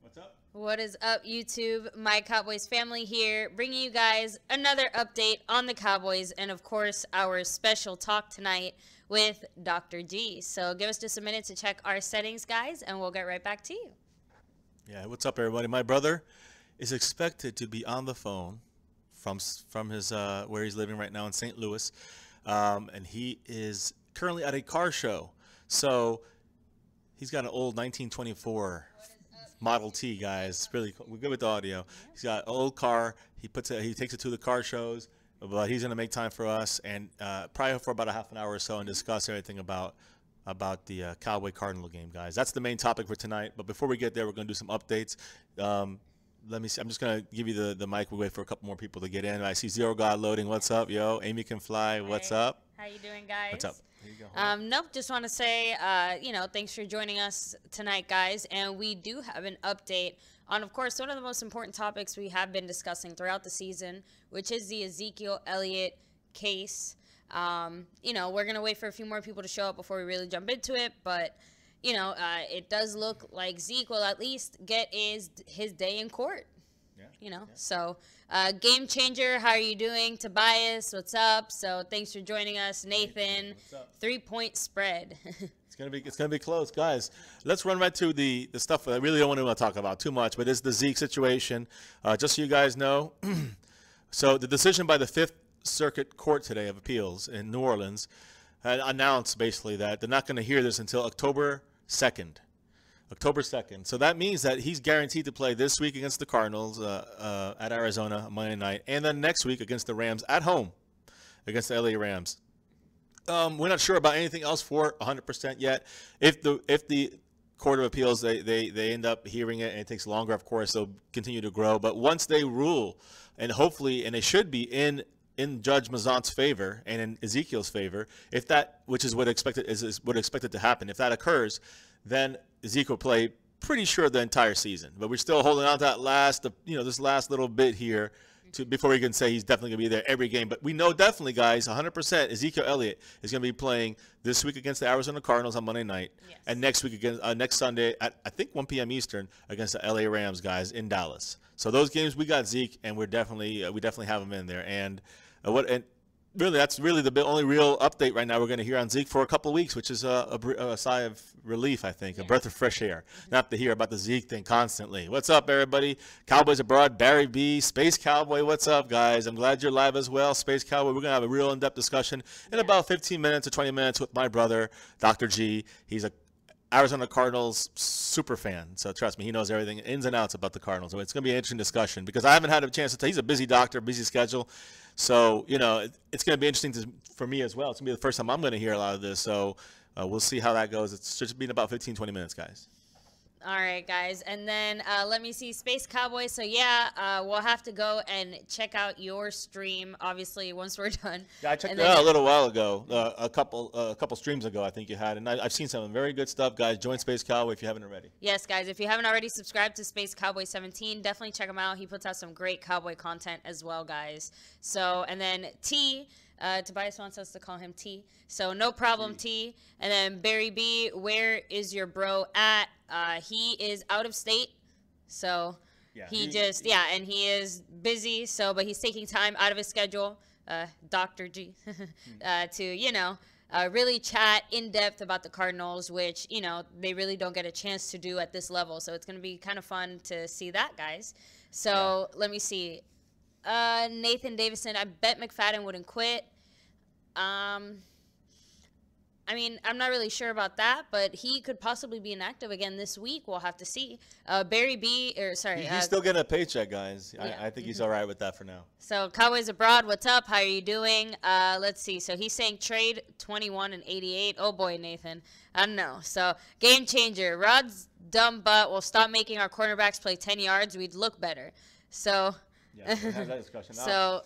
What's up? What is up, YouTube? My Cowboys family here, bringing you guys another update on the Cowboys and, of course, our special talk tonight with Dr. G. So give us just a minute to check our settings, guys, and we'll get right back to you. Yeah, what's up, everybody? My brother is expected to be on the phone from his where he's living right now in St. Louis, and he is currently at a car show. So he's got an old 1924 Model T, guys. Really, we're good with the audio. He's got an old car. He takes it to the car shows, but he's gonna make time for us and probably for about a half an hour or so and discuss everything about the Cowboy Cardinal game, guys. That's the main topic for tonight. But before we get there, we're gonna do some updates. Let me see. I'm just gonna give you the mic. We'll wait for a couple more people to get in. I see Zero God loading. What's up, yo? Amy can fly. What's up? How you doing, guys? What's up? Here you go. Nope, just want to say, thanks for joining us tonight, guys. And we do have an update on, of course, one of the most important topics we have been discussing throughout the season, which is the Ezekiel Elliott case. We're going to wait for a few more people to show up before we really jump into it. But, it does look like Zeke will at least get his day in court. So game changer, how are you doing? Tobias, what's up? So thanks for joining us. Nathan, 3-point spread. It's gonna be close, guys. Let's run right to the stuff I really don't want to talk about too much, but it's the Zeke situation. Just so you guys know, so the decision by the Fifth Circuit Court today of Appeals in New Orleans had announced basically that they're not going to hear this until October 2nd. October 2nd. So that means that he's guaranteed to play this week against the Cardinals at Arizona Monday night, and then next week against the Rams at home against the LA Rams. We're not sure about anything else for 100% yet. If the Court of Appeals they end up hearing it and it takes longer, of course, they'll continue to grow. But once they rule, and hopefully, and they should be in Judge Mazant's favor and in Ezekiel's favor, if that, which is what expected to happen, if that occurs, then Zeke will play pretty sure the entire season. But we're still holding on to that this last little bit here before we can say he's definitely going to be there every game. But we know definitely, guys, 100% Ezekiel Elliott is going to be playing this week against the Arizona Cardinals on Monday night, and next week against next Sunday at I think 1 p.m. Eastern against the LA Rams, guys, in Dallas. So those games we got Zeke, and we definitely have him in there. And really, that's really the only real update right now we're going to hear on Zeke for a couple of weeks, which is a sigh of relief, I think, a breath of fresh air, not to hear about the Zeke thing constantly. What's up, everybody? Cowboys Abroad, Barry B, Space Cowboy, what's up, guys? I'm glad you're live as well. Space Cowboy, we're going to have a real in-depth discussion in about 15 minutes or 20 minutes with my brother, Dr. G. He's a Arizona Cardinals super fan, so trust me, he knows everything ins and outs about the Cardinals. So it's going to be an interesting discussion because I haven't had a chance to tell. He's a busy doctor, busy schedule, so it's going to be interesting for me as well. It's going to be the first time I'm going to hear a lot of this, so we'll see how that goes. It's just been about 15-20 minutes, guys. All right, guys, and then let me see, Space Cowboy. So yeah, we'll have to go and check out your stream, obviously, once we're done. Yeah, I checked it out a little while ago, a couple streams ago, I think you had, and I've seen some very good stuff, guys. Join Space Cowboy if you haven't already. Yes, guys, if you haven't already subscribed to Space Cowboy 17, definitely check him out. He puts out some great cowboy content as well, guys. So, and then T. Tobias wants us to call him T. So no problem, T. And then Barry B, where is your bro at? He is out of state. So yeah, he is busy. So, but he's taking time out of his schedule, Dr. G, to, really chat in depth about the Cardinals, which, they really don't get a chance to do at this level. So it's going to be kind of fun to see that, guys. So let me see. Nathan Davison, I bet McFadden wouldn't quit. I'm not really sure about that, but he could possibly be inactive again this week. We'll have to see. Barry B, he's still getting a paycheck, guys. Yeah. I think he's all right with that for now. So Cowboys Abroad, what's up? How are you doing? Let's see. So he's saying trade 21 and 88. Oh boy, Nathan. I don't know. So game changer. Rod's dumb butt will stop making our cornerbacks play 10 yards. We'd look better. So. Yeah, we'll have that discussion. So,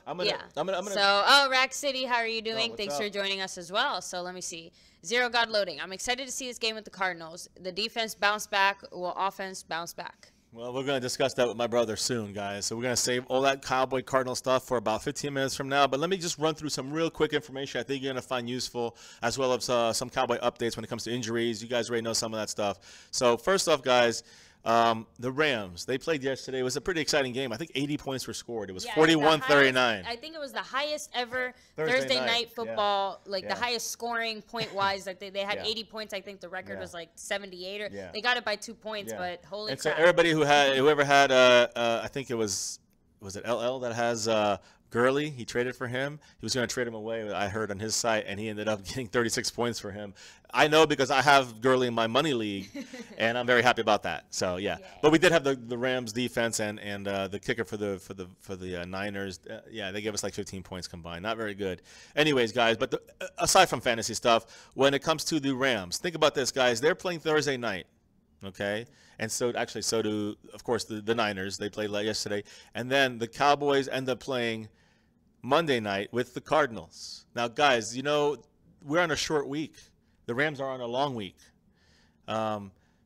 Rack City, how are you doing? Thanks for joining us as well. So, let me see. Zero God loading. I'm excited to see this game with the Cardinals. The defense bounce back. Will offense bounce back? Well, we're going to discuss that with my brother soon, guys. So, we're going to save all that Cowboy Cardinal stuff for about 15 minutes from now. But let me just run through some real quick information I think you're going to find useful, as well as some Cowboy updates when it comes to injuries. You guys already know some of that stuff. So, first off, guys, The Rams, they played yesterday. It was a pretty exciting game. I think 80 points were scored. It was Yeah, 41-39. I think it was the highest ever Thursday night football, yeah. like Yeah. the highest scoring point-wise. Like they had Yeah. 80 points. I think the record Yeah. was like 78. Or Yeah. They got it by 2 points, Yeah. but holy And crap. so everybody whoever had, I think it was it LL that has Gurley? He traded for him. He was going to trade him away, I heard on his site, and he ended up getting 36 points for him. I know because I have Gurley in my money league, and I'm very happy about that. So yeah. But we did have the Rams defense and the kicker for the Niners. Yeah, they gave us like 15 points combined. Not very good. Anyways, guys, but aside from fantasy stuff, when it comes to the Rams, think about this, guys. They're playing Thursday night. Okay, and so do, of course, the Niners. They played yesterday, and then the Cowboys end up playing Monday night with the Cardinals. Now, guys, we're on a short week. The Rams are on a long week.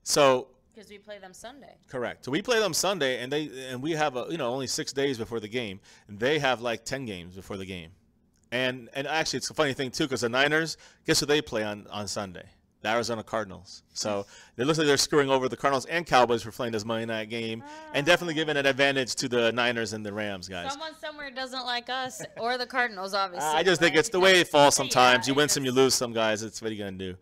So because we play them Sunday. Correct. So we play them Sunday, and we have only 6 days before the game. And they have like 10 games before the game. And actually, it's a funny thing too, because the Niners, guess who they play on Sunday? The Arizona Cardinals. So it looks like they're screwing over the Cardinals and Cowboys for playing this Monday night game, and definitely giving an advantage to the Niners and the Rams, guys. Someone somewhere doesn't like us or the Cardinals, obviously. I just think it's the way it falls sometimes. You win some, you lose some, guys. It's what are you going to do?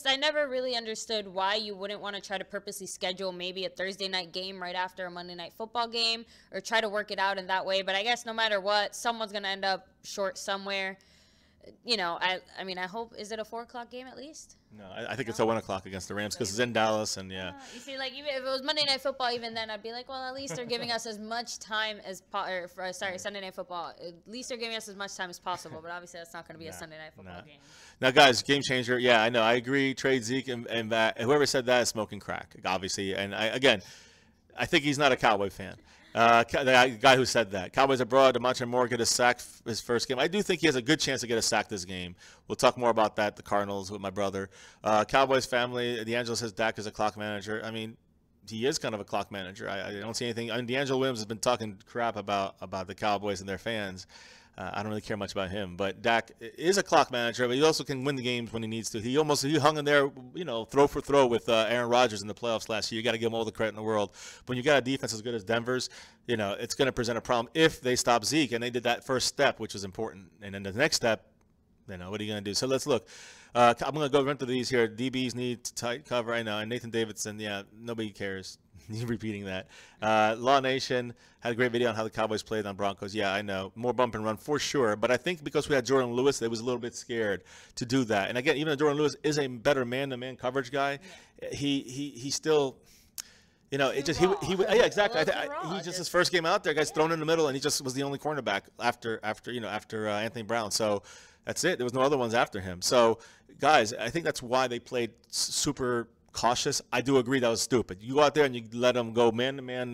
I never really understood why you wouldn't want to try to purposely schedule maybe a Thursday night game right after a Monday night football game, or try to work it out in that way. But I guess no matter what, someone's going to end up short somewhere. I hope, is it a 4 o'clock game at least? No, I think it's at 1 o'cck against the Rams because it's in Dallas, and yeah. You see, like, even if it was Monday Night Football, even then I'd be like, well, at least they're giving us as much time as Sunday Night Football. At least they're giving us as much time as possible, but obviously that's not going to be a Sunday Night Football game. Now, guys, game changer. Yeah, I know. I agree. Trade Zeke and that. Whoever said that is smoking crack, obviously. And I think he's not a Cowboy fan. The guy who said that. Cowboys abroad, DeMontre Moore get a sack his first game. I do think he has a good chance to get a sack this game. We'll talk more about that, the Cardinals, with my brother. Cowboys family, D'Angelo says Dak is a clock manager. I mean, he is kind of a clock manager. I don't see anything. D'Angelo Williams has been talking crap about the Cowboys and their fans. I don't really care much about him, but Dak is a clock manager, but he also can win the games when he needs to. He hung in there, throw for throw with Aaron Rodgers in the playoffs last year. You got to give him all the credit in the world. When you got a defense as good as Denver's, it's going to present a problem if they stop Zeke, and they did that first step, which is important. And then the next step, what are you going to do? So let's look. I'm going to go into these here. DBs need tight cover. I know. And Nathan Davidson, nobody cares. He's repeating that. Law Nation had a great video on how the Cowboys played on Broncos. Yeah, I know. More bump and run for sure. But I think because we had Jordan Lewis, they was a little bit scared to do that. And again, even though Jordan Lewis is a better man-to-man coverage guy, he still, yeah, exactly. He's just his first game out there, guys, thrown in the middle, and he just was the only cornerback after Anthony Brown. So that's it. There was no other ones after him. So guys, I think that's why they played super cautious. I do agree that was stupid. You go out there and you let them go man to man,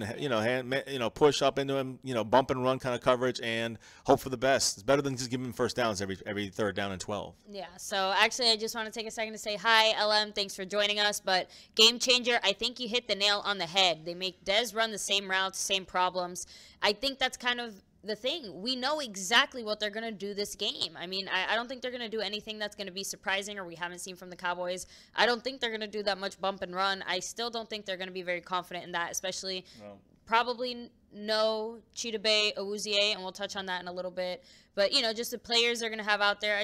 push up into him, bump and run kind of coverage, and hope for the best. It's better than just giving him first downs every third down and 12. Yeah. So actually, I just want to take a second to say hi, LM. Thanks for joining us. But game changer, I think you hit the nail on the head. They make Dez run the same routes, same problems. I think that's kind of the thing. We know exactly what they're going to do this game. I mean, I don't think they're going to do anything that's going to be surprising or we haven't seen from the Cowboys. I don't think they're going to do that much bump and run. I still don't think they're going to be very confident in that, especially probably no Chidobe Awuzie, and we'll touch on that in a little bit. But, just the players they're going to have out there,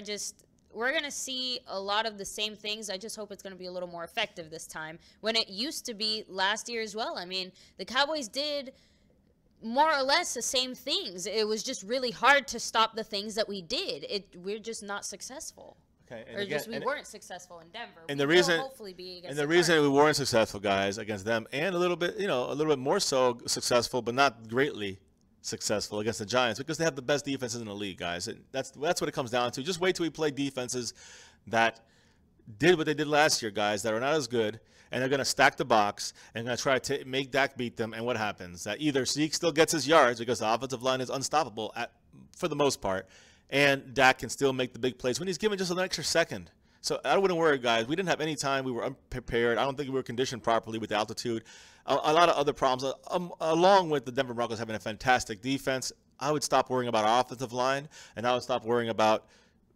we're going to see a lot of the same things. I just hope it's going to be a little more effective this time when it used to be last year as well. I mean, the Cowboys did more or less the same things. It was just really hard to stop the things that we did. We're just not successful. Okay, we weren't successful in Denver. And the reason, hopefully be against the reason we weren't successful, guys, against them, and a little bit more so successful, but not greatly successful against the Giants, because they have the best defenses in the league, guys. And that's what it comes down to. Just wait till we play defenses that did what they did last year, guys, that are not as good. And they're going to stack the box and going to try to make Dak beat them. And what happens? That either Zeke still gets his yards because the offensive line is unstoppable for the most part, and Dak can still make the big plays when he's given just an extra second. So I wouldn't worry, guys. We didn't have any time. We were unprepared. I don't think we were conditioned properly with the altitude. A lot of other problems, along with the Denver Broncos having a fantastic defense. I would stop worrying about our offensive line, and I would stop worrying about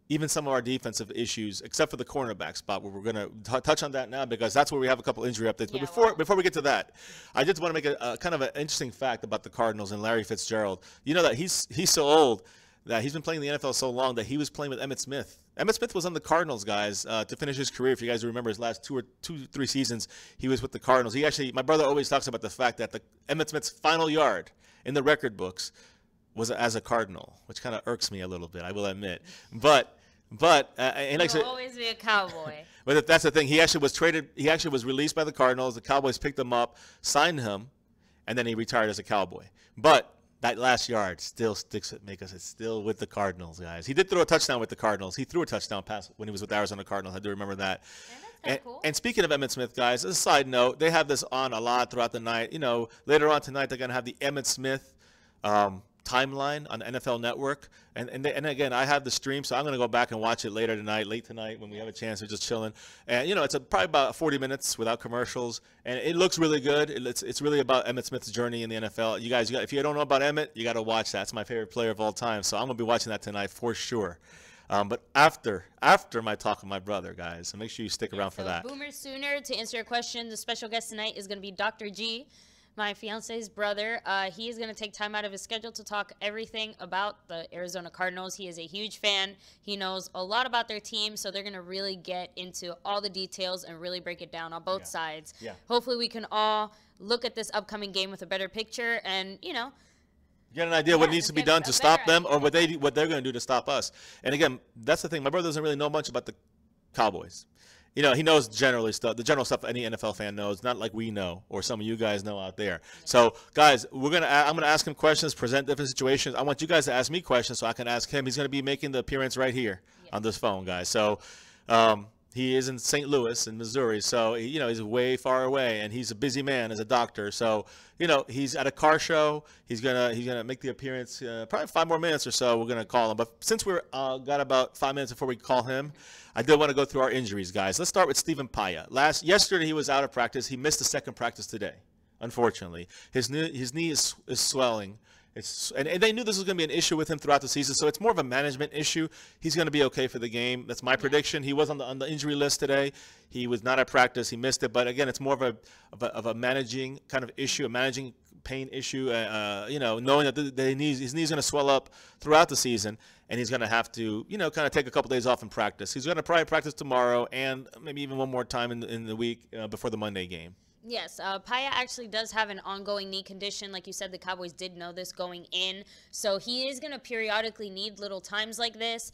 even some of our defensive issues, except for the cornerback spot, where we're going to touch on that now because that's where we have a couple injury updates. But before we get to that, I just want to make a kind of an interesting fact about the Cardinals and Larry Fitzgerald. You know that he's so old that he's been playing in the NFL so long that he was playing with Emmitt Smith. Emmitt Smith was on the Cardinals, guys, to finish his career. If you guys remember his last two, 3 seasons, he was with the Cardinals. My brother always talks about the fact that the Emmitt Smith's final yard in the record books was as a Cardinal, which kind of irks me a little bit, I will admit. But and like I said, always be a Cowboy. But that's the thing. He actually was traded. He actually was released by the Cardinals. The Cowboys picked him up, signed him, and then he retired as a Cowboy. But that last yard still sticks with me because it's still with the Cardinals, guys. He did throw a touchdown with the Cardinals. He threw a touchdown pass when he was with the Arizona Cardinals. I do remember that. Cool. And speaking of Emmitt Smith, guys, as a side note, they have this on a lot throughout the night. You know, later on tonight, they're going to have the Emmitt Smith timeline on NFL Network. And again, I have the stream, so I'm going to go back and watch it later tonight, late tonight, when we have a chance. We're just chilling. And, you know, it's probably about 40 minutes without commercials. And it looks really good. It's really about Emmitt Smith's journey in the NFL. You guys, if you don't know about Emmitt, you got to watch that. It's my favorite player of all time. So I'm going to be watching that tonight for sure. But after my talk with my brother, guys, so make sure you stick around for that. Boomer Sooner, to answer your question, the special guest tonight is going to be Dr. G, my fiance's brother. He is going to take time out of his schedule to talk everything about the Arizona Cardinals. He is a huge fan. He knows a lot about their team, so they're going to really get into all the details and really break it down on both sides. Yeah. Hopefully we can all look at this upcoming game with a better picture and, you know, get an idea what needs to be done to stop them or what they're going to do to stop us. And again, that's the thing. My brother doesn't really know much about the Cowboys. You know, he knows the general stuff any NFL fan knows, not like we know or some of you guys know out there. So, guys, I'm going to ask him questions, present different situations. I want you guys to ask me questions so I can ask him. He's going to be making the appearance right here on this phone, guys. So, he is in St. Louis in Missouri, so you know he's way far away, and he's a busy man as a doctor. So you know he's at a car show. He's gonna make the appearance probably 5 more minutes or so. We're gonna call him. But since we're got about 5 minutes before we call him, I did want to go through our injuries, guys. Let's start with Stephen Paya. Yesterday he was out of practice. He missed the second practice today, unfortunately. His knee is swelling. And they knew this was going to be an issue with him throughout the season, so it's more of a management issue. He's going to be okay for the game. That's my prediction. He was on the injury list today. He was not at practice. He missed it. But again, it's more of a managing kind of issue, a managing pain issue. You know, knowing that his knee's going to swell up throughout the season, and he's going to have to, you know, kind of take a couple days off in practice. He's going to probably practice tomorrow and maybe even one more time in the week before the Monday game. Yes, Paya actually does have an ongoing knee condition. Like you said, the Cowboys did know this going in. So he is going to periodically need little times like this.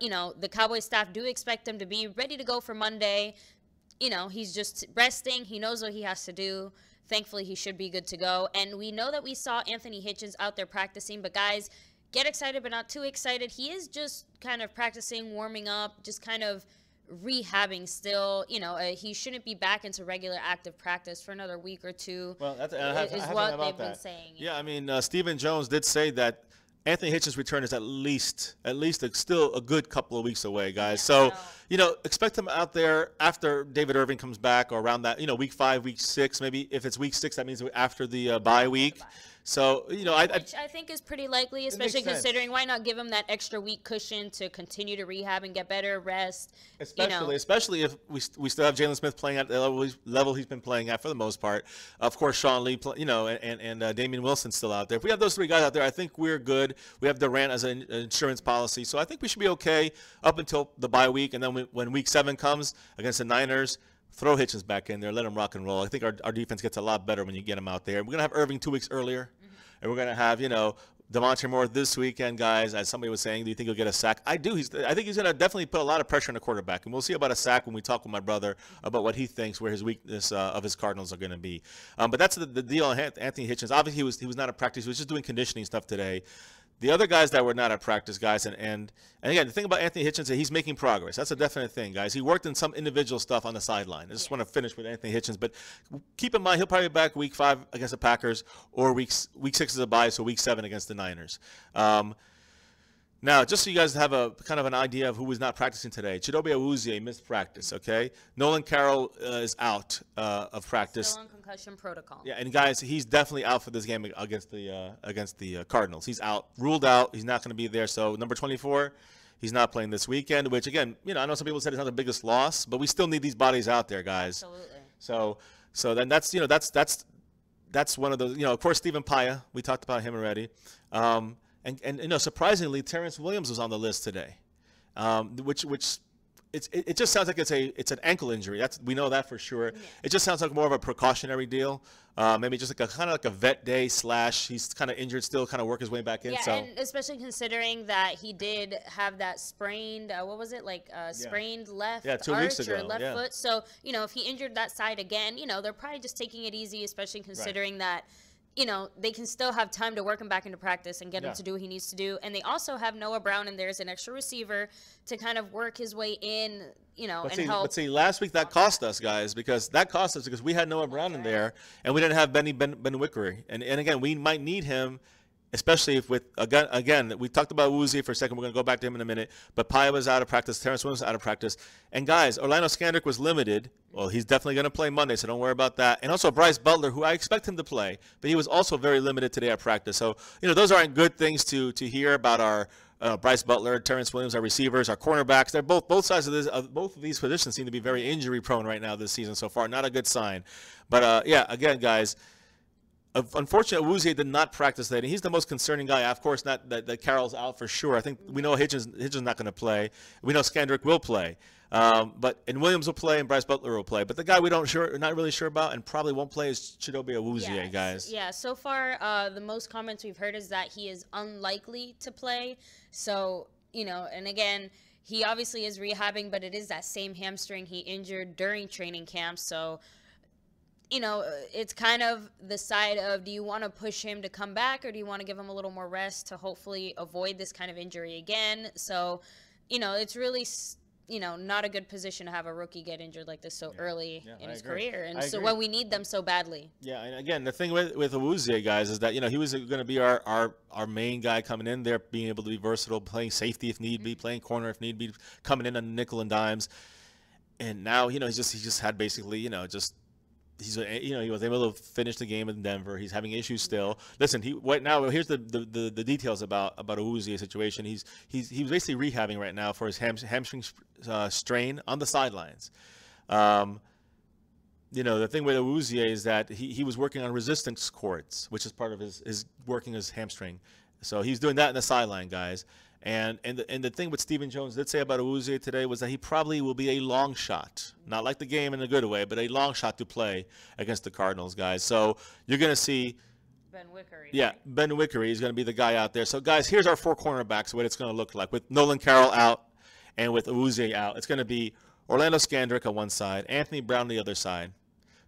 You know, the Cowboys staff do expect him to be ready to go for Monday. You know, he's just resting. He knows what he has to do. Thankfully, he should be good to go. And we know that we saw Anthony Hitchens out there practicing. But, guys, get excited but not too excited. He is just kind of practicing, warming up, just kind of rehabbing still. You know, he shouldn't be back into regular active practice for another week or two. Well, that's what they've been saying. Yeah, I mean, Stephen Jones did say that Anthony Hitchens' return is at least still a good couple of weeks away, guys. So, you know, expect him out there after David Irving comes back or around that, you know, week 5, week 6, maybe. If it's week 6, that means after the bye week. So, you know, which I think is pretty likely, especially considering why not give him that extra week cushion to continue to rehab and get better, rest. Especially if we still have Jalen Smith playing at the level he's been playing at for the most part. Of course, Sean Lee, you know, and Damian Wilson's still out there. If we have those 3 guys out there, I think we're good. We have Durant as an insurance policy. So I think we should be okay up until the bye week. And then when week 7 comes against the Niners, throw Hitchens back in there, let him rock and roll. I think our defense gets a lot better when you get him out there. We're going to have Irving 2 weeks earlier, and we're going to have, you know, Devontae Moore this weekend, guys. As somebody was saying, do you think he'll get a sack? I do. I think he's going to definitely put a lot of pressure on the quarterback, and we'll see about a sack when we talk with my brother about what he thinks where his weakness of his Cardinals are going to be. But that's the deal on Anthony Hitchens. Obviously, he was not at practice. He was just doing conditioning stuff today. The other guys that were not at practice, guys, and again, the thing about Anthony Hitchens is he's making progress. That's a definite thing, guys. He worked in some individual stuff on the sideline. I just want to finish with Anthony Hitchens, but keep in mind he'll probably be back week 5 against the Packers, or week 6 is a bye, so week 7 against the Niners. Now, just so you guys have a kind of an idea of who was not practicing today, Chidobe Awuzie missed practice, okay? Nolan Carroll is out of practice. Still on concussion protocol. Yeah, and guys, he's definitely out for this game against the Cardinals. He's out, ruled out. He's not going to be there. So number 24 He's not playing this weekend, which, again, you know, I know some people said it's not the biggest loss, but we still need these bodies out there, guys. Absolutely. So then that's, you know, that's one of the, you know, of course, Stephen Paya. We talked about him already. And you know, surprisingly, Terrence Williams was on the list today, which it just sounds like it's an ankle injury. We know that for sure. Yeah. It just sounds like more of a precautionary deal. Maybe just like kind of like a vet day / he's kind of injured still, kind of work his way back in. Yeah, so. And especially considering that he did have that sprained, what was it, like sprained left 2 arch weeks ago. or left foot. So, you know, if he injured that side again, you know, they're probably just taking it easy, especially considering that, you know, they can still have time to work him back into practice and get him to do what he needs to do. And they also have Noah Brown in there as an extra receiver to kind of work his way in, you know, help. But see, last week that cost us, guys, because we had Noah Brown in there and we didn't have Ben Wickery. And again, we might need him, especially if again, we talked about Woozy for a second. We're going to go back to him in a minute. But Paya was out of practice. Terrence Williams was out of practice. And, guys, Orlando Scandrick was limited. Well, he's definitely going to play Monday, so don't worry about that. And also Bryce Butler, who I expect him to play, but he was also very limited today at practice. So, you know, those aren't good things to hear about our Bryce Butler, Terrence Williams, our receivers, our cornerbacks. They're both sides of this. Both of these positions seem to be very injury prone right now this season so far. Not a good sign. But yeah, again, guys, unfortunately, Awuzie did not practice today. He's the most concerning guy. Of course, not that Carroll's out for sure. I think we know Hitchens not going to play. We know Scandrick will play. And Williams will play and Bryce Butler will play. But the guy not really sure about and probably won't play is Chidobe Awuzie, guys. Yeah, so far the most comments we've heard is that he is unlikely to play. So, you know, and again, he obviously is rehabbing, but it is that same hamstring he injured during training camp. So, you know, it's kind of the side of, do you want to push him to come back or do you want to give him a little more rest to hopefully avoid this kind of injury again? So, you know, it's really, you know, not a good position to have a rookie get injured like this so early in his career. And so when we need them so badly. Yeah, and again, the thing with Awuzie, guys, is that, you know, he was going to be our main guy coming in there, being able to be versatile, playing safety if need be, playing corner if need be, coming in on nickel and dimes. And now, you know, he just had basically, you know, he was able to finish the game in Denver. He's having issues still. Listen, here's the details about Awuzie's situation. He was basically rehabbing right now for his hamstring strain on the sidelines. You know, the thing with Awuzie is that he was working on resistance cords, which is part of his working his hamstring. So he's doing that in the sideline, guys. And the thing what Stephen Jones did say about Awuzie today was that he probably will be a long shot, not like the game in a good way, but a long shot to play against the Cardinals, guys. So you're going to see Ben Wickery. Yeah, Ben Wickery is going to be the guy out there. So, guys, here's our 4 cornerbacks, what it's going to look like. With Nolan Carroll out and with Awuzie out, it's going to be Orlando Scandrick on one side, Anthony Brown on the other side,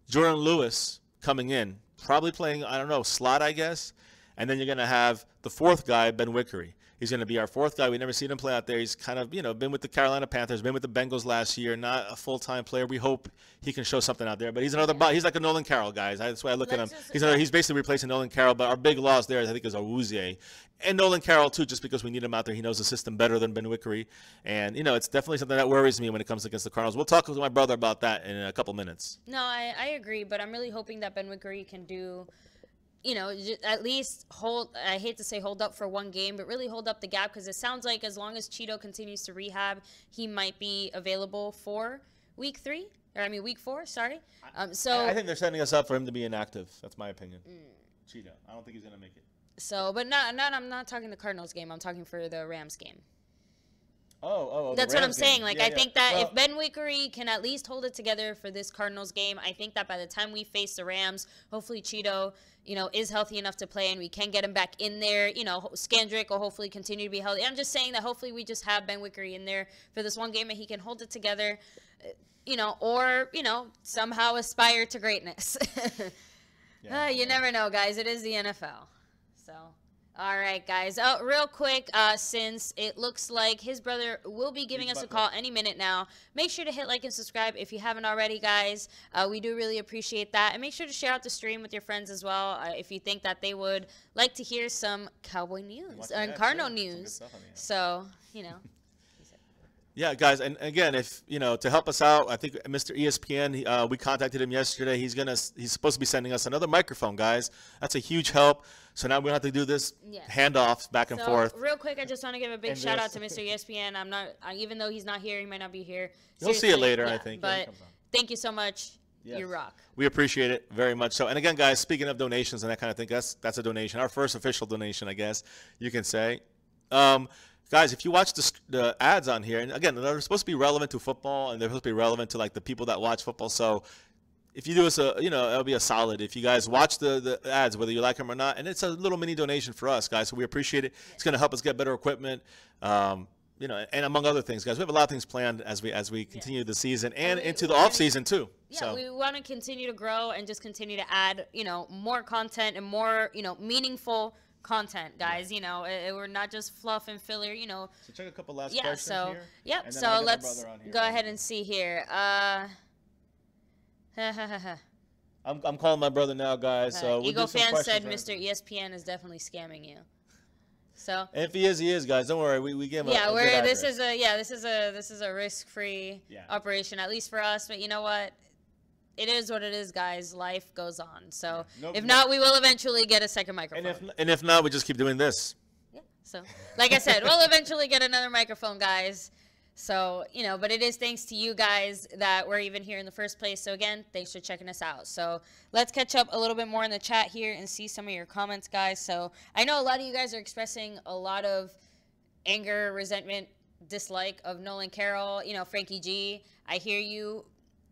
Jordan Lewis coming in, probably playing, I don't know, slot, I guess. And then you're going to have the 4th guy, Ben Wickery. He's going to be our 4th guy. We never seen him play out there. He's kind of, you know, been with the Carolina Panthers, been with the Bengals last year, not a full-time player. We hope he can show something out there. But he's another he's like a Nolan Carroll, guys. That's why I look at him. He's basically replacing Nolan Carroll. But our big loss there, I think, is Awuzie. And Nolan Carroll, too, just because we need him out there. He knows the system better than Ben Wickery. And, you know, it's definitely something that worries me when it comes against the Cardinals. We'll talk with my brother about that in a couple minutes. No, I agree. But I'm really hoping that Ben Wickery can do, you know, at least I hate to say hold up for one game, but really hold up the gap, because it sounds like as long as Cheeto continues to rehab, he might be available for week 4, sorry. So I think they're setting us up for him to be inactive. That's my opinion. Cheeto. I don't think he's going to make it. So, but I'm not talking the Cardinals game. I'm talking for the Rams game. Oh, that's what I'm saying. Like, I think that if Ben Wickery can at least hold it together for this Cardinals game, I think that by the time we face the Rams, hopefully Cheeto, you know, is healthy enough to play and we can get him back in there. You know, Scandrick will hopefully continue to be healthy. I'm just saying that hopefully we just have Ben Wickery in there for this one game and he can hold it together, you know, or, you know, somehow aspire to greatness. You never know, guys. It is the NFL. So. All right, guys. Oh, real quick, since it looks like his brother will be giving us a call any minute now, make sure to hit like and subscribe if you haven't already, guys. We do really appreciate that. And make sure to share out the stream with your friends as well if you think that they would like to hear some Cowboy news and Cardinal news. So, you know. Yeah, guys, and again, if to help us out, I think Mr. ESPN, we contacted him yesterday. He's supposed to be sending us another microphone, guys. That's a huge help. So now we don't have to do this handoffs back and forth. Real quick, I just want to give a big shout out to Mr. ESPN. Even though he's not here, he might not be here. You'll see it later, I think. But thank you so much. Yes. You rock. We appreciate it very much. So, and again, guys, speaking of donations and that kind of thing, that's a donation. Our first official donation, I guess you can say. Guys, if you watch the ads on here, and again, they're supposed to be relevant to football, and they're supposed to be relevant to like the people that watch football. So, if you do us it'll be a solid. If you guys watch the ads, whether you like them or not, and it's a little mini donation for us, guys. So we appreciate it. It's going to help us get better equipment. And among other things, guys, we have a lot of things planned as we continue the season and into the off season too. Yeah, so we want to continue to grow and just continue to add, more content and more, meaningful content, guys. We're not just fluff and filler. So check a couple last questions here. Yep. So let's go ahead and see here. I'm calling my brother now, guys. So Eagle fan said Mr. ESPN is definitely scamming you. So and if he is, guys. Don't worry, we give him. Yeah, this is a risk-free operation, at least for us. But you know what? It is what it is, guys. Life goes on. So if not, we will eventually get a second microphone. And if not, we just keep doing this. Yeah. So like I said, we'll eventually get another microphone, guys. So, but it is thanks to you guys that we're even here in the first place. So again, thanks for checking us out. So let's catch up a little bit more in the chat here and see some of your comments, guys. So I know a lot of you guys are expressing a lot of anger, resentment, dislike of Nolan Carroll, Frankie G. I hear you.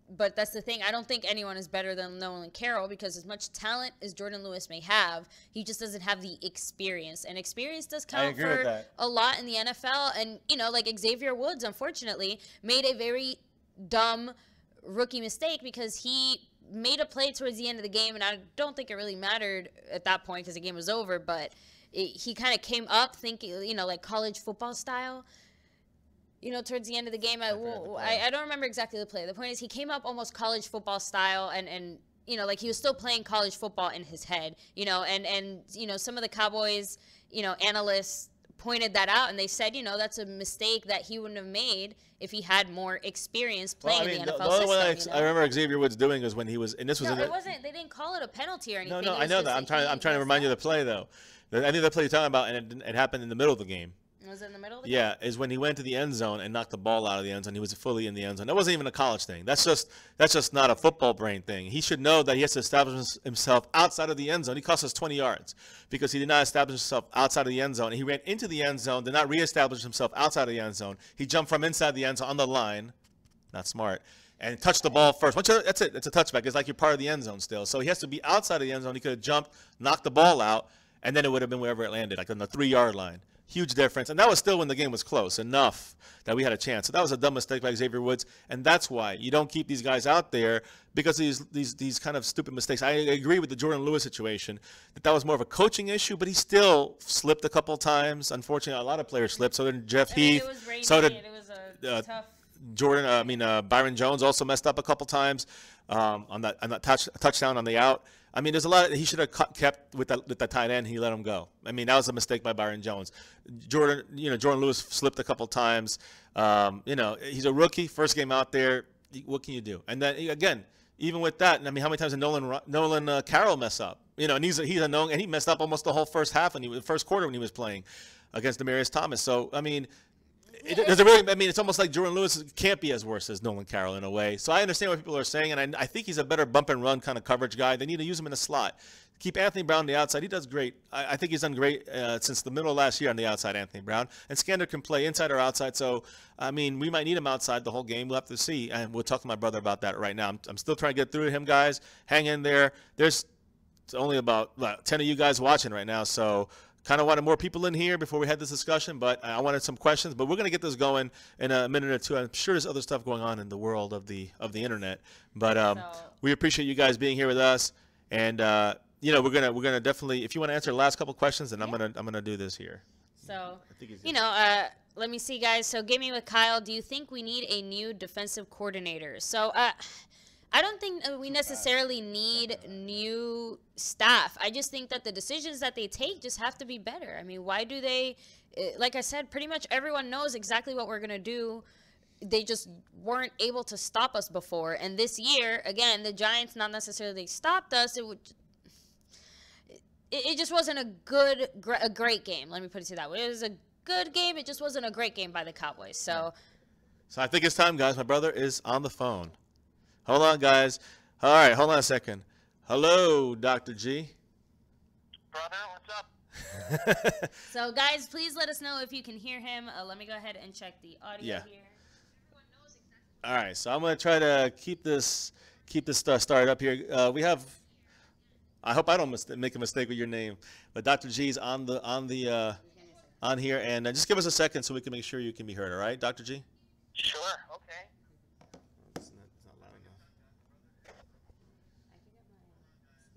But that's the thing. I don't think anyone is better than Nolan Carroll because as much talent as Jordan Lewis may have, he just doesn't have the experience. And experience does count for a lot in the NFL. And, like Xavier Woods, unfortunately, made a very dumb rookie mistake because he made a play towards the end of the game. And I don't think it really mattered at that point because the game was over. But he kind of came up thinking, like college football style. Towards the end of the game, I don't remember exactly the play. The point is he came up almost college football style and like he was still playing college football in his head, and some of the Cowboys, analysts pointed that out and they said, that's a mistake that he wouldn't have made if he had more experience playing in the NFL the only system. one I remember Xavier Woods doing was when he was, and this was it wasn't. They didn't call it a penalty or anything. No, I know that. I'm trying to remind you of the play though. I think the play you're talking about, and it happened in the middle of the game. Was it in the middle of the game? Is when he went to the end zone and knocked the ball out of the end zone. He was fully in the end zone. That wasn't even a college thing. That's just not a football brain thing. He should know that he has to establish himself outside of the end zone. He cost us 20 yards because he did not establish himself outside of the end zone. He ran into the end zone, did not reestablish himself outside of the end zone. He jumped from inside the end zone on the line. Not smart. And touched the ball first. That's it. It's a touchback. It's like you're part of the end zone still. So he has to be outside of the end zone. He could have jumped, knocked the ball out, and then it would have been wherever it landed, like on the 3-yard line. Huge difference. And that was still when the game was close enough that we had a chance. So that was a dumb mistake by Xavier Woods. And that's why you don't keep these guys out there because these kind of stupid mistakes. I agree with the Jordan Lewis situation that was more of a coaching issue, but he still slipped a couple times. Unfortunately, a lot of players slipped. So did Jeff Heath. It was raining, so did it was a tough. Byron Jones also messed up a couple times on that touchdown on the out. I mean, there's a lot he should have kept with the tight end. He let him go. I mean, that was a mistake by Byron Jones. Jordan Lewis slipped a couple times. He's a rookie, first game out there. What can you do? And then again, even with that, I mean, how many times did Nolan Carroll mess up? And he's a known, and he messed up almost the whole first half first quarter when he was playing against Demaryius Thomas. So I mean. It's almost like Jordan Lewis can't be as worse as Nolan Carroll in a way. So I understand what people are saying, and I think he's a better bump and run kind of coverage guy. They need to use him in the slot. Keep Anthony Brown on the outside. He does great. I think he's done great since the middle of last year on the outside, Anthony Brown. And Skander can play inside or outside. So, I mean, we might need him outside the whole game. We'll have to see. And we'll talk to my brother about that right now. I'm still trying to get through to him, guys. Hang in there. There's only about 10 of you guys watching right now. So, kind of wanted more people in here before we had this discussion, but I wanted some questions. But we're going to get this going in a minute or two. I'm sure there's other stuff going on in the world of the internet, but we appreciate you guys being here with us. And we're gonna definitely, if you want to answer the last couple questions, then I'm gonna do this here. So let me see, guys. So Gaming with Kyle, do you think we need a new defensive coordinator? So I don't think we necessarily need new staff. I just think that the decisions that they take just have to be better. I mean, why do they, like I said, pretty much everyone knows exactly what we're going to do they just weren't able to stop us before. And this year, again, the Giants not necessarily stopped us. It just wasn't a great game. Let me put it that way. It was a good game. It just wasn't a great game by the Cowboys. So I think it's time, guys. My brother is on the phone. Hold on, guys. All right, hold on a second. Hello, Dr. G. Brother, what's up? So, guys, please let us know if you can hear him. Let me go ahead and check the audio here. All right, so I'm going to try to keep this started up here. We have. I hope I don't make a mistake with your name, but Dr. G's on here, and just give us a second so we can make sure you can be heard. All right, Dr. G. Sure. Okay. It's not loud enough.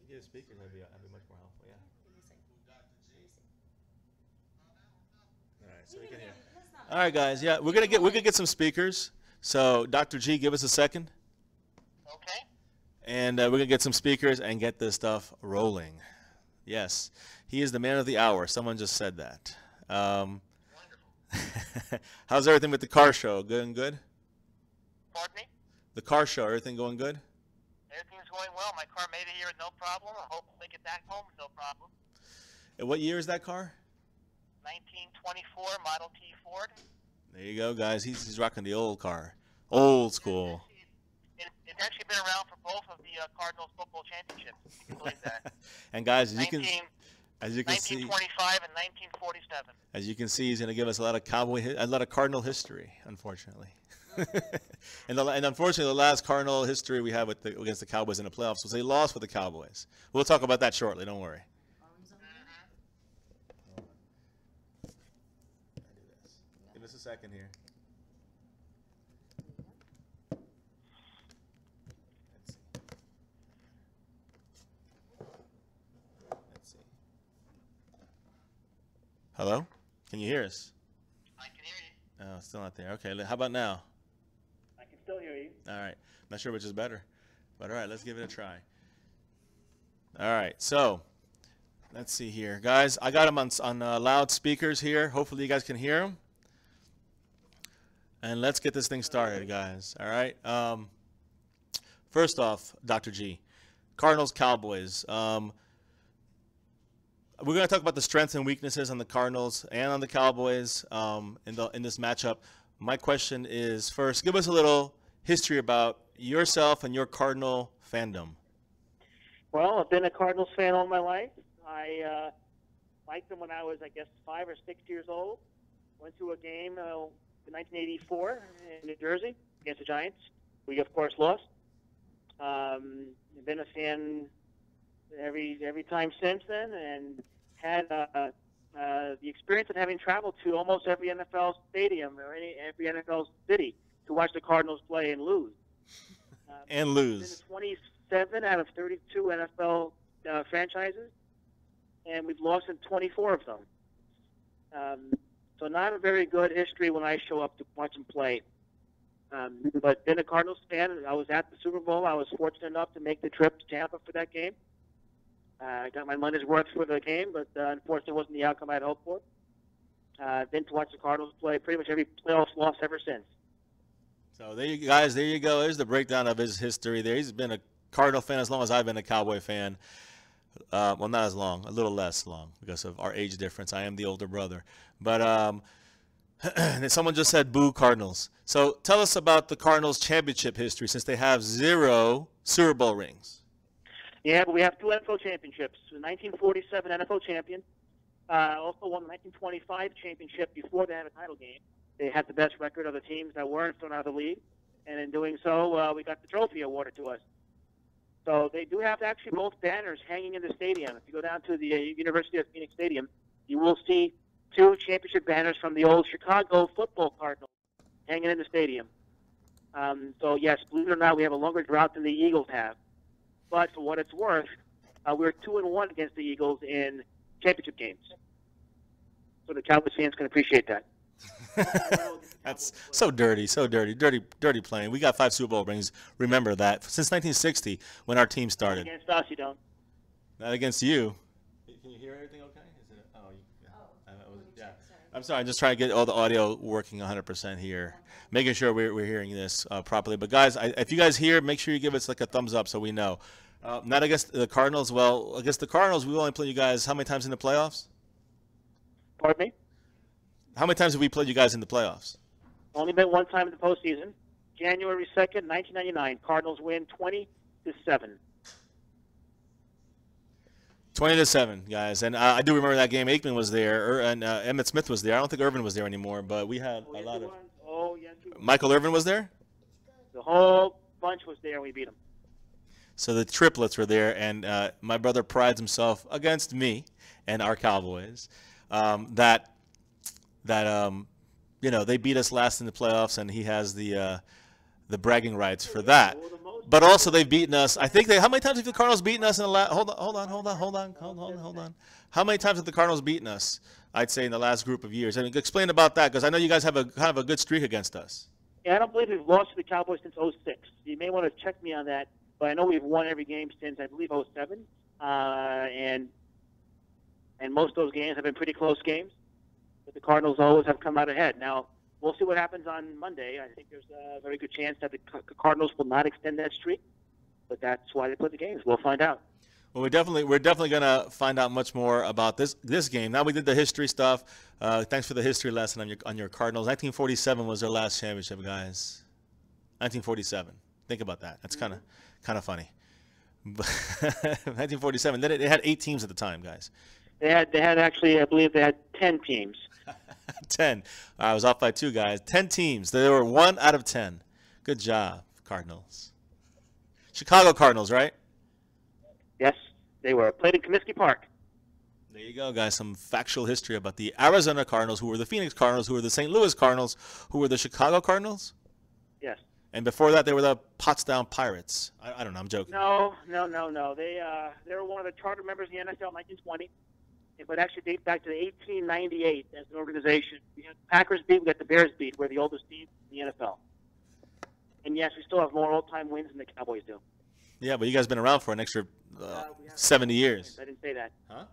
You get a speaker, that'd be much more helpful. Yeah. All right, so we can hear. All right, guys. Yeah, we're gonna get some speakers. So, Dr. G, give us a second. Okay. And we're going to get some speakers and get this stuff rolling. Yes, he is the man of the hour. Someone just said that. Wonderful. How's everything with the car show? Going good? Pardon me? The car show, everything going good? Everything's going well. My car made it here with no problem. I hope to make it back home with no problem. And what year is that car? 1924 Model T Ford. There you go, guys. He's rocking the old car. Old school. It's actually been around for both of the Cardinals football championships. If you can believe that. And guys, as you can see, 1925 and 1947. As you can see, he's going to give us a lot of Cardinal history, unfortunately. and unfortunately, the last Cardinal history we have against the Cowboys in the playoffs was they lost with the Cowboys. We'll talk about that shortly. Don't worry. Give us a second here. Let's see. Hello? Can you hear us? I can hear you. Oh, it's still not there. Okay, how about now? I can still hear you. All right. Not sure which is better. But all right, let's give it a try. All right, so let's see here. Guys, I got them on loudspeakers here. Hopefully you guys can hear them. And let's get this thing started, guys. All right. First off, Dr. G, Cardinals, Cowboys. We're going to talk about the strengths and weaknesses on the Cardinals and on the Cowboys in this matchup. My question is, first, give us a little history about yourself and your Cardinal fandom. Well, I've been a Cardinals fan all my life. I liked them when I was, 5 or 6 years old. Went to a game in 1984 in New Jersey against the Giants. We, of course, lost. I've been a fan every time since then, and had the experience of having traveled to almost every NFL stadium or every NFL city to watch the Cardinals play and lose. And lose. Been in 27 out of 32 NFL franchises, and we've lost in 24 of them. So not a very good history when I show up to watch them play. But been a Cardinals fan. I was at the Super Bowl. I was fortunate enough to make the trip to Tampa for that game. I got my money's worth for the game, but unfortunately it wasn't the outcome I had hoped for. Been to watch the Cardinals play pretty much every playoff loss ever since. So there you guys, there you go. There's the breakdown of his history there. He's been a Cardinal fan as long as I've been a Cowboy fan. Well, not as long, a little less long because of our age difference. I am the older brother. But someone just said, boo Cardinals. So tell us about the Cardinals' championship history since they have 0 Super Bowl rings. Yeah, but we have 2 NFL championships. The 1947 NFL champion. Also won the 1925 championship before they had a title game. They had the best record of the teams that weren't thrown out of the league. And in doing so, we got the trophy awarded to us. So they do have actually both banners hanging in the stadium. If you go down to the University of Phoenix Stadium, you will see 2 championship banners from the old Chicago football Cardinals hanging in the stadium. So, yes, believe it or not, we have a longer drought than the Eagles have. But for what it's worth, we're 2-1 against the Eagles in championship games. So the Cowboys fans can appreciate that. That's so dirty playing. We got 5 Super Bowl rings. Remember that since 1960 when our team started. Not against us, you don't. Not against you. Can you hear everything okay? Is it? Oh, yeah. Yeah. I'm sorry, I'm just trying to get all the audio working 100% here, making sure we're hearing this properly. But guys, if you guys hear, make sure you give us like a thumbs up so we know. Not, I guess, the Cardinals. Well, I guess the Cardinals, we only played you guys how many times in the playoffs? Pardon me? How many times have we played you guys in the playoffs? Only been one time in the postseason. January 2nd, 1999. Cardinals win 20-7. 20-7, guys. And I do remember that game. Aikman was there, and Emmitt Smith was there. I don't think Irvin was there anymore, but we had a lot of. Oh, yes. Michael Irvin was there? The whole bunch was there, and we beat them. So the triplets were there, and my brother prides himself against me and our Cowboys that they beat us last in the playoffs, and he has the bragging rights for that. But also they've beaten us. I think how many times have the Cardinals beaten us in the last? Hold on. How many times have the Cardinals beaten us? I'd say in the last group of years. And explain about that, because I know you guys have kind of a good streak against us. Yeah, I don't believe we've lost to the Cowboys since 06. You may want to check me on that, but I know we've won every game since, I believe, 07. And most of those games have been pretty close games. But the Cardinals always have come out ahead. Now, we'll see what happens on Monday. I think there's a very good chance that the Cardinals will not extend that streak, but that's why they put the games. We'll find out. Well, we're definitely going to find out much more about this game. Now we did the history stuff. Thanks for the history lesson on your Cardinals. 1947 was their last championship, guys. 1947. Think about that. That's kind of funny. 1947. They had 8 teams at the time, guys. They had actually, I believe they had 10 teams. 10. I was off by 2, guys. 10 teams. They were 1 out of 10. Good job, Cardinals. Chicago Cardinals, right? Yes, they were. Played in Comiskey Park. There you go, guys. Some factual history about the Arizona Cardinals, who were the Phoenix Cardinals, who were the St. Louis Cardinals, who were the Chicago Cardinals. Yes. And before that, they were the Potsdam Pirates. I don't know. I'm joking. No. They were one of the charter members in the NFL in 1920. It would actually date back to 1898 as an organization. We had the Packers beat, we got the Bears beat. We're the oldest team in the NFL. And yes, we still have more old-time wins than the Cowboys do. Yeah, but you guys have been around for an extra 70 years. I didn't say that. Huh?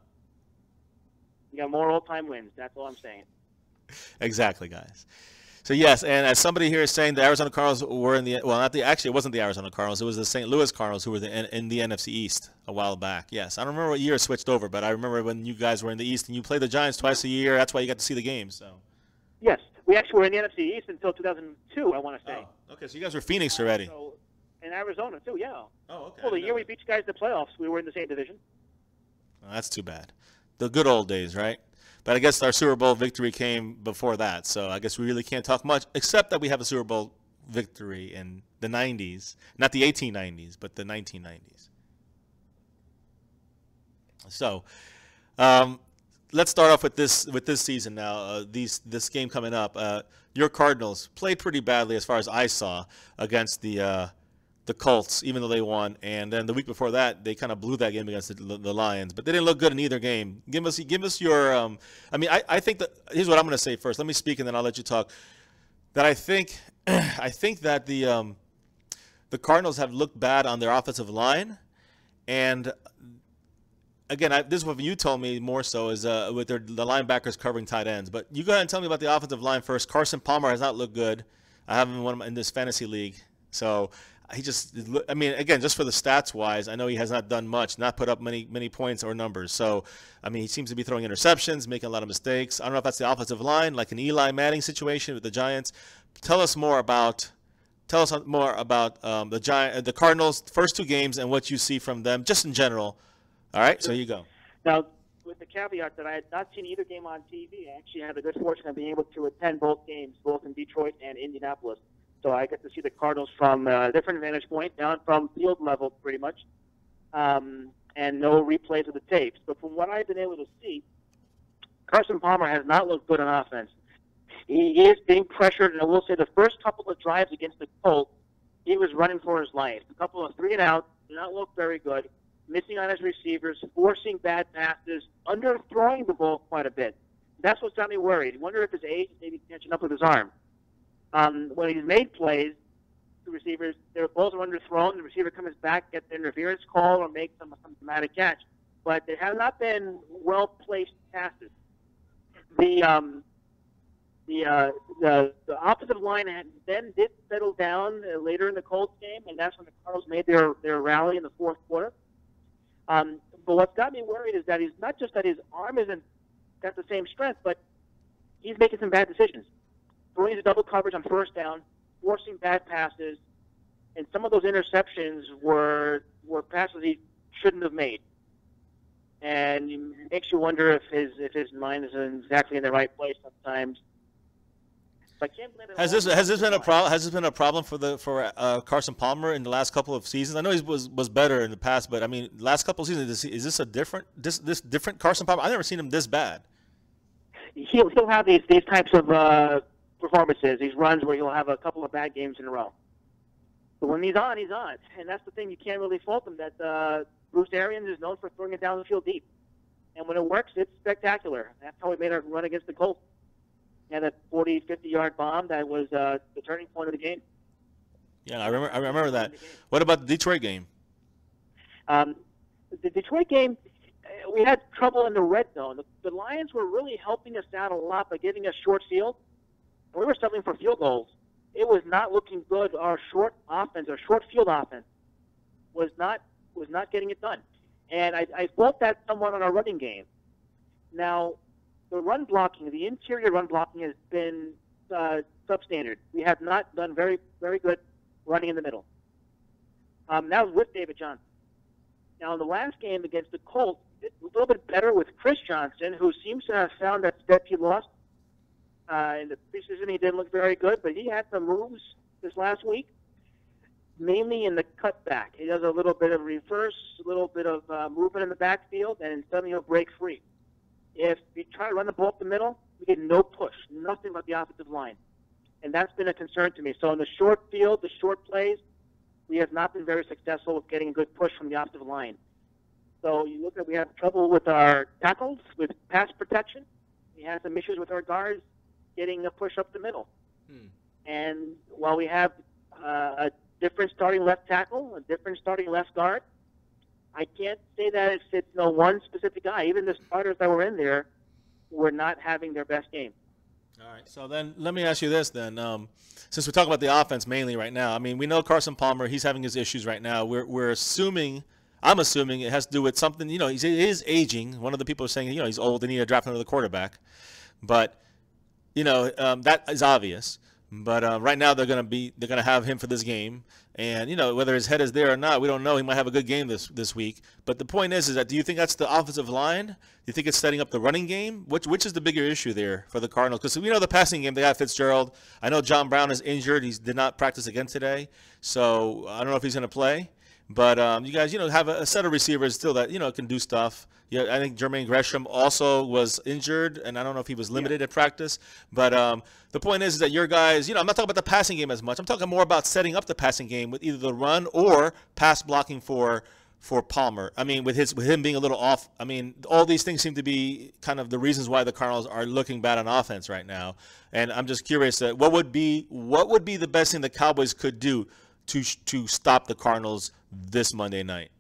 You got more old-time wins. That's all I'm saying. Exactly, guys. So, yes, and as somebody here is saying, the Arizona Cardinals were in the – well, actually, it wasn't the Arizona Cardinals. It was the St. Louis Cardinals who were in the NFC East a while back. Yes, I don't remember what year it switched over, but I remember when you guys were in the East and you played the Giants twice a year. That's why you got to see the games. So. Yes, we actually were in the NFC East until 2002, I want to say. Oh, okay, so you guys were Phoenix already. So, in Arizona, too, yeah. Oh, okay. Well, the year we beat you guys in the playoffs, we were in the same division. Oh, that's too bad. The good old days, right? But I guess our Super Bowl victory came before that, so I guess we really can't talk much, except that we have a Super Bowl victory in the 90s. Not the 1890s, but the 1990s. So let's start off with this season now. This game coming up. Your Cardinals played pretty badly as far as I saw against the Colts, even though they won. And then the week before that, they kind of blew that game against the Lions. But they didn't look good in either game. Give us your I think that – here's what I'm going to say first. Let me speak, and then I'll let you talk. That I think that the Cardinals have looked bad on their offensive line. And, again, this is what you told me more so is with the linebackers covering tight ends. But you go ahead and tell me about the offensive line first. Carson Palmer has not looked good. I have him in this fantasy league. So – he just, again, just for the stats-wise, I know he has not done much, not put up many points or numbers. So, he seems to be throwing interceptions, making a lot of mistakes. I don't know if that's the offensive line, like an Eli Manning situation with the Giants. Tell us more about the Cardinals' first 2 games and what you see from them, just in general. All right, so you go. Now, with the caveat that I had not seen either game on TV, I actually had the good fortune of being able to attend both games, both in Detroit and Indianapolis. So I get to see the Cardinals from a different vantage point, down from field level pretty much, and no replays of the tapes. But from what I've been able to see, Carson Palmer has not looked good on offense. He is being pressured, and I will say the first couple of drives against the Colts, he was running for his life. A couple of 3-and-out, did not look very good, missing on his receivers, forcing bad passes, underthrowing the ball quite a bit. That's what's got me worried. I wonder if his age is maybe catching up with his arm. When he's made plays, the receivers, their balls are underthrown, the receiver comes back, gets an interference call, or makes some dramatic catch. But they have not been well-placed passes. The The offensive line then did settle down later in the Colts game, and that's when the Cardinals made their rally in the fourth quarter. But what's got me worried is that he's not just that his arm isn't got the same strength, but he's making some bad decisions. Throwing into double coverage on first down, forcing bad passes, and some of those interceptions were passes he shouldn't have made. And it makes you wonder if his mind isn't exactly in the right place sometimes. So I can't blame it. Has this been a problem for Carson Palmer in the last couple of seasons? I know he was better in the past, but I mean, last couple of seasons, is this a different Carson Palmer? I've never seen him this bad. He'll have these types of performances, these runs where he'll have a couple of bad games in a row. But when he's on, and that's the thing. You can't really fault him. That Bruce Arians is known for throwing it down the field deep, and when it works, it's spectacular. That's how he made a run against the Colts. He had that 40, 50-yard bomb that was the turning point of the game. Yeah, I remember that. What about the Detroit game? The Detroit game, we had trouble in the red zone. The Lions were really helping us out a lot by giving us short field. We were settling for field goals. It was not looking good. Our short field offense, was not getting it done. And I fault that somewhat on our running game. Now, the run blocking, the interior run blocking has been substandard. We have not done very, very good running in the middle. That was with David Johnson. Now, in the last game against the Colts, it's a little bit better with Chris Johnson, who seems to have found that step he lost. In the preseason, he didn't look very good, but he had some moves this last week, mainly in the cutback. He does a little bit of reverse, a little bit of movement in the backfield, and suddenly he'll break free. If we try to run the ball up the middle, we get no push, nothing but the offensive line. And that's been a concern to me. So in the short field, the short plays, we have not been very successful with getting a good push from the offensive line. So you look at, we have trouble with our tackles, with pass protection. We have some issues with our guards getting a push up the middle. And while we have a different starting left tackle, a different starting left guard, I can't say that it's one specific guy. Even the starters that were in there were not having their best game. All right. So then let me ask you this then. Since we're talking about the offense mainly right now, I mean, we know Carson Palmer, he's having his issues right now. I'm assuming it has to do with something, he is aging. One of the people are saying, he's old and he need to draft another quarterback. But, that is obvious. But right now they're gonna have him for this game, and whether his head is there or not, we don't know. He might have a good game this week. But the point is that do you think that's the offensive line? Do you think it's setting up the running game? Which is the bigger issue there for the Cardinals? Because we know the passing game, they got Fitzgerald. I know John Brown is injured. He did not practice again today, so I don't know if he's going to play. But you guys, have a set of receivers still that can do stuff. Yeah, I think Jermaine Gresham also was injured, and I don't know if he was limited at practice. But the point is that your guys, I'm not talking about the passing game as much. I'm talking more about setting up the passing game with either the run or pass blocking for Palmer. I mean, with him being a little off. I mean, all these things seem to be kind of the reasons why the Cardinals are looking bad on offense right now. And I'm just curious, what would be the best thing the Cowboys could do to stop the Cardinals this Monday night?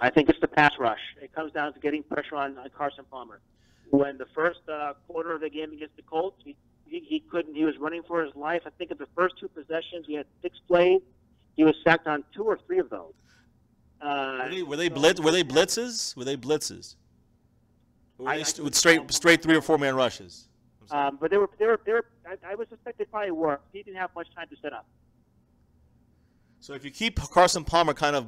I think it's the pass rush. It comes down to getting pressure on Carson Palmer. When the first quarter of the game against the Colts, he couldn't. He was running for his life. I think of the first two possessions, we had 6 plays. He was sacked on 2 or 3 of those. Were they blitzes? Were they blitzes? Or were they with straight 3 or 4 man rushes? But they were. I would suspect they probably were. He didn't have much time to set up. So if you keep Carson Palmer kind of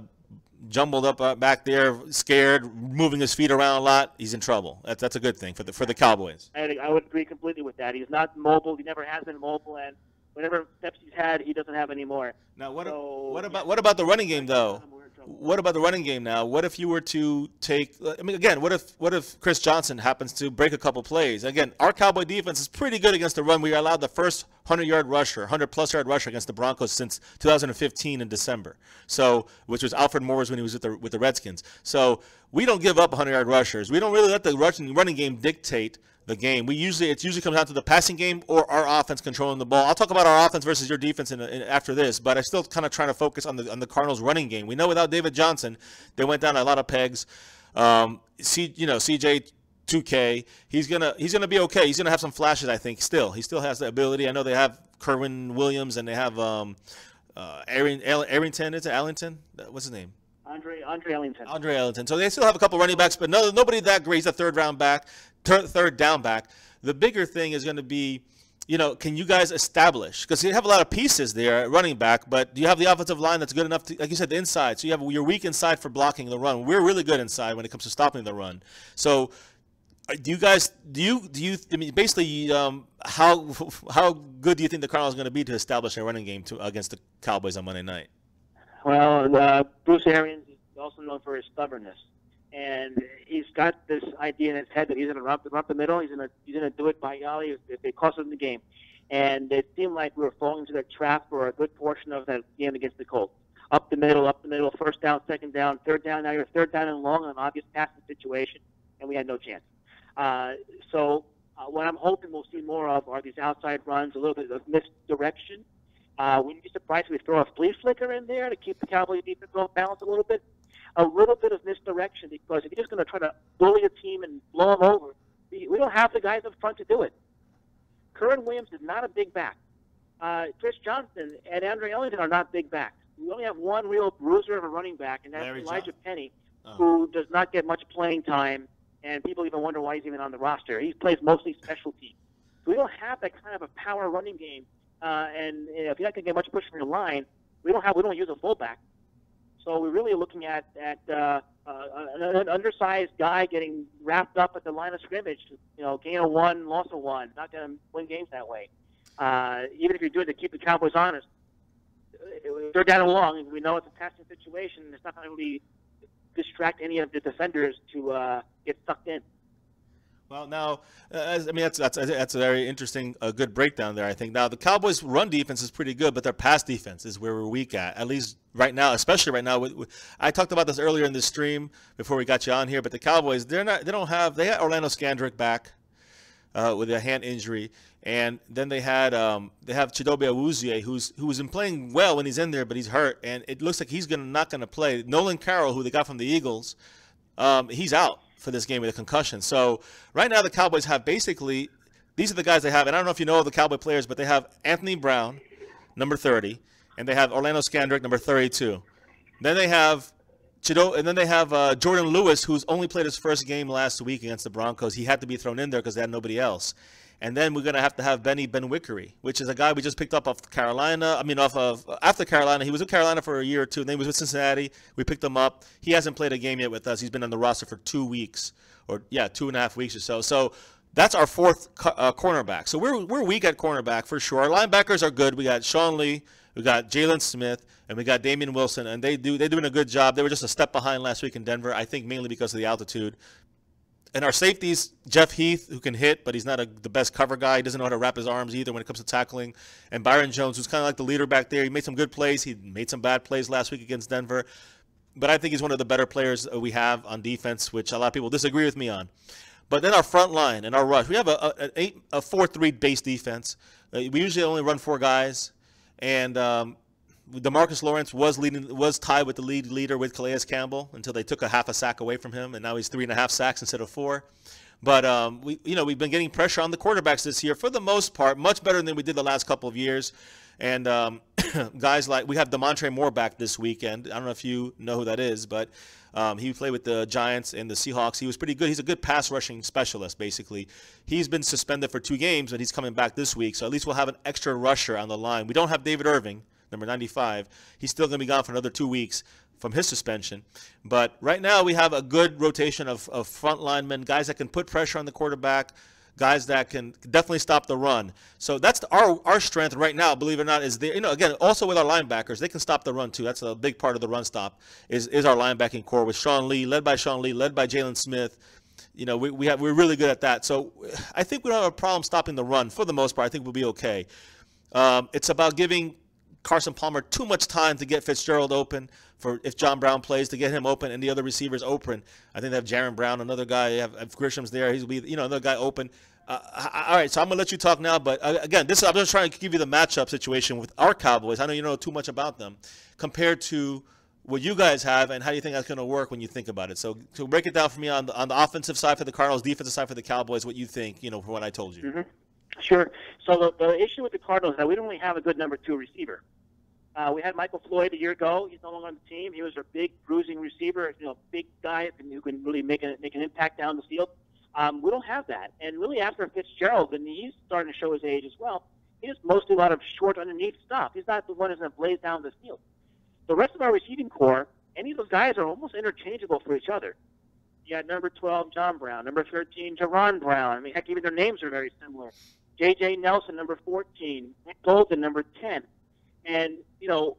jumbled up back there, scared, moving his feet around a lot, he's in trouble. That's a good thing for the Cowboys. I would agree completely with that. He's not mobile. He never has been mobile, and whatever steps he's had, he doesn't have anymore. Now, what about the running game though? What about the running game now? What if you were to take? I mean, again, what if Chris Johnson happens to break a couple plays? Again, our Cowboy defense is pretty good against the run. We allowed the first 100-yard rusher, 100-plus yard rusher against the Broncos since 2015 in December. So, which was Alfred Morris when he was with the Redskins. So we don't give up 100-yard rushers. We don't really let the running game dictate the game. It usually comes down to the passing game or our offense controlling the ball. I'll talk about our offense versus your defense after this, but I'm still kind of trying to focus on the Cardinals' running game. We know without David Johnson, they went down a lot of pegs. CJ 2K. He's gonna be okay. He's gonna have some flashes, I think. He still has the ability. I know they have Kerwin Williams and they have Arrington. Is it Allington? What's his name? Andre Ellington. Andre Ellington. So they still have a couple running backs, but nobody that great. He's a third down back. The bigger thing is going to be, can you guys establish? Because you have a lot of pieces there at running back, but do you have the offensive line that's good enough to, like you said, the inside? So you're weak inside for blocking the run. We're really good inside when it comes to stopping the run. So do you guys, I mean, basically, how good do you think the Cardinals are going to be to establish a running game against the Cowboys on Monday night? Well, Bruce Arians is also known for his stubbornness, and he's got this idea in his head that he's going to run the middle. He's going to do it by golly if it costs him the game. And it seemed like we were falling into that trap for a good portion of that game against the Colts. Up the middle, first down, second down, third down. Now you're third down and long on an obvious passing situation, and we had no chance. So what I'm hoping we'll see more of are these outside runs, a little bit of misdirection. Wouldn't be surprised if we throw a flea flicker in there to keep the Cowboys defense off balance a little bit of misdirection, because if you're just going to try to bully a team and blow them over, we don't have the guys up front to do it. Kerwin Williams is not a big back. Chris Johnson and Andre Ellington are not big backs. We only have one real bruiser of a running back, and that's Elijah Penny, who does not get much playing time, and people even wonder why he's even on the roster. He plays mostly special teams. So we don't have that kind of a power running game. And if you're not going to get much push from your line, we don't use a fullback. So we're really looking at an undersized guy getting wrapped up at the line of scrimmage. Gain of 1, loss of 1. Not going to win games that way. Even if you're doing it to keep the Cowboys honest, they're down and long. We know it's a passing situation. It's not going to really distract any of the defenders to get sucked in. Well, now, that's a very interesting, good breakdown there, I think. Now, the Cowboys' run defense is pretty good, but their pass defense is where we're weak at least right now, especially right now. I talked about this earlier in the stream before we got you on here, but the Cowboys, they had Orlando Scandrick back with a hand injury, and then they have Chidobe Awuzie, who's been playing well when he's in there, but he's hurt, and it looks like he's not going to play. Nolan Carroll, who they got from the Eagles, he's out for this game with a concussion. So right now the Cowboys have basically, these are the guys they have, and I don't know if you know the Cowboy players, but they have Anthony Brown, number 30, and they have Orlando Scandrick, number 32. Then they have Jordan Lewis, who's only played his first game last week against the Broncos. He had to be thrown in there because they had nobody else. And then we're going to have Benny Benwickery, which is a guy we just picked up after Carolina. He was with Carolina for a year or two, and then he was with Cincinnati. We picked him up. He hasn't played a game yet with us. He's been on the roster for 2 weeks, 2.5 weeks or so. So that's our fourth cornerback. So we're weak at cornerback for sure. Our linebackers are good. We got Sean Lee, we got Jalen Smith, and we got Damian Wilson, and they're doing a good job. They were just a step behind last week in Denver, I think mainly because of the altitude. And our safeties, Jeff Heath, who can hit, but he's not the best cover guy. He doesn't know how to wrap his arms either when it comes to tackling. And Byron Jones, who's kind of like the leader back there. He made some good plays. He made some bad plays last week against Denver. But I think he's one of the better players we have on defense, which a lot of people disagree with me on. But then our front line and our rush. We have a 4-3 base defense. We usually only run 4 guys. And DeMarcus Lawrence was tied with the leader with Calais Campbell until they took a half a sack away from him, and now he's 3.5 sacks instead of 4. But we've been getting pressure on the quarterbacks this year for the most part, much better than we did the last couple of years. And guys like, we have DeMontre Moore back this weekend. I don't know if you know who that is, but he played with the Giants and the Seahawks. He was pretty good. He's a good pass rushing specialist, basically. He's been suspended for 2 games, but he's coming back this week. So at least we'll have an extra rusher on the line. We don't have David Irving, number 95. He's still going to be gone for another 2 weeks from his suspension. But right now we have a good rotation of front linemen, guys that can put pressure on the quarterback, guys that can definitely stop the run. So that's our strength right now, believe it or not, is there. Again, also with our linebackers, they can stop the run too. That's a big part of the run stop is our linebacking core with Sean Lee, led by Jalen Smith. We're really good at that. So I think we don't have a problem stopping the run for the most part. I think we'll be okay. It's about giving Carson Palmer too much time to get Fitzgerald open for if John Brown plays, to get him open and the other receivers open. I think they have Jaron Brown, another guy. They have Grisham's there. He'll be, another guy open. All right, so I'm going to let you talk now. But again, I'm just trying to give you the matchup situation with our Cowboys. I know you know too much about them compared to what you guys have, and how do you think that's going to work when you think about it? So break it down for me on the offensive side for the Cardinals, defensive side for the Cowboys, what you think, from what I told you. Mm-hmm. Sure. So the issue with the Cardinals is that we don't really have a good number 2 receiver. We had Michael Floyd a year ago. He's no longer on the team. He was a big bruising receiver, big guy who can really make an impact down the field. We don't have that. And really after Fitzgerald, and he's starting to show his age as well, he does mostly a lot of short underneath stuff. He's not the one who's going to blaze down the field. The rest of our receiving core, any of those guys are almost interchangeable for each other. You got number 12, John Brown, number 13, Jaron Brown. I mean, heck, even their names are very similar. J.J. Nelson, number 14, Nick Golden, number 10. And,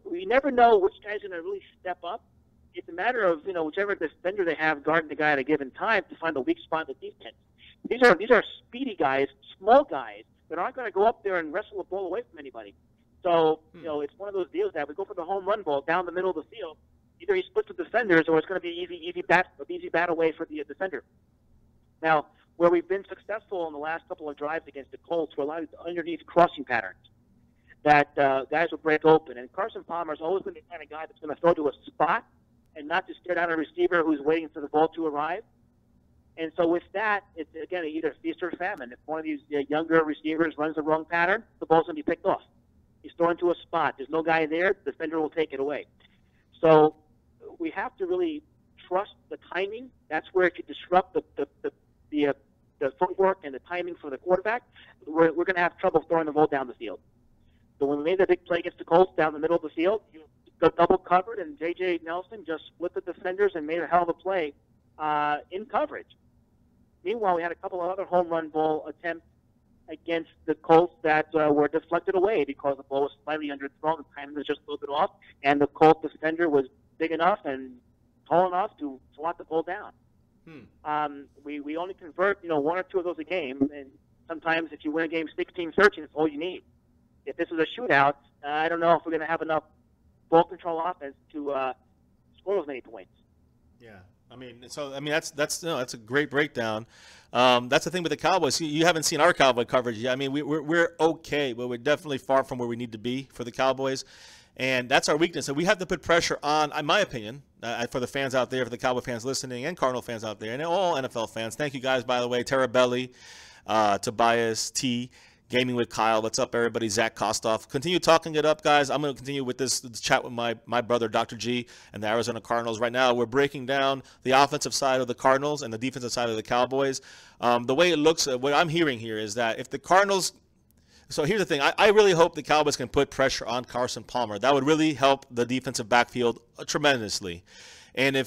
we never know which guy's going to really step up. It's a matter of, whichever defender they have guarding the guy at a given time to find the weak spot in the defense. These are speedy guys, small guys, that aren't going to go up there and wrestle the ball away from anybody. So, it's one of those deals that we go for the home run ball down the middle of the field. Either he splits the defenders or it's going to be easy bat away for the defender. Now, where we've been successful in the last couple of drives against the Colts were a lot of underneath crossing patterns that guys will break open. And Carson Palmer is always going to be the kind of guy that's going to throw to a spot and not just stare down a receiver who's waiting for the ball to arrive. And so with that, it's, again, either feast or famine. If one of these younger receivers runs the wrong pattern, the ball's going to be picked off. He's thrown to a spot. There's no guy there. The defender will take it away. So we have to really trust the timing. That's where it could disrupt the footwork and the timing for the quarterback. We're going to have trouble throwing the ball down the field. So when we made the big play against the Colts down the middle of the field, you got double covered, and J.J. Nelson just split the defenders and made a hell of a play in coverage. Meanwhile, we had a couple of other home run ball attempts against the Colts that were deflected away because the ball was slightly underthrown, the timing was just a little bit off, and the Colts defender was big enough and tall enough to swat the ball down. We only convert, 1 or 2 of those a game, and sometimes if you win a game 16-13, it's all you need. If this is a shootout, I don't know if we're going to have enough ball control offense to score those many points. Yeah, that's a great breakdown. That's the thing with the Cowboys. You haven't seen our Cowboy coverage yet. I mean, we're okay, but we're definitely far from where we need to be for the Cowboys. And that's our weakness. And we have to put pressure on, in my opinion, for the fans out there, for the Cowboy fans listening, and Cardinal fans out there, and all NFL fans. Thank you guys, by the way. Terabelli, Tobias, T, Gaming with Kyle. What's up, everybody? Zach Kostoff. Continue talking it up, guys. I'm going to continue with this chat with my brother, Dr. G, and the Arizona Cardinals. Right now, we're breaking down the offensive side of the Cardinals and the defensive side of the Cowboys. The way it looks, what I'm hearing here is that if the Cardinals – so here's the thing. I really hope the Cowboys can put pressure on Carson Palmer. That would really help the defensive backfield tremendously. And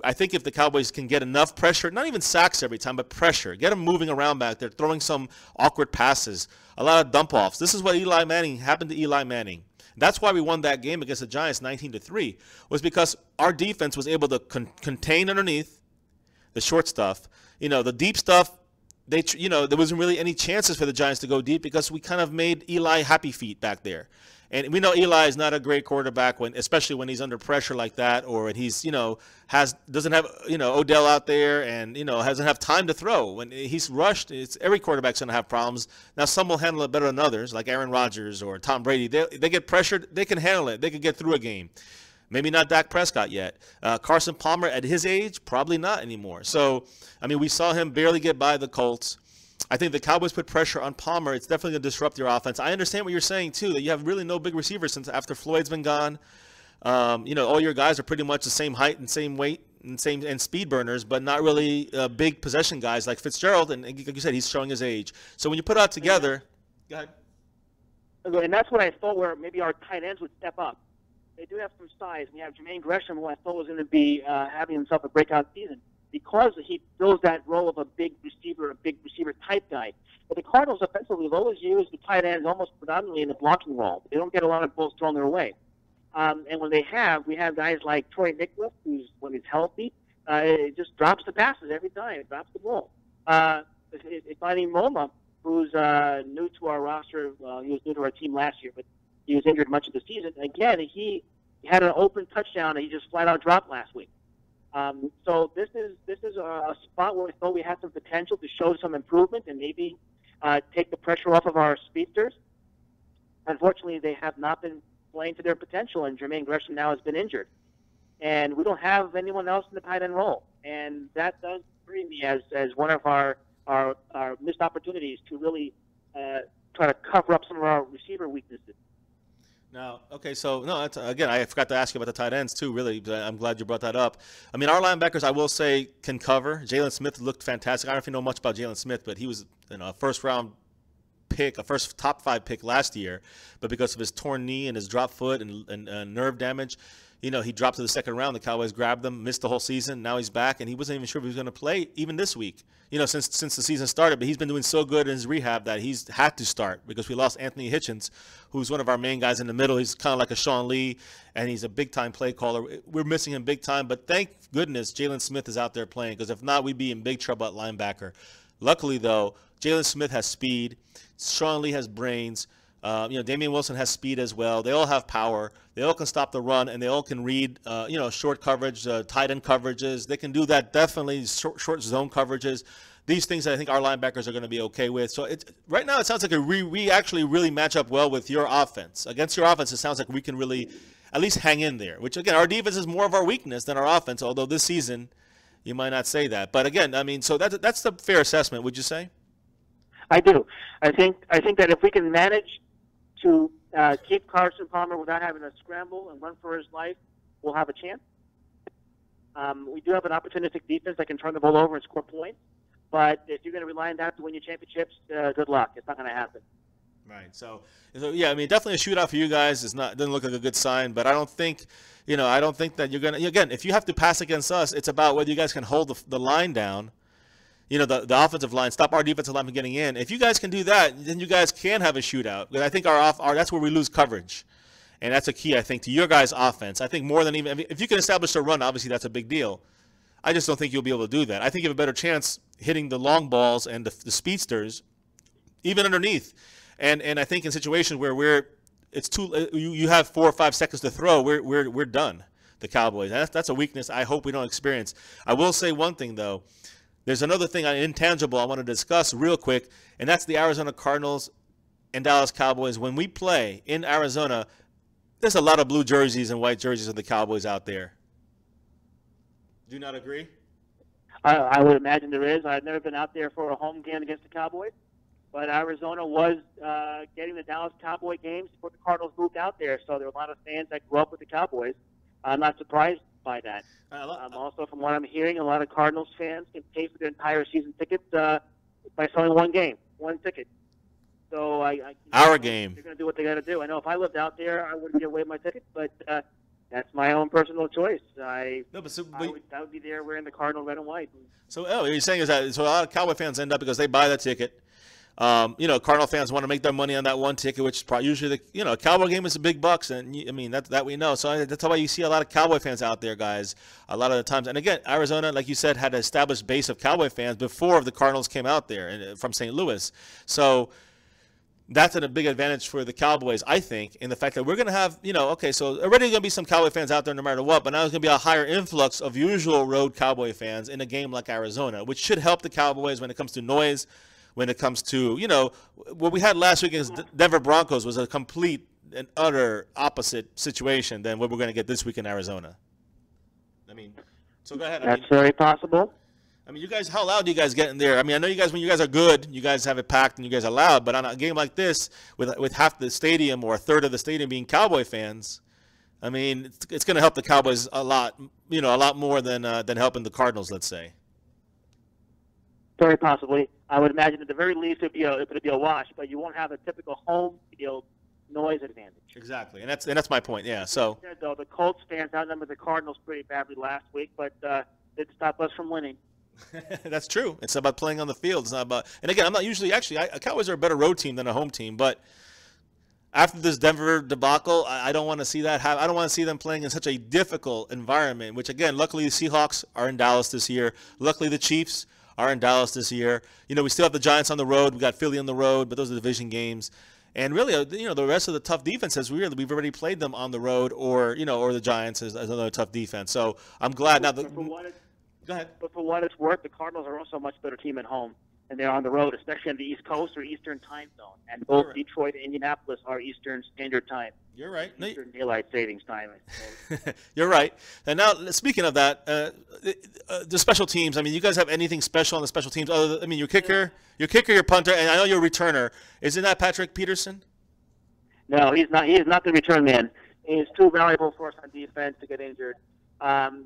I think if the Cowboys can get enough pressure, not even sacks every time, but pressure, get them moving around back there, throwing some awkward passes, a lot of dump-offs. This is what happened to Eli Manning. That's why we won that game against the Giants 19-3, was because our defense was able to contain underneath the short stuff. The deep stuff, there wasn't really any chances for the Giants to go deep because we kind of made Eli happy feet back there. And we know Eli is not a great quarterback especially when he's under pressure like that, or he's, doesn't have, Odell out there and, doesn't have time to throw. When he's rushed, every quarterback's going to have problems. Now, some will handle it better than others, like Aaron Rodgers or Tom Brady. They get pressured, they can handle it. They can get through a game. Maybe not Dak Prescott yet. Carson Palmer at his age, probably not anymore. So, we saw him barely get by the Colts. I think the Cowboys put pressure on Palmer. It's definitely going to disrupt your offense. I understand what you're saying, too, that you have really no big receivers since after Floyd's been gone. All your guys are pretty much the same height and same weight and speed burners, but not really big possession guys like Fitzgerald. And like you said, he's showing his age. So when you put it out together, go ahead. And that's what I thought where maybe our tight ends would step up. They do have some size. We have Jermaine Gresham, who I thought was going to be having himself a breakout season because he fills that role of a big receiver type guy. But the Cardinals offensively have always used the tight ends almost predominantly in the blocking role. They don't get a lot of balls thrown their way. And when we have guys like Troy Nicholas, who's, when he's healthy, just drops the passes every time. It drops the ball. Finding Moma, who's new to our roster. He was new to our team last year, but he was injured much of the season. Again, he had an open touchdown, and he just flat out dropped last week. So this is a spot where we thought we had some potential to show some improvement and maybe take the pressure off of our speedsters. Unfortunately, they have not been playing to their potential, and Jermaine Gresham now has been injured. and we don't have anyone else in the tight end role, and that does worry me as one of our missed opportunities to really try to cover up some of our receiver weaknesses. Now, okay, so no, that's, again, I forgot to ask you about the tight ends too. Really, I'm glad you brought that up. I mean, our linebackers, I will say, can cover. Jalen Smith looked fantastic. I don't know if you know much about Jalen Smith, but he was a first-round pick, a first top 5 pick last year, but because of his torn knee and his drop foot and nerve damage, he dropped to the second round. The Cowboys grabbed him, missed the whole season. Now he's back, and he wasn't even sure if he was going to play even this week. Since the season started, but he's been doing so good in his rehab that he's had to start because we lost Anthony Hitchens, who's one of our main guys in the middle. He's kind of like a Sean Lee, and he's a big-time play caller. We're missing him big time, but thank goodness Jalen Smith is out there playing, because if not, we'd be in big trouble at linebacker. Luckily, though, Jalen Smith has speed. Sean Lee has brains. Damian Wilson has speed as well. They all have power. They all can stop the run, and they all can read, short coverage, tight end coverages. They can do that definitely, short zone coverages. These things I think our linebackers are going to be okay with. So right now it sounds like we actually really match up well with your offense. Against your offense, it sounds like we can really at least hang in there, which, again, our defense is more of our weakness than our offense, although this season you might not say that. But, again, I mean, so that's the fair assessment, would you say? I do. I think that if we can manage to keep Carson Palmer without having to scramble and run for his life, we'll have a chance. We do have an opportunistic defense that can turn the ball over and score points. But if you're going to rely on that to win your championships, good luck. It's not going to happen. Right. So yeah, I mean, definitely a shootout for you guys doesn't look like a good sign. But I don't think that you're going to, again, if you have to pass against us, it's about whether you guys can hold the line down. The offensive line, stop our defensive line from getting in. If you guys can do that, then you guys can have a shootout. Because I think that's where we lose coverage. And that's a key, I think, to your guys' offense. I think more than even, if you can establish a run, obviously that's a big deal. I just don't think you'll be able to do that. I think you have a better chance hitting the long balls and the speedsters, even underneath. And I think in situations where you have 4 or 5 seconds to throw, we're done. The Cowboys. That's a weakness I hope we don't experience. I will say one thing though. There's another thing, intangible, I want to discuss real quick, and that's the Arizona Cardinals and Dallas Cowboys. When we play in Arizona, there's a lot of blue jerseys and white jerseys of the Cowboys out there. Do you not agree? I would imagine there is. I've never been out there for a home game against the Cowboys, but Arizona was getting the Dallas Cowboy games before the Cardinals moved out there, so there were a lot of fans that grew up with the Cowboys. I'm not surprised by that. Also, from what I'm hearing, a lot of Cardinals fans can pay for their entire season tickets by selling one ticket. So our game. They're going to do what they got to do. I know if I lived out there, I wouldn't give away my ticket, but that's my own personal choice. I would be there wearing the Cardinal red and white. So what you're saying is that a lot of Cowboy fans end up because they buy that ticket. Cardinal fans want to make their money on that one ticket, which is probably usually a Cowboy game is big bucks, and I mean that we know. So that's why you see a lot of Cowboy fans out there, guys, a lot of the times. And again, Arizona, like you said, had an established base of Cowboy fans before the Cardinals came out there from St. Louis. So that's a big advantage for the Cowboys, I think, in the fact that we're going to have, so already going to be some Cowboy fans out there no matter what, but now there's going to be a higher influx of usual road Cowboy fans in a game like Arizona, which should help the Cowboys when it comes to noise. When it comes to, what we had last week against Denver Broncos was a complete and utter opposite situation than what we're going to get this week in Arizona. I mean, so go ahead. That's very possible. I mean, you guys, how loud do you guys get in there? I mean, I know you guys, when you guys are good, you guys have it packed and you guys are loud, but on a game like this, with half the stadium or a third of the stadium being Cowboy fans, I mean, it's going to help the Cowboys a lot more than helping the Cardinals, let's say. Very possibly. I would imagine at the very least it would be a wash, but you won't have a typical home field noise advantage. Exactly, and that's my point. Yeah. So though the Colts fans outnumbered the Cardinals pretty badly last week, but it stopped us from winning. That's true. It's about playing on the field. It's not about. And again, I'm not usually Cowboys are a better road team than a home team, but after this Denver debacle, I don't want to see that. I don't want to see them playing in such a difficult environment. Which again, luckily the Seahawks are in Dallas this year. Luckily the Chiefs are in Dallas this year. We still have the Giants on the road. We got Philly on the road, but those are division games. And really, the rest of the tough defenses, we've already played them on the road, or the Giants is another tough defense. So I'm glad now. Go ahead. But for what it's worth, the Cardinals are also a much better team at home. and they're on the road, especially on the East Coast or Eastern time zone. And both Detroit and Indianapolis are Eastern Standard Time. You're right. Eastern Daylight Savings Time, I suppose. You're right. And now, speaking of that, the special teams. I mean, you guys have anything special on the special teams? Other than, I mean, your kicker, your punter, and I know your returner. Isn't that Patrick Peterson? No, he's not. He is not the return man. He's too valuable for us on defense to get injured.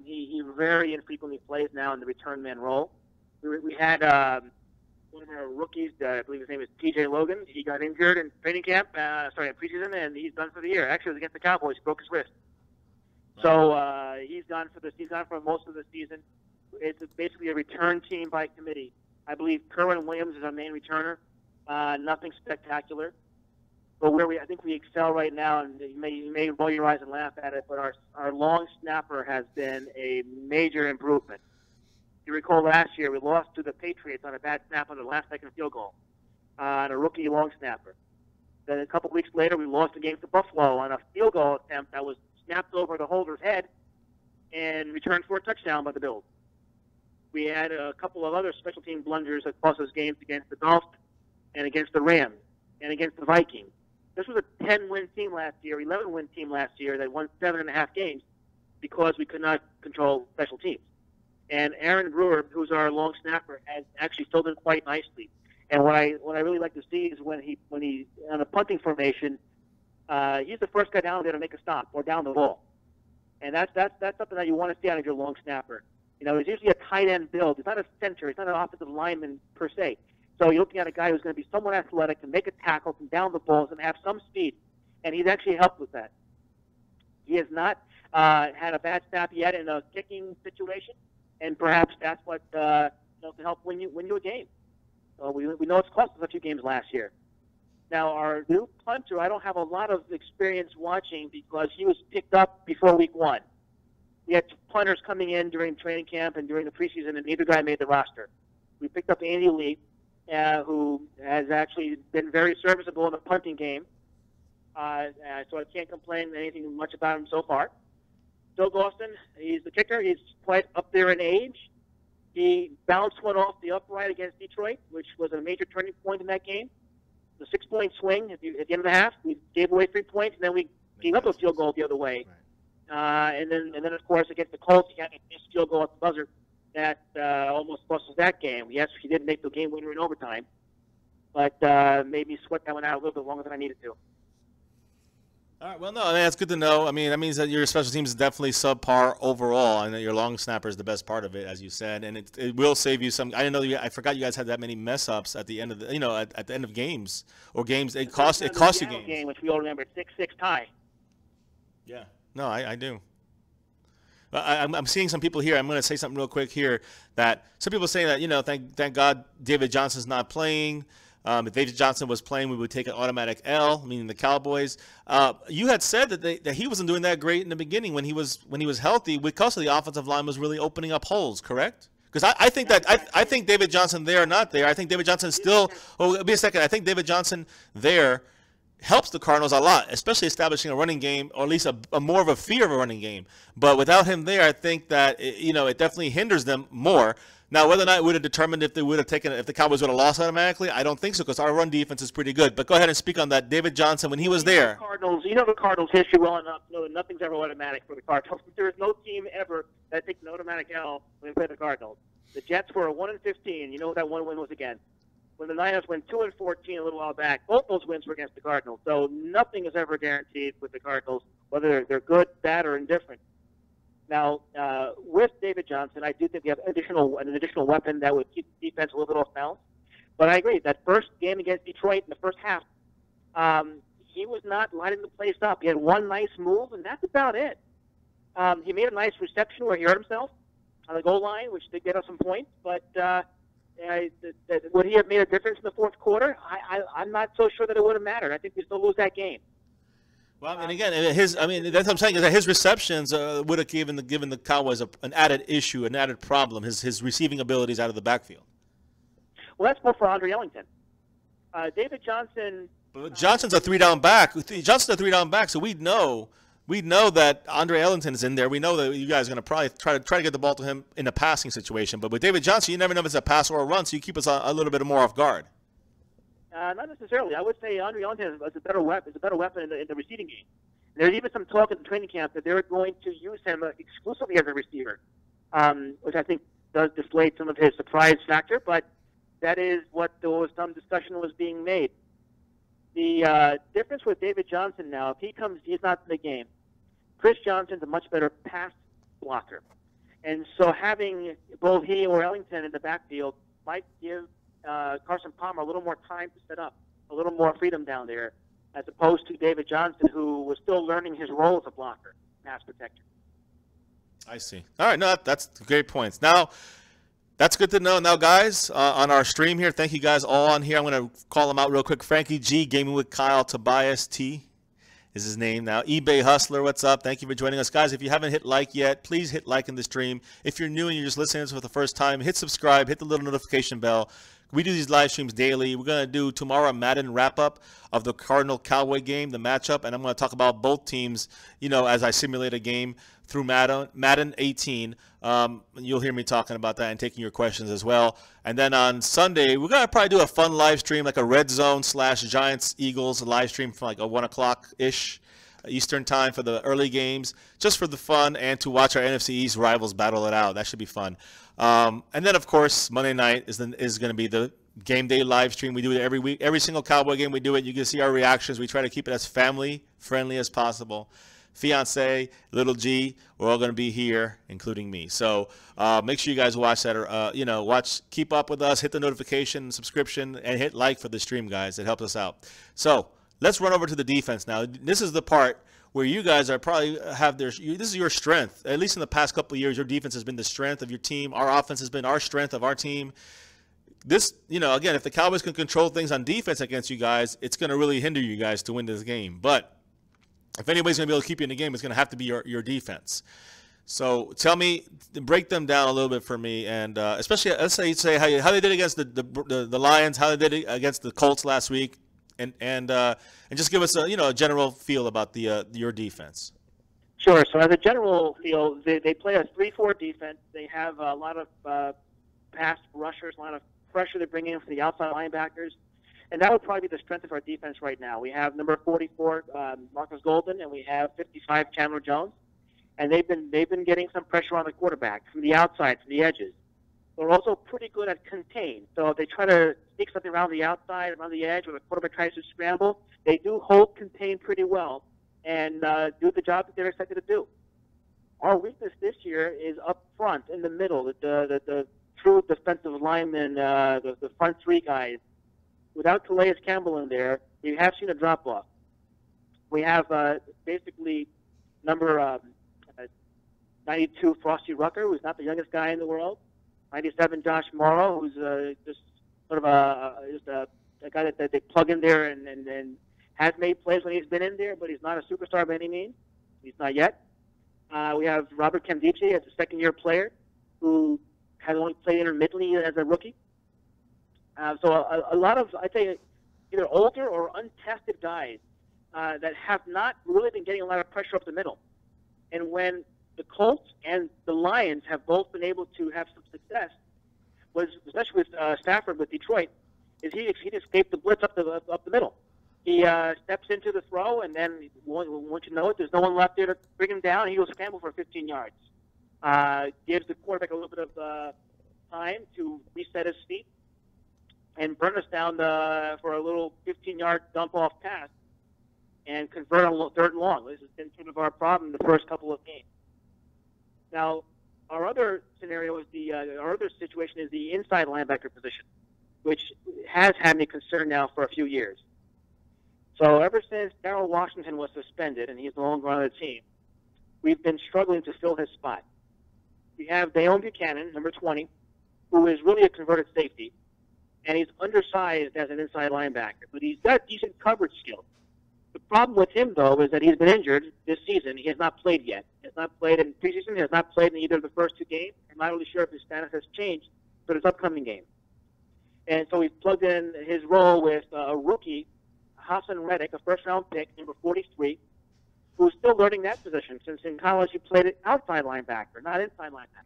He very infrequently plays now in the return man role. We had one of our rookies, I believe his name is T.J. Logan. He got injured in training camp, in preseason, and he's done for the year. Actually, it was against the Cowboys. He broke his wrist. So he's gone for most of the season. It's basically a return team by committee. I believe Kerwin Williams is our main returner. Nothing spectacular. But I think we excel right now, and you may roll your eyes and laugh at it, but our long snapper has been a major improvement. You recall last year we lost to the Patriots on a bad snap on the last-second field goal on a rookie long snapper. Then a couple weeks later we lost the game to Buffalo on a field goal attempt that was snapped over the holder's head and returned for a touchdown by the Bills. We had a couple of other special team blunders that cost us games against the Dolphins and against the Rams and against the Vikings. This was a 10-win team last year, 11-win team last year that won 7.5 games because we could not control special teams. And Aaron Brewer, who's our long snapper, has actually filled in quite nicely. And what I really like to see is when he on a punting formation, he's the first guy down there to make a stop or down the ball. And that's something that you want to see out of your long snapper. You know, he's usually a tight end build. He's not a center. He's not an offensive lineman per se. So you're looking at a guy who's going to be somewhat athletic, can make a tackle, can down the balls, and have some speed. And he's actually helped with that. He has not had a bad snap yet in a kicking situation. And perhaps that's what can help win you a game. We know it's cost us a few games last year. Now, our new punter, I don't have a lot of experience watching because he was picked up before week 1. We had punters coming in during training camp and during the preseason, and neither guy made the roster. We picked up Andy Lee, who has actually been very serviceable in the punting game. So I can't complain anything much about him so far. Doug Austin, he's the kicker. He's quite up there in age. He bounced one off the upright against Detroit, which was a major turning point in that game. The 6-point swing at the end of the half, we gave away 3 points, and then we gave up a field goal the other way. And then of course against the Colts, he had a missed field goal at the buzzer that almost cost us that game. Yes, he did make the game winner in overtime, but maybe sweat that one out a little bit longer than I needed to. All right. Well, no, that's good to know. I mean, that means that your special teams is definitely subpar overall, and that your long snapper is the best part of it, as you said, and it will save you some. I didn't know. I forgot you guys had that many mess ups at the end of at the end of games or games. It cost you games. Game, which we all remember, 6-6 tie. Yeah. No, I do. I'm seeing some people here. I'm going to say something real quick here. That some people say that thank God David Johnson's not playing. If David Johnson was playing, we would take an automatic L, meaning the Cowboys. You had said that he wasn't doing that great in the beginning when he was healthy, because of the offensive line was really opening up holes. Correct? Because I think I think David Johnson there or not there. I think David Johnson still. Oh, be a second. I think David Johnson there helps the Cardinals a lot, especially establishing a running game, or at least a more of a fear of a running game. But without him there, I think that it definitely hinders them more. Now, whether or not it would have determined if the Cowboys would have lost automatically, I don't think so, because our run defense is pretty good. But go ahead and speak on that. David Johnson, when he was there. The Cardinals history well enough to know that nothing's ever automatic for the Cardinals. There is no team ever that takes an automatic L when they play the Cardinals. The Jets were 1-15. You know what that one win was against. When the Niners went 2-14 a little while back, both those wins were against the Cardinals. So nothing is ever guaranteed with the Cardinals, whether they're good, bad, or indifferent. Now, with David Johnson, I do think we have an additional weapon that would keep the defense a little bit off balance. But I agree, that first game against Detroit in the first half, he was not lighting the place up. He had one nice move, and that's about it. He made a nice reception where he hurt himself on the goal line, which did get us some points. But would he have made a difference in the fourth quarter? I'm not so sure that it would have mattered. I think we still lose that game. Well, and again, that's what I'm saying, is that his receptions would have given the Cowboys an added issue, an added problem, his receiving abilities out of the backfield. Well, that's more for Andre Ellington. David Johnson. But Johnson's a 3-down back. Johnson's a 3-down back, so we know we know that Andre Ellington is in there. We know that you guys are going to probably try to get the ball to him in a passing situation. But with David Johnson, you never know if it's a pass or a run, so you keep us a little bit more off guard. Not necessarily. I would say Andre Ellington is a better weapon in the receiving game. There's even some talk at the training camp that they're going to use him exclusively as a receiver, which I think does deflate some of his surprise factor. But that is what there was some discussion was being made. The difference with David Johnson now, if he comes, he's not in the game. Chris Johnson's a much better pass blocker. And so having both he or Ellington in the backfield might give Carson Palmer a little more time to set up, a little more freedom down there, as opposed to David Johnson, who was still learning his role as a blocker, pass protector. I see. All right, no, that's great points. Now, that's good to know. Now, guys, on our stream here, thank you guys all on here. I'm going to call them out real quick. Frankie G, Gaming with Kyle, Tobias T is his name now. eBay Hustler, what's up? Thank you for joining us. Guys, if you haven't hit like yet, please hit like in the stream. If you're new and you're just listening to this for the first time, hit subscribe, hit the little notification bell. We do these live streams daily. We're going to do tomorrow a Madden wrap-up of the Cardinal-Cowboy game, the matchup, and I'm going to talk about both teams, you know, as I simulate a game through Madden 18. You'll hear me talking about that and taking your questions as well. And then on Sunday, we're going to probably do a fun live stream, like a Red Zone / Giants-Eagles live stream from like a 1 o'clock-ish Eastern time for the early games, just for the fun and to watch our NFC East rivals battle it out. That should be fun. And then, of course, Monday night is going to be the game day live stream. We do it every week. Every single Cowboy game we do it. You can see our reactions. We try to keep it as family-friendly as possible. Fiancee, Little G, we're all going to be here, including me. So make sure you guys watch that, or keep up with us, hit the notification, subscription, and hit like for the stream, guys. It helps us out. So let's run over to the defense now. This is the part where you guys are probably this is your strength. At least in the past couple of years, your defense has been the strength of your team. Our offense has been our strength of our team. This, again, if the Cowboys can control things on defense against you guys, it's going to really hinder you guys to win this game. But if anybody's going to be able to keep you in the game, it's going to have to be your defense. So tell me, break them down a little bit for me, and especially let's say how they did against the Lions, how they did against the Colts last week, and just give us a general feel about your defense. Sure. So as a general feel, they play a 3-4 defense. They have a lot of pass rushers, a lot of pressure they bring in from the outside linebackers. And that would probably be the strength of our defense right now. We have number 44, Marcus Golden, and we have 55, Chandler Jones. And they've been getting some pressure on the quarterback from the outside, from the edges. They're also pretty good at contain. So if they try to sneak something around the outside, around the edge, or the quarterback tries to scramble, they do hold contain pretty well and do the job that they're expected to do. Our weakness this year is up front, in the middle, the true defensive linemen, the front three guys. Without Calais Campbell in there, we have seen a drop-off. We have basically number 92, Frosty Rucker, who's not the youngest guy in the world. 97, Josh Morrow, who's just sort of a guy that they plug in there and has made plays when he's been in there, but he's not a superstar by any means. He's not yet. We have Robert Camdici as a second-year player who has only played intermittently as a rookie. So a lot of, I'd say, either older or untested guys that have not really been getting a lot of pressure up the middle. And when the Colts and the Lions have both been able to have some success, was especially with Stafford with Detroit, is he escaped the blitz up the middle. He steps into the throw, and then once you know it, there's no one left there to bring him down. He will scramble for 15 yards. Gives the quarterback a little bit of time to reset his feet and burn us down for a little 15-yard dump-off pass and convert on 3rd and long. This has been sort of our problem the first couple of games. Now, our other scenario is our other situation is the inside linebacker position, which has had me concerned now for a few years. So ever since Darrell Washington was suspended and he's no longer on the team, we've been struggling to fill his spot. We have Dayon Buchanan, number 20, who is really a converted safety, and he's undersized as an inside linebacker, but he's got decent coverage skills. The problem with him, though, is that he's been injured this season. He has not played yet. He has not played in preseason. He has not played in either of the first 2 games. I'm not really sure if his status has changed for this upcoming game. And so we've plugged in his role with a rookie, Hassan Reddick, a first-round pick, number 43, who's still learning that position since in college he played it outside linebacker, not inside linebacker.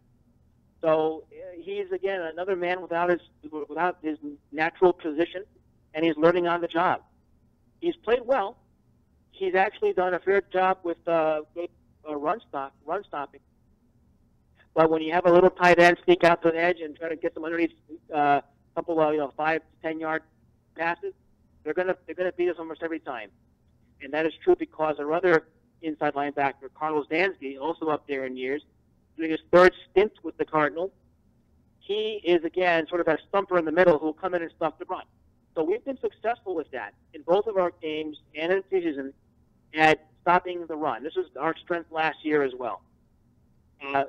So he's, again, another man without his natural position, and he's learning on the job. He's played well. He's actually done a fair job with run stopping. But when you have a little tight end sneak out to the edge and try to get them underneath a couple of 5 to 10 yard passes, they're gonna beat us almost every time. And that is true because our other inside linebacker, Carlos Dansby, also up there in years, doing his third stint with the Cardinals. He is, again, sort of a stumper in the middle who will come in and stuff the run. So we've been successful with that in both of our games and in season at stopping the run. This was our strength last year as well.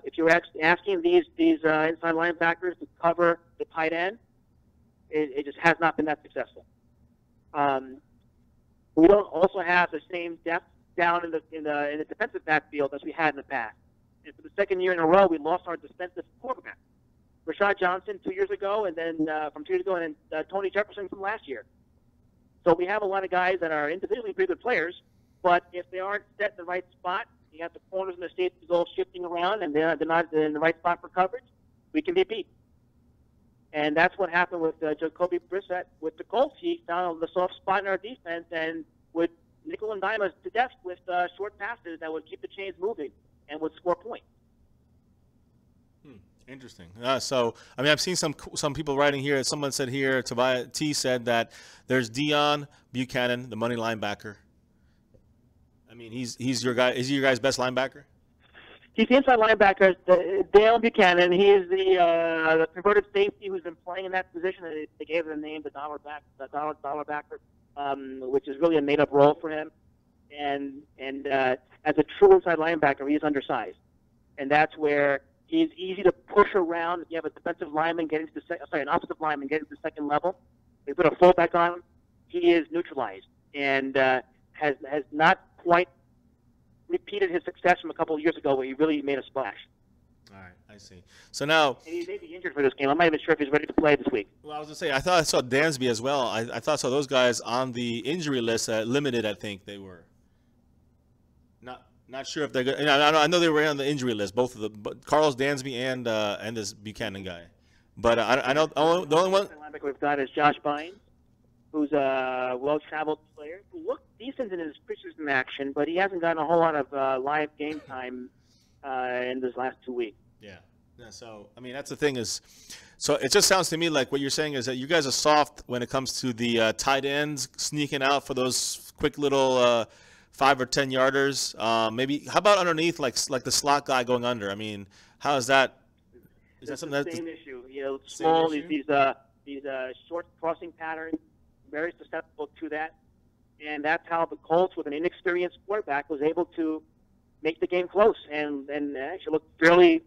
If you're asking these inside linebackers to cover the tight end, it just has not been that successful. We don't also have the same depth down in the defensive backfield as we had in the past. And for the second year in a row, we lost our defensive quarterback, Rashad Johnson 2 years ago, and then from 2 years ago, and then Tony Jefferson from last year. So we have a lot of guys that are individually pretty good players, but if they aren't set in the right spot, you have the corners and the safeties all shifting around, and they're not in the right spot for coverage, we can be beat. And that's what happened with Jacoby Brissett with the Colts. He found the soft spot in our defense and would nickel and dime us to death with short passes that would keep the chains moving and would score points. Interesting. So, I mean, I've seen some people writing here. Someone said here, T said that there's Deion Buchanan, the money linebacker. I mean, he's your guy. Is he your guy's best linebacker? He's the inside linebacker, Dale Buchanan. He is the converted safety who's been playing in that position. They gave him the name, the dollar backer, which is really a made-up role for him. And as a true inside linebacker, he's undersized, and that's where he's easy to push around. If you have a defensive lineman getting to an offensive lineman getting to the second level, they put a fullback on him. He is neutralized and has not quite repeated his success from a couple of years ago where he really made a splash. All right, I see. So now, and he may be injured for this game. I'm not even sure if he's ready to play this week. Well, I was going to say, I thought I saw Dansby as well. I thought I saw those guys on the injury list, limited, I think they were. Not sure if they're good. I know they were on the injury list, both of them, but Carlos Dansby and this Buchanan guy. But I know the only one. The linebacker we've got is Josh Bynes, who's a well-traveled player who looked decent in his preseason action, but he hasn't gotten a whole lot of live game time in this last 2 weeks. Yeah. So, I mean, that's the thing is, so it just sounds to me like what you're saying is that you guys are soft when it comes to the tight ends sneaking out for those quick little 5 or 10 yarders. Maybe how about underneath, like the slot guy going under? I mean, how is that? Is that something that's the same issue? You know, small these short crossing patterns, very susceptible to that, and that's how the Colts, with an inexperienced quarterback, was able to make the game close and actually look fairly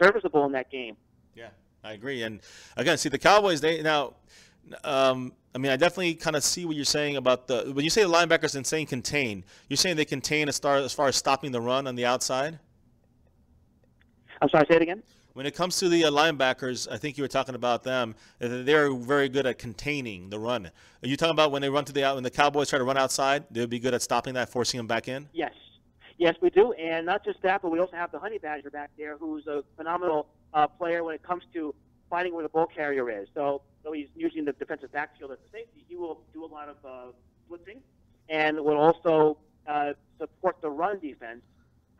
serviceable in that game. Yeah, I agree. And again, see the Cowboys. I mean, I definitely kind of see what you're saying about when you say the linebackers and saying contain, you're saying they contain as far as stopping the run on the outside? I'm sorry, say it again? When it comes to the linebackers, I think you were talking about them. They're very good at containing the run. Are you talking about when they run when the Cowboys try to run outside, they'll be good at stopping that, forcing them back in? Yes. Yes, we do. And not just that, but we also have the Honey Badger back there, who's a phenomenal player when it comes to finding where the ball carrier is. So he's usually in the defensive backfield as a safety. He will do a lot of blitzing and will also support the run defense,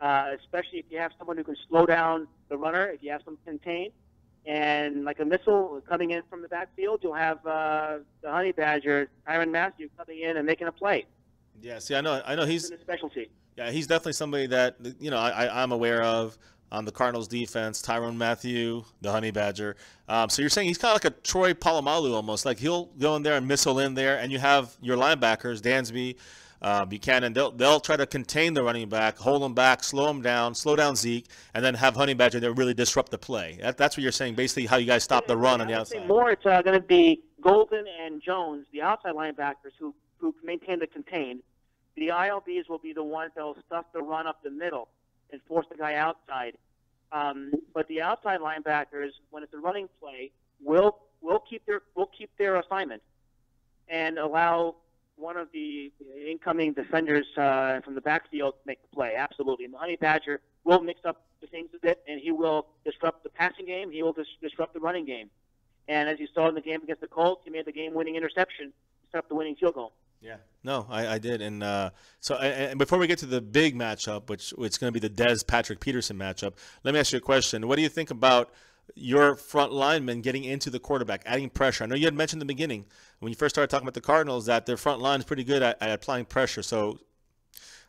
especially if you have someone who can slow down the runner, if you have some contain. And like a missile coming in from the backfield, you'll have the Honey Badger, Tyrann Mathieu, coming in and making a play. Yeah, see, I know he's a specialty. Yeah, he's definitely somebody that I'm aware of on the Cardinals defense. Tyrann Mathieu, the Honey Badger. So you're saying he's kind of like a Troy Polamalu almost. Like he'll go in there and missile in there, and you have your linebackers, Dansby, Buchanan. They'll try to contain the running back, hold him back, slow down Zeke, and then have Honey Badger there really disrupt the play. That's what you're saying, basically how you guys stop the run on the outside. More, it's going to be Golden and Jones, the outside linebackers who maintain the contain. The ILBs will be the ones that will stuff the run up the middle and force the guy outside. But the outside linebackers, when it's a running play, will keep their assignment and allow one of the incoming defenders from the backfield make the play. Absolutely. And the Honey Badger will mix up the things a bit, and he will disrupt the passing game. He will disrupt the running game. And as you saw in the game against the Colts, he made the game-winning interception, set up the winning field goal. Yeah, no, I did, and and before we get to the big matchup, which is going to be the Dez Patrick Peterson matchup, let me ask you a question. What do you think about your front linemen getting into the quarterback, adding pressure? I know you had mentioned in the beginning when you first started talking about the Cardinals that their front line is pretty good at applying pressure. So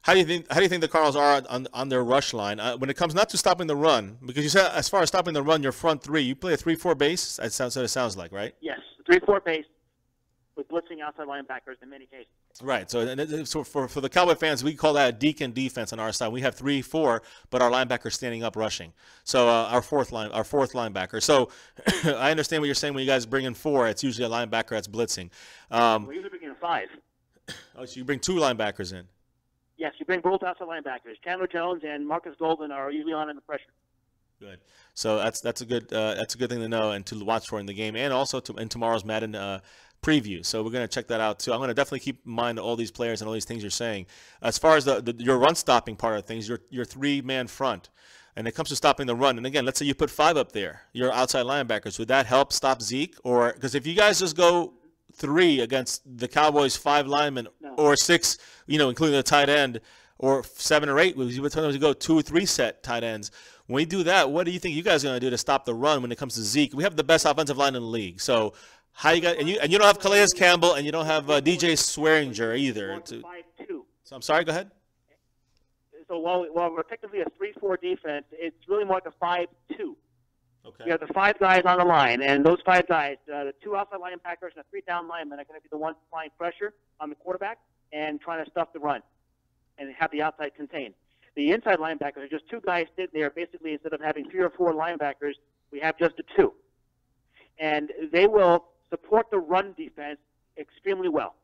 how do you think the Cardinals are on their rush line when it comes not to stopping the run? Because you said as far as stopping the run, your front three, you play a 3-4 base. That sounds like, right? Yes, 3-4 base with blitzing outside linebackers in many cases. Right. So for the Cowboy fans, we call that a deacon defense on our side. We have 3-4, but our linebacker standing up rushing. So our fourth linebacker. So I understand what you're saying when you guys bring in 4. It's usually a linebacker that's blitzing. We usually bring in 5. Oh, so you bring 2 linebackers in. Yes, you bring both outside linebackers. Chandler Jones and Marcus Golden are usually on in the pressure. Good. So that's a good thing to know and to watch for in the game, and also in tomorrow's Madden preview. So we're going to check that out too. I'm going to definitely keep in mind all these players and all these things you're saying. As far as your run stopping part of things, your 3-man front, and it comes to stopping the run. And again, let's say you put 5 up there, your outside linebackers. Would that help stop Zeke? Or because if you guys just go 3 against the Cowboys' 5 linemen, or 6, including the tight end, or 7 or 8, we would sometimes go 2 or 3 set tight ends. When we do that, what do you think you guys are going to do to stop the run when it comes to Zeke? We have the best offensive line in the league. So how you got, and you don't have Calais Campbell, and you don't have DJ Swearinger either. So I'm sorry, go ahead. So while we're technically a 3-4 defense, it's really more like a 5-2. Okay. We have the 5 guys on the line, and those 5 guys, the 2 outside linebackers and the 3 down linemen are going to be the ones applying pressure on the quarterback and trying to stuff the run and have the outside contained. The inside linebackers are just 2 guys sitting there. Basically, instead of having 3 or 4 linebackers, we have just the 2. And they will support the run defense extremely well.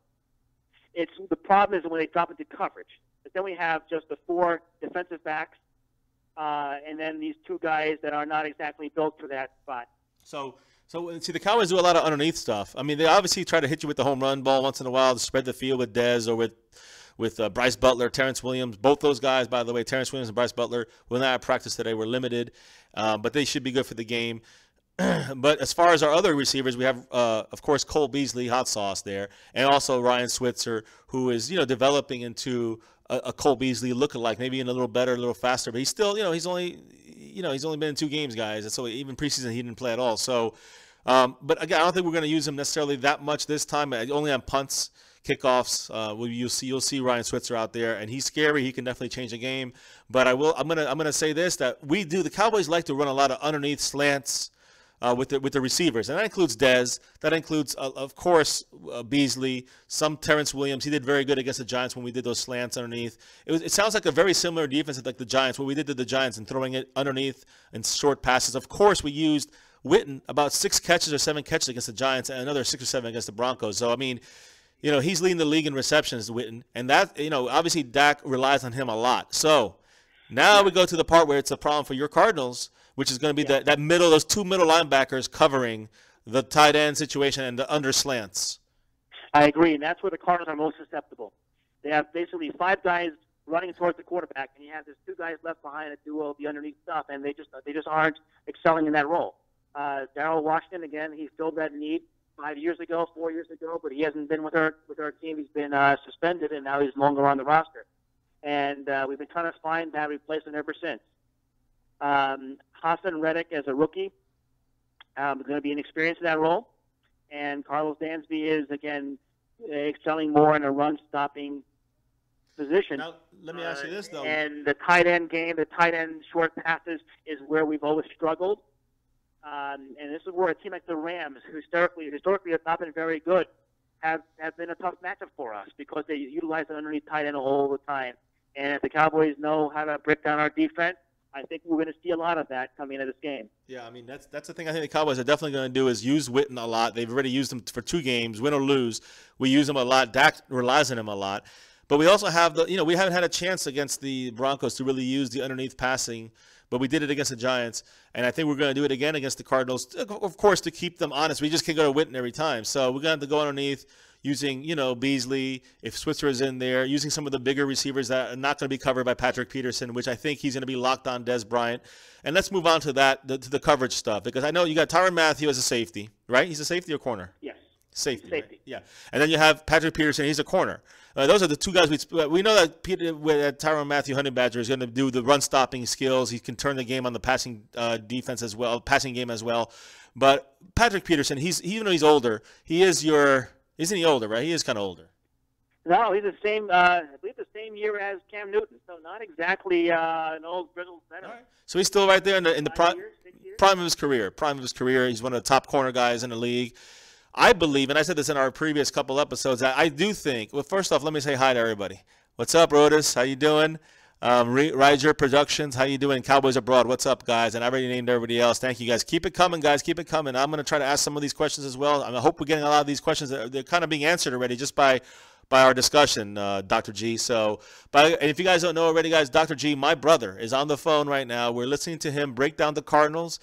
The problem is when they drop into coverage. But then we have just the 4 defensive backs, and then these 2 guys that are not exactly built for that spot. So see, the Cowboys do a lot of underneath stuff. I mean, they obviously try to hit you with the home run ball once in a while to spread the field with Dez or with Bryce Butler, Terrence Williams. Both those guys, by the way, Terrence Williams and Bryce Butler, were not at practice today. Were limited, but they should be good for the game. But as far as our other receivers, we have, of course, Cole Beasley, hot sauce there, and also Ryan Switzer, who is, developing into a Cole Beasley lookalike, maybe a little better, a little faster. But he's still, he's only been in 2 games, guys. And so even preseason he didn't play at all. So, but again, I don't think we're going to use him necessarily that much this time. Only on punts, kickoffs. You'll see Ryan Switzer out there, and he's scary. He can definitely change the game. But I'm gonna say this, that the Cowboys like to run a lot of underneath slants. With the receivers, and that includes Dez. That includes, of course, Beasley, some Terrence Williams. He did very good against the Giants when we did those slants underneath. It sounds like a very similar defense like the Giants, what we did to the Giants and throwing it underneath and short passes. Of course, we used Witten about 6 catches or 7 catches against the Giants and another 6 or 7 against the Broncos. So, I mean, he's leading the league in receptions, Witten, and that, obviously Dak relies on him a lot. So now we go to the part where it's a problem for your Cardinals, which is going to be that middle, those 2 middle linebackers covering the tight end situation and the under slants. I agree, and that's where the Cardinals are most susceptible. They have basically 5 guys running towards the quarterback, and you have just 2 guys left behind to do all the underneath stuff, and they just aren't excelling in that role. Darryl Washington, again, he filled that need 4 years ago, but he hasn't been with our team. He's been suspended, and now he's no longer on the roster. And we've been trying to find that replacement ever since. Hassan Reddick as a rookie is going to be inexperienced in that role, and Carlos Dansby is again excelling more in a run-stopping position. Now, let me ask you this though. And the tight end game, the tight end short passes, is where we've always struggled. And this is where a team like the Rams, who historically have not been very good, have been a tough matchup for us because they utilize an underneath tight end all the time. And if the Cowboys know how to break down our defense, I think we're going to see a lot of that coming into this game. Yeah, I mean, that's the thing I think the Cowboys are definitely going to do is use Witten a lot. They've already used him for 2 games, win or lose. We use him a lot. Dak relies on him a lot. But we also have we haven't had a chance against the Broncos to really use the underneath passing, but we did it against the Giants. And I think we're going to do it again against the Cardinals, of course, to keep them honest. We just can't go to Witten every time. So we're going to have to go underneath, using, Beasley, if Switzer is in there, using some of the bigger receivers that are not going to be covered by Patrick Peterson, which I think he's going to be locked on Des Bryant. And let's move on to to the coverage stuff, because I know you got Tyrann Mathieu as a safety, right? He's a safety or corner? Yes. Safety. Safety. Right? Yeah. And then you have Patrick Peterson. He's a corner. Those are the two guys we know that Tyrann Mathieu, Honey Badger, is going to do the run-stopping skills. He can turn the game on the passing defense as well, passing game as well. But Patrick Peterson, even though he's older, isn't he older, right? He is kind of older. No, he's the same. I believe the same year as Cam Newton, so not exactly an old grizzled veteran. Right. So he's still right there in the prime of his career. He's one of the top corner guys in the league. I believe, and I said this in our previous couple episodes, that I do think. Well, first off, let me say hi to everybody. What's up, Rodas? How you doing? Riger Productions, how you doing? Cowboys Abroad, what's up, guys? And I already named everybody else. Thank you, guys. Keep it coming, guys. Keep it coming. I'm going to try to ask some of these questions as well. I hope we're getting a lot of these questions. They're kind of being answered already just by our discussion, Dr. G. So, and if you guys don't know already, guys, Dr. G, my brother, is on the phone right now. We're listening to him break down the Cardinals.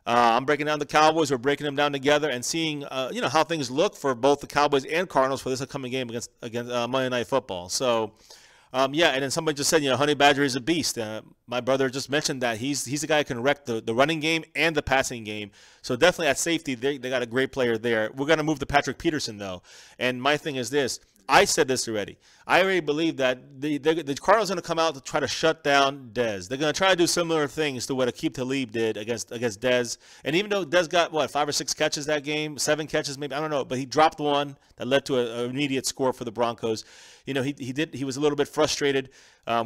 I'm breaking down the Cowboys. We're breaking them down together and seeing, how things look for both the Cowboys and Cardinals for this upcoming game against Monday Night Football. So, and then somebody just said, Honey Badger is a beast. My brother just mentioned that he's the guy who can wreck the running game and the passing game. So definitely at safety, they got a great player there. We're going to move to Patrick Peterson, though. And my thing is this. I said this already. I already believe that the Cardinals are going to come out to try to shut down Dez. They're going to try to do similar things to what Aqib Talib did against Dez. And even though Dez got, 5 or 6 catches that game, 7 catches maybe, I don't know, but he dropped one that led to an immediate score for the Broncos. He was a little bit frustrated,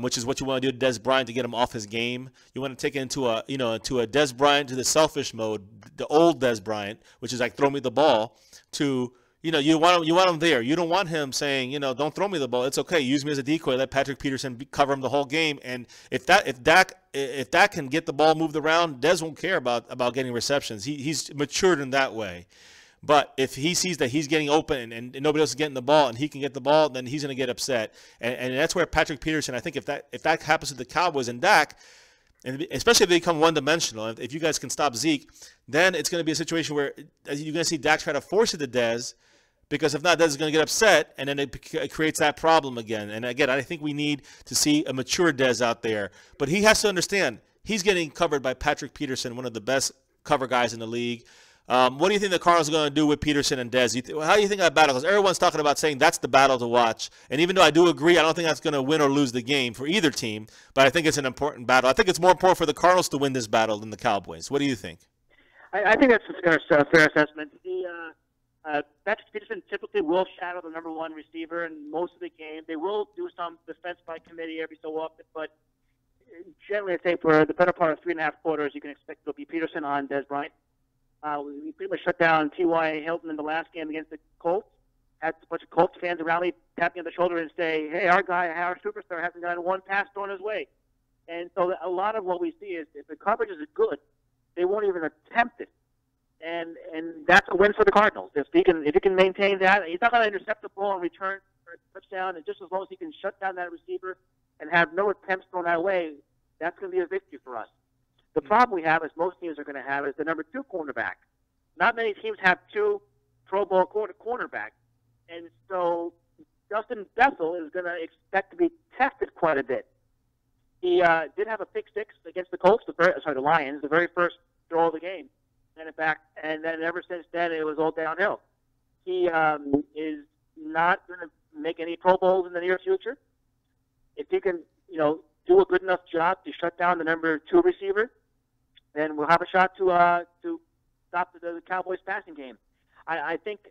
which is what you want to do to Dez Bryant to get him off his game. You want to take it into a Dez Bryant, to the selfish mode, the old Dez Bryant, which is like throw me the ball, to you want him there. You don't want him saying, don't throw me the ball. It's okay. Use me as a decoy. Let Patrick Peterson cover him the whole game. And if Dak can get the ball moved around, Dez won't care about getting receptions. He's matured in that way. But if he sees that he's getting open and nobody else is getting the ball and he can get the ball, then he's going to get upset. And that's where Patrick Peterson, I think if that happens to the Cowboys and Dak, and especially if they become one-dimensional, if you guys can stop Zeke, then it's going to be a situation where you're going to see Dak try to force it to Dez. Because if not, Dez is going to get upset, and then it creates that problem again. And again, I think we need to see a mature Dez out there. But he has to understand, he's getting covered by Patrick Peterson, one of the best cover guys in the league. What do you think the Cardinals are going to do with Peterson and Dez? How do you think that battle? Because everyone's talking about saying that's the battle to watch. And even though I do agree, I don't think that's going to win or lose the game for either team. But I think it's an important battle. I think it's more important for the Cardinals to win this battle than the Cowboys. What do you think? I think that's a fair assessment. Patrick Peterson typically will shadow the number one receiver in most of the game. They will do some defense by committee every so often, but generally, I say for the better part of 3.5 quarters, you can expect it'll be Peterson on Dez Bryant. We pretty much shut down T.Y. Hilton in the last game against the Colts. Had a bunch of Colts fans around me tap me on the shoulder and say, hey, our superstar hasn't gotten one pass thrown his way. And so a lot of what we see is if the coverage is good, they won't even attempt it. And that's a win for the Cardinals. If he can maintain that, he's not going to intercept the ball and return for a touchdown. And just as long as he can shut down that receiver and have no attempts thrown that way, that's going to be a victory for us. The problem we have, as most teams are going to have, is the number 2 cornerback. Not many teams have 2 Pro Bowl cornerbacks. And so Justin Bessel is going to expect to be tested quite a bit. He did have a pick 6 against the Colts, the Lions, the very first throw of the game. Sent it back, and then ever since then, it was all downhill. He is not going to make any Pro Bowls in the near future. If he can, do a good enough job to shut down the number 2 receiver, then we'll have a shot to stop the Cowboys' passing game. I think,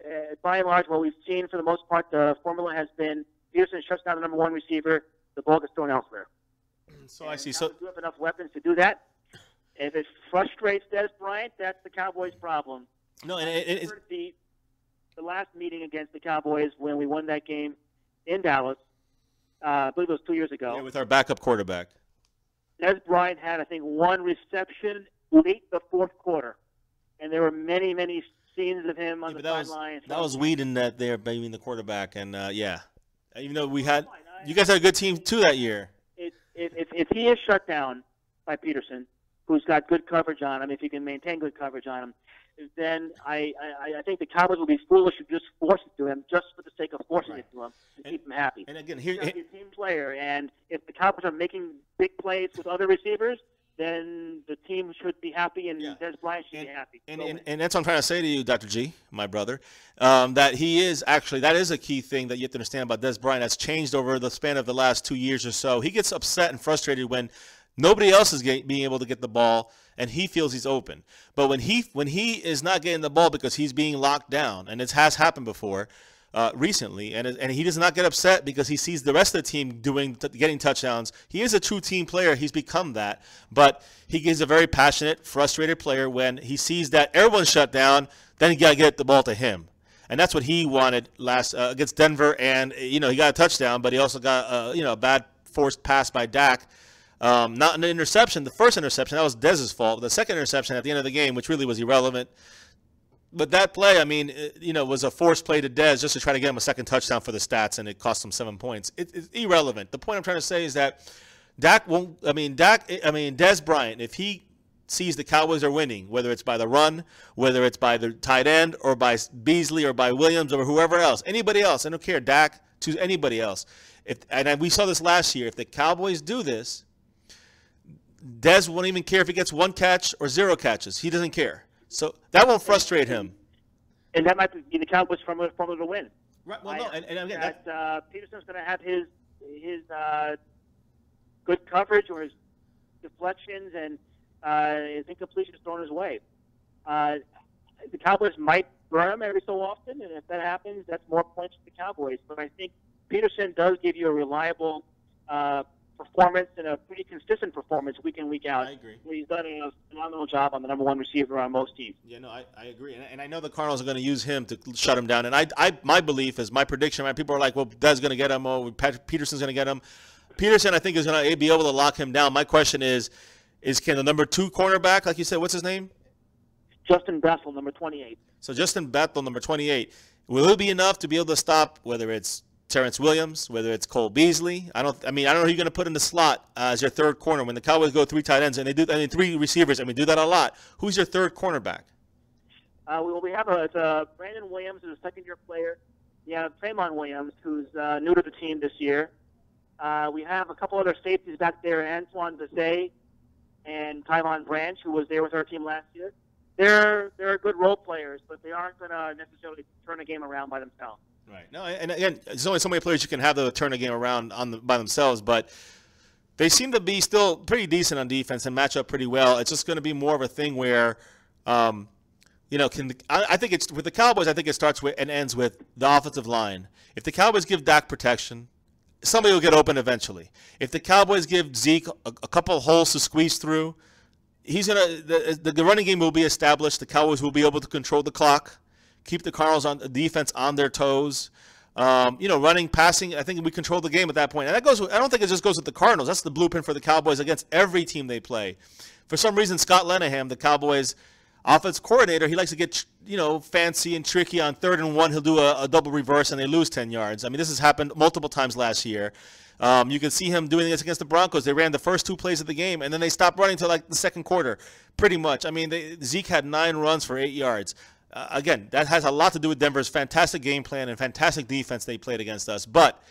by and large, what we've seen for the most part, the formula has been Peterson shuts down the number 1 receiver, the ball gets thrown elsewhere. So I see. So do have enough weapons to do that. If it frustrates Dez Bryant, that's the Cowboys' problem. No, and the last meeting against the Cowboys when we won that game in Dallas, I believe it was 2 years ago. Yeah, with our backup quarterback. Dez Bryant had, I think, 1 reception late the 4th quarter, and there were many, many scenes of him on the sideline. That was Whedon that there being the quarterback, and even though you guys had a good team too that year. If he is shut down by Peterson, who's got good coverage on him, if he can maintain good coverage on him, then I think the Cowboys will be foolish to just force it to him just for the sake of forcing it to him to keep him happy. And again, he's a team player, and if the Cowboys are making big plays with other receivers, then the team should be happy, and Des Bryant should be happy. And that's what I'm trying to say to you, Dr. G, my brother, that he is actually, that is a key thing that you have to understand about Des Bryant. That's changed over the span of the last 2 years or so. He gets upset and frustrated when nobody else is being able to get the ball, and he feels he's open. But when he is not getting the ball because he's being locked down, and it has happened before, recently, and he does not get upset because he sees the rest of the team getting touchdowns. He is a true team player. He's become that. But he is a very passionate, frustrated player when he sees that everyone's shut down, then you got to get the ball to him. And that's what he wanted last against Denver. And, he got a touchdown, but he also got a bad forced pass by Dak. Not an interception. The first interception, that was Dez's fault. The second interception at the end of the game, which really was irrelevant. But that play, was a forced play to Dez just to try to get him a second touchdown for the stats, and it cost him 7 points. It's irrelevant. The point I'm trying to say is that Dez Bryant, if he sees the Cowboys are winning, whether it's by the run, whether it's by the tight end, or by Beasley, or by Williams, or whoever else, anybody else, I don't care, Dak to anybody else. We saw this last year. If the Cowboys do this, Dez won't even care if he gets 1 catch or 0 catches. He doesn't care. So that won't frustrate him. And that might be the Cowboys' formula to win. Right. Well, no, and again, Peterson's going to have his good coverage or his deflections and his incompletions thrown his way. The Cowboys might burn him every so often, and if that happens, that's more points for the Cowboys. But I think Peterson does give you a reliable performance and a pretty consistent performance week in, week out. I agree. He's done a phenomenal job on the number 1 receiver on most teams. Yeah, no, I agree. And I know the Cardinals are going to use him to shut him down. And my belief is, my prediction, right, people are like, well, Dez going to get him, or Peterson's going to get him. Peterson, I think, is going to be able to lock him down. My question is can the number 2 cornerback, like you said, what's his name? Justin Bethel, number 28. So Justin Bethel, number 28. Will it be enough to be able to stop, whether it's Terrence Williams, whether it's Cole Beasley? I don't know who you're going to put in the slot as your third corner. When the Cowboys go 3 tight ends and they do, 3 receivers, do that a lot. Who's your third cornerback? We have Brandon Williams, who's a second-year player. We have Traymon Williams, who's new to the team this year. We have a couple other safeties back there, Antoine Vazay and Tyvon Branch, who was there with our team last year. They're good role players, but they aren't going to necessarily turn a game around by themselves. Right. No, and again, there's only so many players you can have that turn the game around by themselves, but they seem to be still pretty decent on defense and match up pretty well. It's just going to be more of a thing where, I think it's with the Cowboys. I think it starts with and ends with the offensive line. If the Cowboys give Dak protection, somebody will get open eventually. If the Cowboys give Zeke a couple of holes to squeeze through, the running game will be established. The Cowboys will be able to control the clock, keep the Cardinals on the defense on their toes. Running, passing, I think we control the game at that point. And that goes. I don't think it just goes with the Cardinals. That's the blueprint for the Cowboys against every team they play. For some reason, Scott Linehan, the Cowboys offense coordinator, he likes to get fancy and tricky on 3rd and 1. He'll do a double reverse and they lose 10 yards. This has happened multiple times last year. You can see him doing this against the Broncos. They ran the first 2 plays of the game, and then they stopped running until like the second quarter, pretty much. Zeke had 9 runs for 8 yards. Again, that has a lot to do with Denver's fantastic game plan and fantastic defense they played against us. But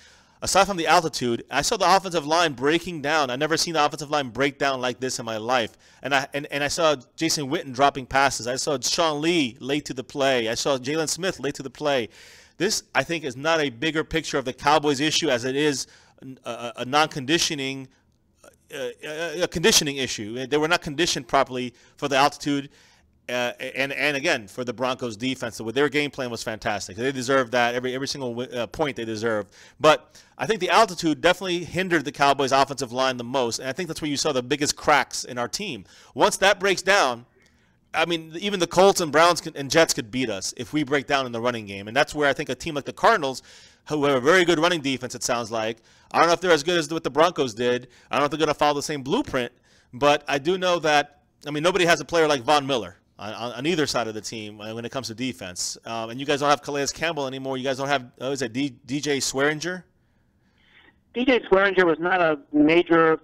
aside from the altitude, I saw the offensive line breaking down. I've never seen the offensive line break down like this in my life. And I saw Jason Witten dropping passes. I saw Sean Lee late to the play. I saw Jalen Smith late to the play. This, I think, is not a bigger picture of the Cowboys issue as it is a non-conditioning a conditioning issue. They were not conditioned properly for the altitude. And again, for the Broncos defense, their game plan was fantastic. They deserved that, every single point they deserved. But I think the altitude definitely hindered the Cowboys' offensive line the most, and I think that's where you saw the biggest cracks in our team. Once that breaks down, even the Colts and Browns and Jets could beat us if we break down in the running game, and that's where I think a team like the Cardinals, who have a very good running defense, it sounds like, I don't know if they're as good as what the Broncos did. I don't know if they're going to follow the same blueprint, but I do know that, nobody has a player like Von Miller on either side of the team when it comes to defense. And you guys don't have Calais Campbell anymore. You guys don't have, DJ Swearinger? DJ Swearinger was not a major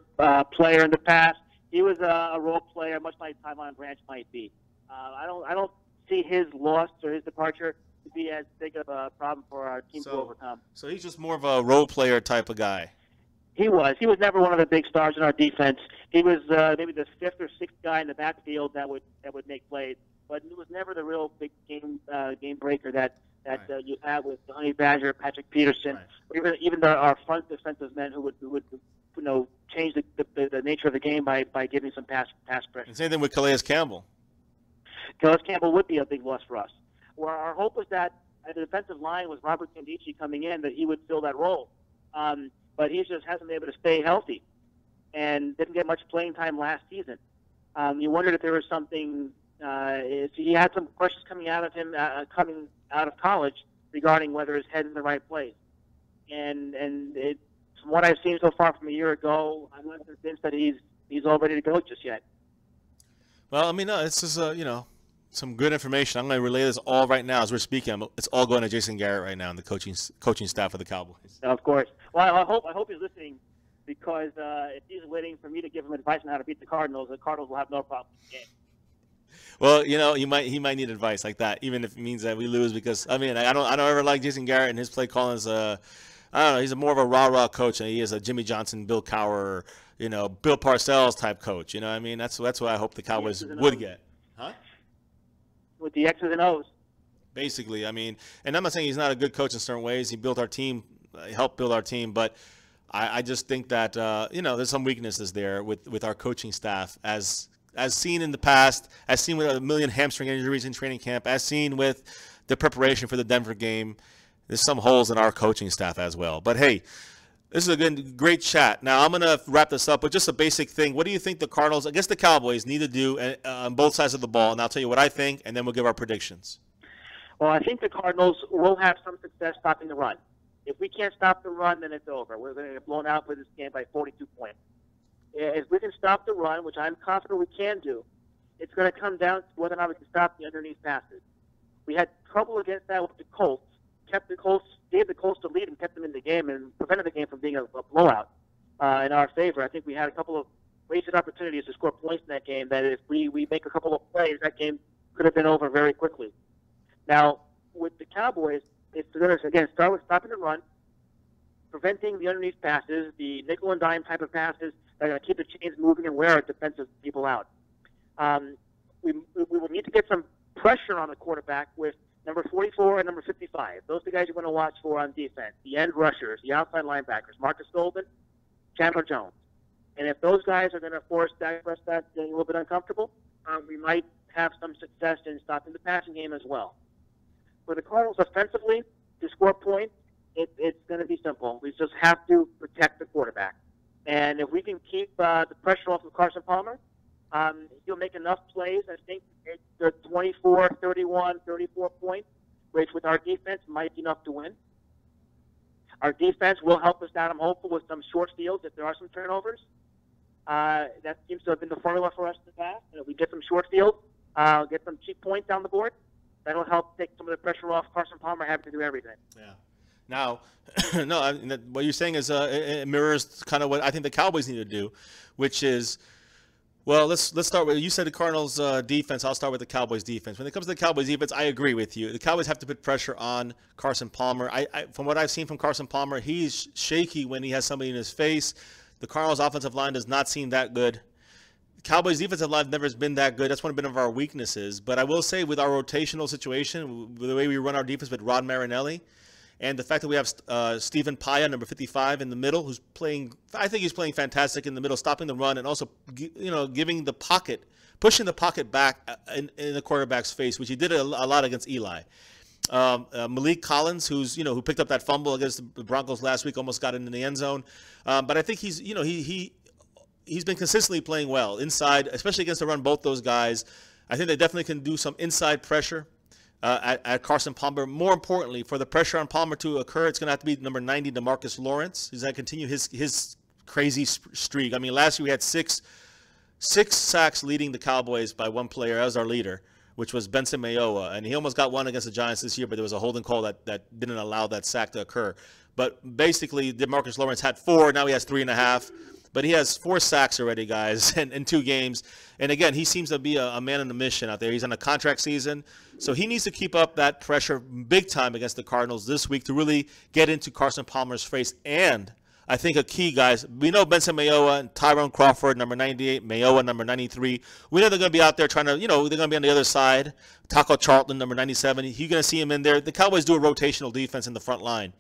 player in the past. He was a role player, much like Tyvon Branch might be. I don't see his loss or his departure to be as big of a problem for our team to overcome. So he's just more of a role player type of guy. He was. He was never one of the big stars in our defense. He was maybe the fifth or sixth guy in the backfield that would make plays, but he was never the real big game breaker that you had with Honey Badger, Patrick Peterson, or even our front defensive men who would change the nature of the game by giving some pass pressure. And same thing with Calais Campbell. Calais Campbell would be a big loss for us. Well, our hope was that at the defensive line with Robert Candici coming in, that he would fill that role. But he just hasn't been able to stay healthy and didn't get much playing time last season. You wondered if there was something. He had some questions coming out of him coming out of college regarding whether his head's in the right place. And from what I've seen so far from a year ago, I'm not convinced that he's all ready to go just yet. Well, I mean, no, this is some good information. I'm going to relay this all right now as we're speaking. It's all going to Jason Garrett right now and the coaching staff of the Cowboys. Of course. Well, I hope he's listening, because if he's waiting for me to give him advice on how to beat the Cardinals will have no problem with the game. Well, he might need advice like that, even if it means that we lose. Because I mean, I don't ever like Jason Garrett and his play calling is I don't know. He's more of a rah-rah coach, and he is a Jimmy Johnson, Bill Cowher, Bill Parcells type coach. You know what I mean? That's what I hope the Cowboys would get. Huh? With the X's and O's. Basically, I mean, and I'm not saying he's not a good coach in certain ways. He built our team, helped build our team, but I just think that there's some weaknesses there with our coaching staff, as seen in the past, as seen with a million hamstring injuries in training camp, as seen with the preparation for the Denver game. There's some holes in our coaching staff as well. But hey, this is a great chat. Now I'm going to wrap this up with just a basic thing. What do you think the Cardinals, I guess the Cowboys, need to do on both sides of the ball? And I'll tell you what I think, and then we'll give our predictions. Well, I think the Cardinals will have some success stopping the run. If we can't stop the run, then it's over. We're going to get blown out for this game by 42 points. If we can stop the run, which I'm confident we can do, it's going to come down to whether or not we can stop the underneath passes. We had trouble against that with the Colts. Gave the Colts the lead and kept them in the game and prevented the game from being a blowout in our favor. I think we had a couple of wasted opportunities to score points in that game that if we make a couple of plays, that game could have been over very quickly. Now, with the Cowboys, it's going to, again, start with stopping the run, preventing the underneath passes, the nickel and dime type of passes that are going to keep the chains moving and wear our defensive people out. We will need to get some pressure on the quarterback with number 44 and number 55. Those are the guys you want to watch for on defense. The end rushers, the outside linebackers, Marcus Golden, Chandler Jones. And if those guys are going to force Dak Prescott getting a little bit uncomfortable, we might have some success in stopping the passing game as well. For the Cardinals offensively, to score points, it's going to be simple. We just have to protect the quarterback. And if we can keep the pressure off of Carson Palmer, he'll make enough plays. I think the 24, 31, 34 points, which with our defense might be enough to win. Our defense will help us out, I'm hopeful, with some short fields if there are some turnovers. That seems to have been the formula for us in the past. If we get some short fields, get some cheap points down the board, that'll help take some of the pressure off Carson Palmer having to do everything. Yeah. Now, no, what you're saying is it mirrors kind of what I think the Cowboys need to do, which is, well, let's start with, you said the Cardinals defense. I'll start with the Cowboys defense. When it comes to the Cowboys defense, I agree with you. The Cowboys have to put pressure on Carson Palmer. From what I've seen from Carson Palmer, he's shaky when he has somebody in his face. The Cardinals offensive line does not seem that good. The Cowboys defensive line never has been that good. That's one of our weaknesses. But I will say with our rotational situation, with the way we run our defense with Rod Marinelli, and the fact that we have Stephen Paya, number 55, in the middle, who's playing, I think he's playing fantastic in the middle, stopping the run, and also, giving the pocket, pushing the pocket back in the quarterback's face, which he did a lot against Eli. Malik Collins, who picked up that fumble against the Broncos last week, almost got in the end zone. But I think he's been consistently playing well inside, especially against the run. Both those guys, I think they definitely can do some inside pressure at Carson Palmer. More importantly, for the pressure on Palmer to occur, it's going to have to be number 90, DeMarcus Lawrence. He's going to continue his crazy streak. I mean, last year we had six sacks leading the Cowboys by one player. That was our leader, which was Benson Mayowa. And he almost got one against the Giants this year, but there was a holding call that didn't allow that sack to occur. But basically, DeMarcus Lawrence had 4. Now he has 3.5. but he has 4 sacks already, guys, in 2 games. And again, he seems to be a man on a mission out there. He's on a contract season, so he needs to keep up that pressure big time against the Cardinals this week to really get into Carson Palmer's face. And I think a key, guys, we know Benson Mayowa and Tyrone Crawford, number 98, Mayowa, number 93. We know they're going to be out there trying to, they're going to be on the other side. Taco Charlton, number 97, you're going to see him in there. The Cowboys do a rotational defense in the front line.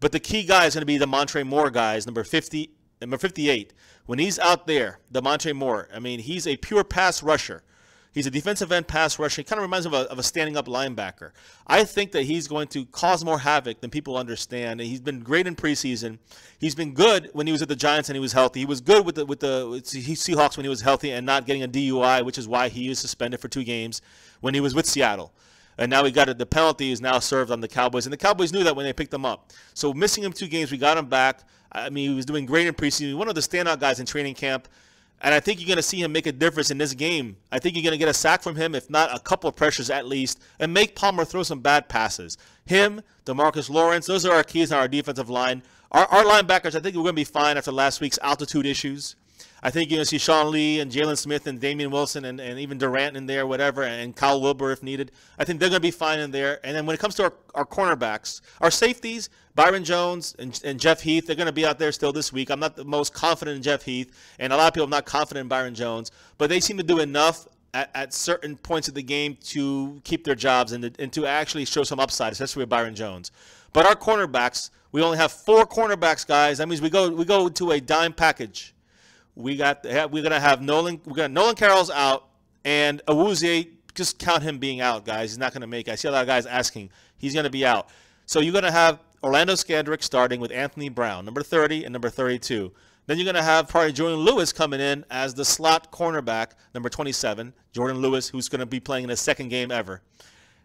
But the key guy is going to be the Montre Moore guys, number 50, number 58. When he's out there, the Montre Moore, I mean, he's a pure pass rusher. He's a defensive end pass rusher. He kind of reminds me of a standing-up linebacker. I think that he's going to cause more havoc than people understand. And he's been great in preseason. He's been good when he was at the Giants and he was healthy. He was good with the Seahawks when he was healthy and not getting a DUI, which is why he was suspended for 2 games when he was with Seattle. And now the penalty is now served on the Cowboys. And the Cowboys knew that when they picked him up. So missing him 2 games, we got him back. I mean, he was doing great in preseason. One of the standout guys in training camp. And I think you're going to see him make a difference in this game. I think you're going to get a sack from him, if not a couple of pressures at least, and make Palmer throw some bad passes. Him, DeMarcus Lawrence, those are our keys on our defensive line. Our linebackers, I think we're going to be fine after last week's altitude issues. I think you're going to see Sean Lee and Jalen Smith and Damian Wilson and even Durant in there, whatever, and Kyle Wilbur if needed. I think they're going to be fine in there. And then when it comes to our cornerbacks, our safeties, Byron Jones and Jeff Heath, they're going to be out there still this week. I'm not the most confident in Jeff Heath, and a lot of people are not confident in Byron Jones, but they seem to do enough at certain points of the game to keep their jobs and to actually show some upside, especially with Byron Jones. But our cornerbacks, we only have 4 cornerbacks, guys. That means we go to a dime package. We're gonna have Nolan Carroll's out, and Awuzie, just count him being out, guys. He's not gonna make it. I see a lot of guys asking. He's gonna be out. So you're gonna have Orlando Scandrick starting with Anthony Brown, number 30 and number 32. Then you're gonna have probably Jordan Lewis coming in as the slot cornerback, number 27. Jordan Lewis, who's gonna be playing in his 2nd game ever.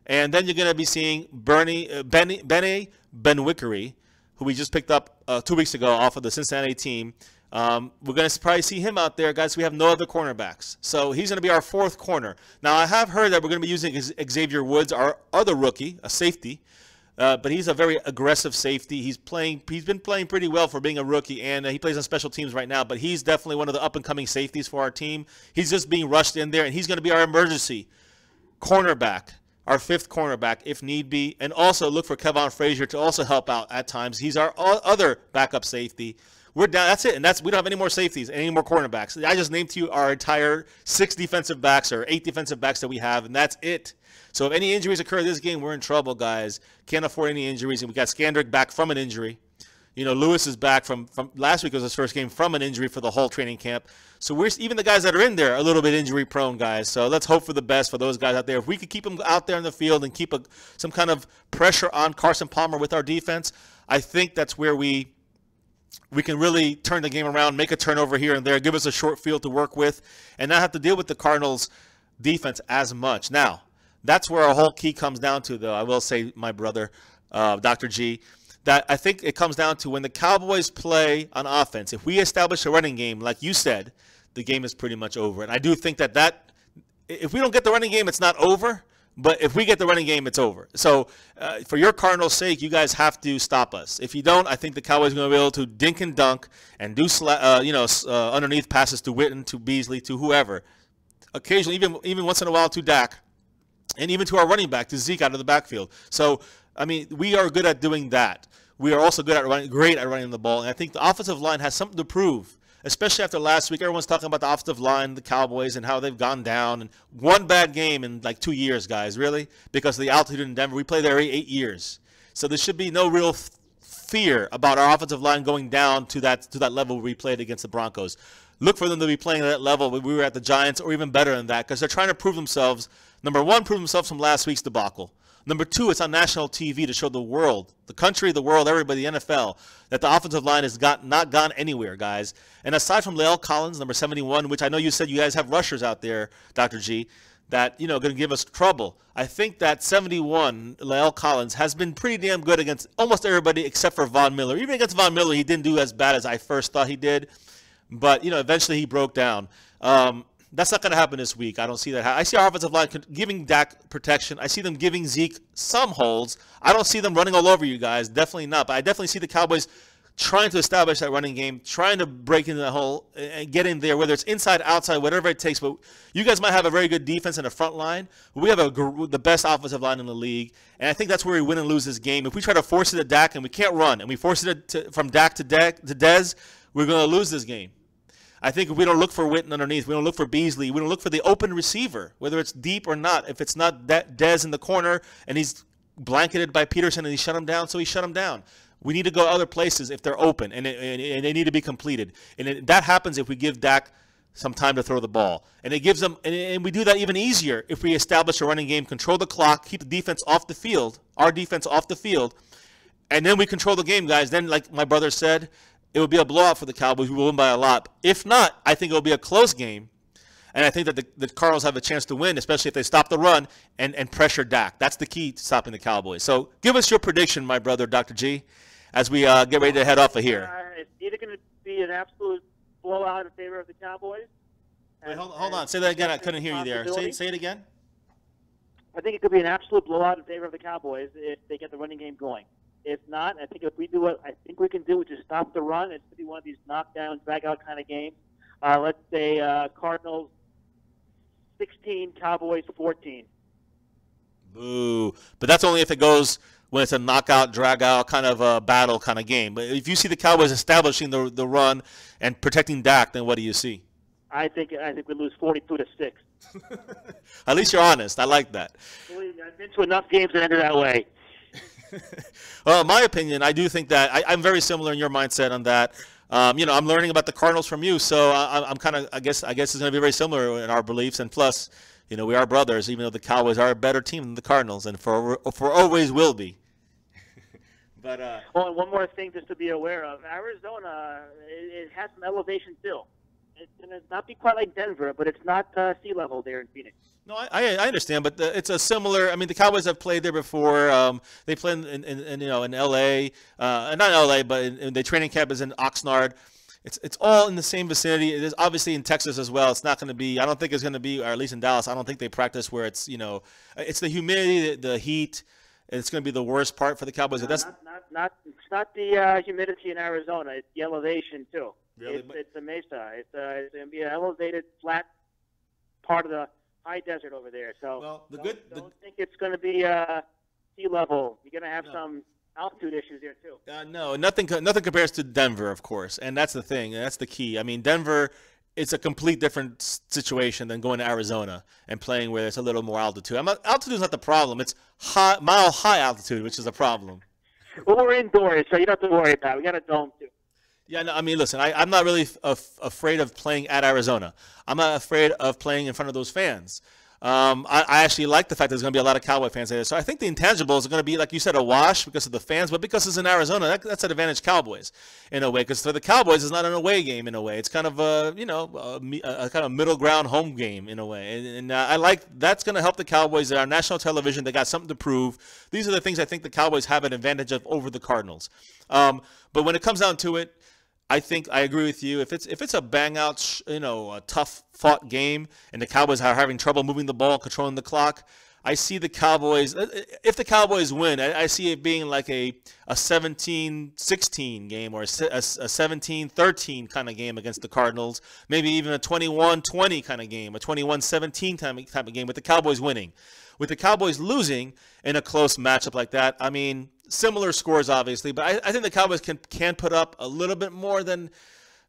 And then you're gonna be seeing Benny Benwickery, who we just picked up 2 weeks ago off of the Cincinnati team. We're going to probably see him out there, guys. We have no other cornerbacks. So he's going to be our 4th corner. Now, I have heard that we're going to be using Xavier Woods, our other rookie, a safety. But he's a very aggressive safety. He's been playing pretty well for being a rookie, and he plays on special teams right now. But he's definitely one of the up-and-coming safeties for our team. He's just being rushed in there, and he's going to be our emergency cornerback, our 5th cornerback if need be. And also look for Kevon Frazier to also help out at times. He's our other backup safety. We're down. That's it. And we don't have any more safeties, any more cornerbacks. I just named to you our entire 6 defensive backs or 8 defensive backs that we have, and that's it. So if any injuries occur this game, we're in trouble, guys. Can't afford any injuries. And we got Scandrick back from an injury. Lewis is back from last week was his first game from an injury for the whole training camp. So even the guys that are in there are a little bit injury prone, guys. So let's hope for the best for those guys out there. If we could keep them out there in the field and keep some kind of pressure on Carson Palmer with our defense, I think that's where we can really turn the game around, make a turnover here and there, give us a short field to work with, and not have to deal with the Cardinals' defense as much. Now, that's where our whole key comes down to, though. I will say, my brother, Dr. G, that I think it comes down to when the Cowboys play on offense. If we establish a running game, like you said, the game is pretty much over. And I do think that if we don't get the running game, it's not over. But if we get the running game, it's over. So for your Cardinals' sake, you guys have to stop us. If you don't, I think the Cowboys are going to be able to dink and dunk and do underneath passes to Witten, to Beasley, to whoever. Occasionally, even once in a while, to Dak, and even to our running back, to Zeke out of the backfield. So, I mean, we are good at doing that. We are also great at running the ball. And I think the offensive line has something to prove. Especially after last week, everyone's talking about the offensive line, the Cowboys, and how they've gone down. And one bad game in like 2 years, guys, really, because of the altitude in Denver. We played there 8 years. So there should be no real fear about our offensive line going down to that level we played against the Broncos. Look for them to be playing at that level when we were at the Giants, or even better than that, because they're trying to prove themselves. Number one, prove themselves from last week's debacle. Number two, it's on national TV to show the world, the country, the world, everybody, the NFL, that the offensive line has not gone anywhere, guys. And aside from La'el Collins, number 71, which I know you said you guys have rushers out there, Dr. G, that, going to give us trouble. I think that 71, La'el Collins, has been pretty damn good against almost everybody except for Von Miller. Even against Von Miller, he didn't do as bad as I first thought he did. But, eventually he broke down. That's not going to happen this week. I don't see that. I see our offensive line giving Dak protection. I see them giving Zeke some holds. I don't see them running all over you guys. Definitely not. But I definitely see the Cowboys trying to establish that running game, trying to break into the hole and get in there, whether it's inside, outside, whatever it takes. But you guys might have a very good defense in the front line. But we have the best offensive line in the league, and I think that's where we win and lose this game. If we try to force it to Dak and we can't run, and we force it from Dak to Dez, we're going to lose this game. I think if we don't look for Witten underneath, we don't look for Beasley, we don't look for the open receiver, whether it's deep or not. If it's not Dez in the corner and he's blanketed by Peterson and he shut him down, so he shut him down. We need to go other places if they're open, and they need to be completed. And that happens if we give Dak some time to throw the ball. And it gives them, and we do that even easier if we establish a running game, control the clock, keep the defense off the field, our defense off the field, and then we control the game, guys. Then, like my brother said, it will be a blowout for the Cowboys. We will win by a lot. If not, I think it will be a close game. And I think that the Cardinals have a chance to win, especially if they stop the run and pressure Dak. That's the key to stopping the Cowboys. So give us your prediction, my brother, Dr. G, as we get ready to head off of here. It's either going to be an absolute blowout in favor of the Cowboys. Wait, hold on. Say that again. I couldn't hear you there. Say it again. I think it could be an absolute blowout in favor of the Cowboys if they get the running game going. If not, I think if we do what I think we can do, which is stop the run, it's going to be one of these knockdown, drag-out kind of games. Let's say Cardinals 16, Cowboys 14. Boo. But that's only if it goes when it's a knockout, drag-out kind of a battle kind of game. But if you see the Cowboys establishing the run and protecting Dak, then what do you see? I think we lose 42-6. At least you're honest. I like that. I've been to enough games that ended that way. Well, in my opinion, I do think that I'm very similar in your mindset on that. I'm learning about the Cardinals from you, so I'm kind of I guess it's going to be very similar in our beliefs. And plus, we are brothers, even though the Cowboys are a better team than the Cardinals, and for always will be. But and one more thing just to be aware of: Arizona, it has some elevation still. It's going to not be quite like Denver, but it's not sea level there in Phoenix. No, I understand, but it's a similar. I mean, the Cowboys have played there before. They played in L.A. Not L.A., but in the training camp is in Oxnard. It's all in the same vicinity. It is obviously in Texas as well. It's not going to be. I don't think it's going to be, or at least in Dallas. I don't think they practice where it's it's the humidity, the heat. It's going to be the worst part for the Cowboys. It's not the humidity in Arizona. It's the elevation too. Really? It's the mesa. It's going to be an elevated, flat part of the high desert over there. So don't think it's going to be sea level. You're going to have some altitude issues there too. No, nothing compares to Denver, of course, and that's the thing. And that's the key. I mean, Denver, it's a complete different situation than going to Arizona and playing where it's a little more altitude. Altitude is not the problem. It's mile high altitude, which is a problem. Well, we're indoors, so you don't have to worry about it. We got a dome too. Yeah, no, I mean, listen, I'm not really afraid of playing at Arizona. I'm not afraid of playing in front of those fans. I actually like the fact there's going to be a lot of Cowboy fans there. So I think the intangibles are going to be, like you said, a wash because of the fans, but because it's in Arizona, that's an advantage Cowboys in a way. Because for the Cowboys, it's not an away game in a way. It's kind of a kind of middle ground home game in a way. And I like that's going to help the Cowboys. They're on national television. They got something to prove. These are the things I think the Cowboys have an advantage of over the Cardinals. But when it comes down to it, I think I agree with you. If it's a bang out, a tough fought game, and the Cowboys are having trouble moving the ball, controlling the clock, I see the Cowboys. If the Cowboys win, I see it being like a 17-16 game or a 17-13 kind of game against the Cardinals. Maybe even a 21-20 kind of game, a 21-17 type of game with the Cowboys winning. With the Cowboys losing in a close matchup like that, I mean, similar scores obviously, but I think the Cowboys can put up a little bit more than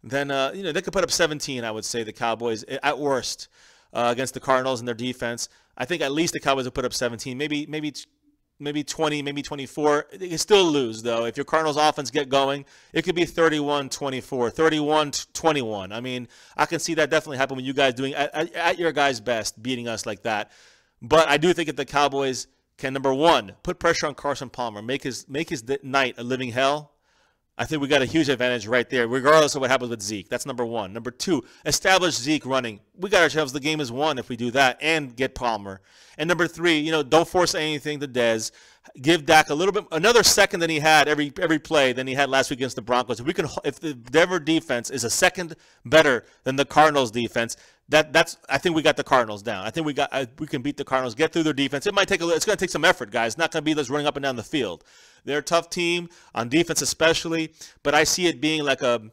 they could put up 17. I would say the Cowboys at worst against the Cardinals and their defense. I think at least the Cowboys will put up 17, maybe 20, maybe 24. They can still lose though. If your Cardinals offense get going, it could be 31-24, 31-21. I mean, I can see that definitely happen when you guys doing at your guys' best, beating us like that. But I do think if the Cowboys can, number one, put pressure on Carson Palmer, make his night a living hell, I think we got a huge advantage right there, regardless of what happens with Zeke. That's number one. Number two, establish Zeke running. We got ourselves the game is won if we do that and get Palmer. And number three, don't force anything to Dez. Give Dak another second than he had every play than he had last week against the Broncos. If the Denver defense is a second better than the Cardinals defense, I think we got the Cardinals down. I think we can beat the Cardinals, get through their defense. It's going to take some effort, guys. It's not going to be just running up and down the field. They're a tough team on defense, especially. But I see it being like the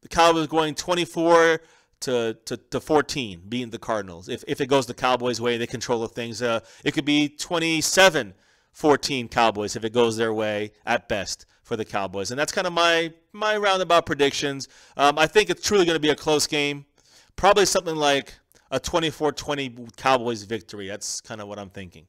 Cowboys going 24 to 14, beating the Cardinals. If it goes the Cowboys' way, they control the things. It could be 27-14 Cowboys if it goes their way at best for the Cowboys. And that's kind of my roundabout predictions. I think it's truly going to be a close game. Probably something like a 24-20 Cowboys victory. That's kind of what I'm thinking.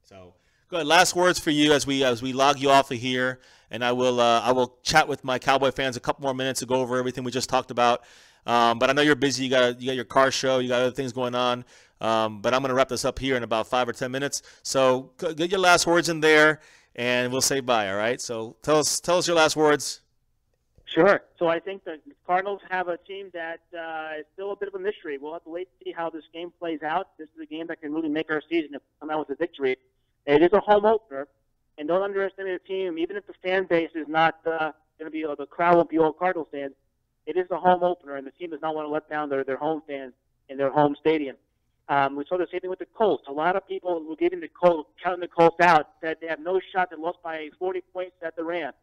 So, go ahead. Last words for you as we log you off of here, and I will chat with my Cowboy fans a couple more minutes to go over everything we just talked about. But I know you're busy. You got your car show. You got other things going on. But I'm going to wrap this up here in about 5 or 10 minutes. So get your last words in there, and we'll say bye. All right. So tell us your last words. Sure. So I think the Cardinals have a team that is still a bit of a mystery. We'll have to wait to see how this game plays out. This is a game that can really make our season if we come out with a victory. It is a home opener, and don't underestimate the team. Even if the fan base is not going to be, the crowd won't be all Cardinals fans. It is a home opener, and the team does not want to let down their home fans in their home stadium. We saw the same thing with the Colts. A lot of people who counting the Colts out, said they have no shot. They lost by 40 points at the Rams.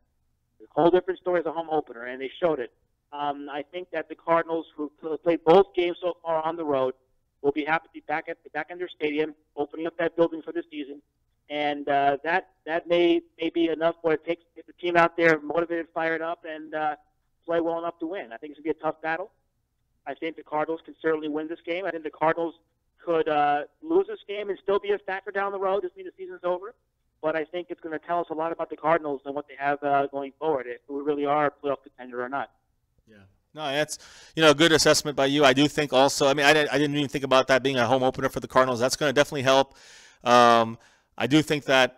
A whole different story as a home opener, and they showed it. I think that the Cardinals, who played both games so far on the road, will be happy to be back in their stadium, opening up that building for the season. And that may be enough for it takes to get the team out there motivated, fired up, and play well enough to win. I think it's going to be a tough battle. I think the Cardinals can certainly win this game. I think the Cardinals could lose this game and still be a factor down the road. Doesn't mean the season's over. But I think it's going to tell us a lot about the Cardinals and what they have going forward, if we really are a playoff contender or not. Yeah. No, that's a good assessment by you. I do think also, I mean, I didn't even think about that being a home opener for the Cardinals. That's going to definitely help. I do think that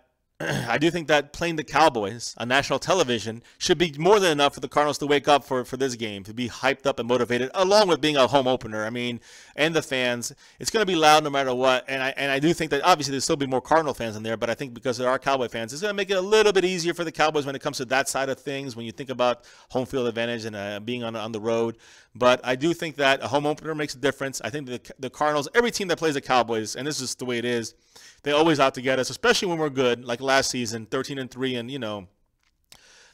playing the Cowboys on national television should be more than enough for the Cardinals to wake up for this game, to be hyped up and motivated, along with being a home opener. I mean, and the fans, it's going to be loud no matter what. And I do think that obviously there'll still be more Cardinal fans in there, but I think because there are Cowboy fans, it's going to make it a little bit easier for the Cowboys when it comes to that side of things, when you think about home field advantage and being on the road. But I do think that a home opener makes a difference. I think the Cardinals, every team that plays the Cowboys, and this is the way it is, they always out to get us, especially when we're good, like last season, 13-3, and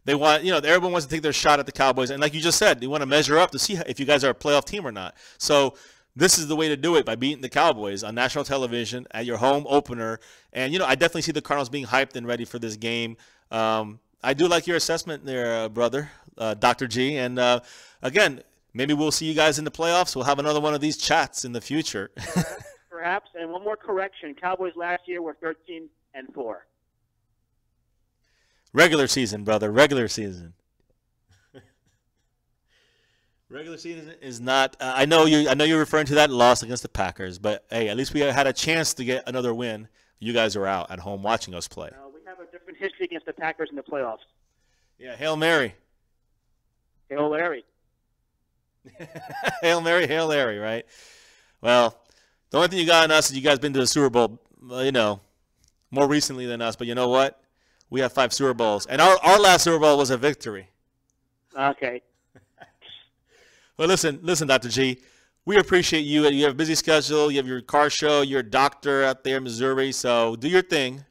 they want, everyone wants to take their shot at the Cowboys, and like you just said, they want to measure up to see if you guys are a playoff team or not. So this is the way to do it, by beating the Cowboys on national television at your home opener. And I definitely see the Cardinals being hyped and ready for this game. I do like your assessment there, brother, Dr. G. And again, maybe we'll see you guys in the playoffs. We'll have another one of these chats in the future. Perhaps. And one more correction. Cowboys last year were 13-4. Regular season, brother. Regular season. Regular season is not. I know you're referring to that loss against the Packers, but hey, at least we had a chance to get another win. You guys are out at home watching us play. We have a different history against the Packers in the playoffs. Yeah, Hail Mary. Hail Larry. Hail Mary, Hail Larry, right? Well, the only thing you got on us is you guys been to the Super Bowl, more recently than us. But you know what? We have 5 Super Bowls. And our last Super Bowl was a victory. Okay. Well, listen, Dr. G. We appreciate you. You have a busy schedule. You have your car show. You're a doctor out there in Missouri. So do your thing.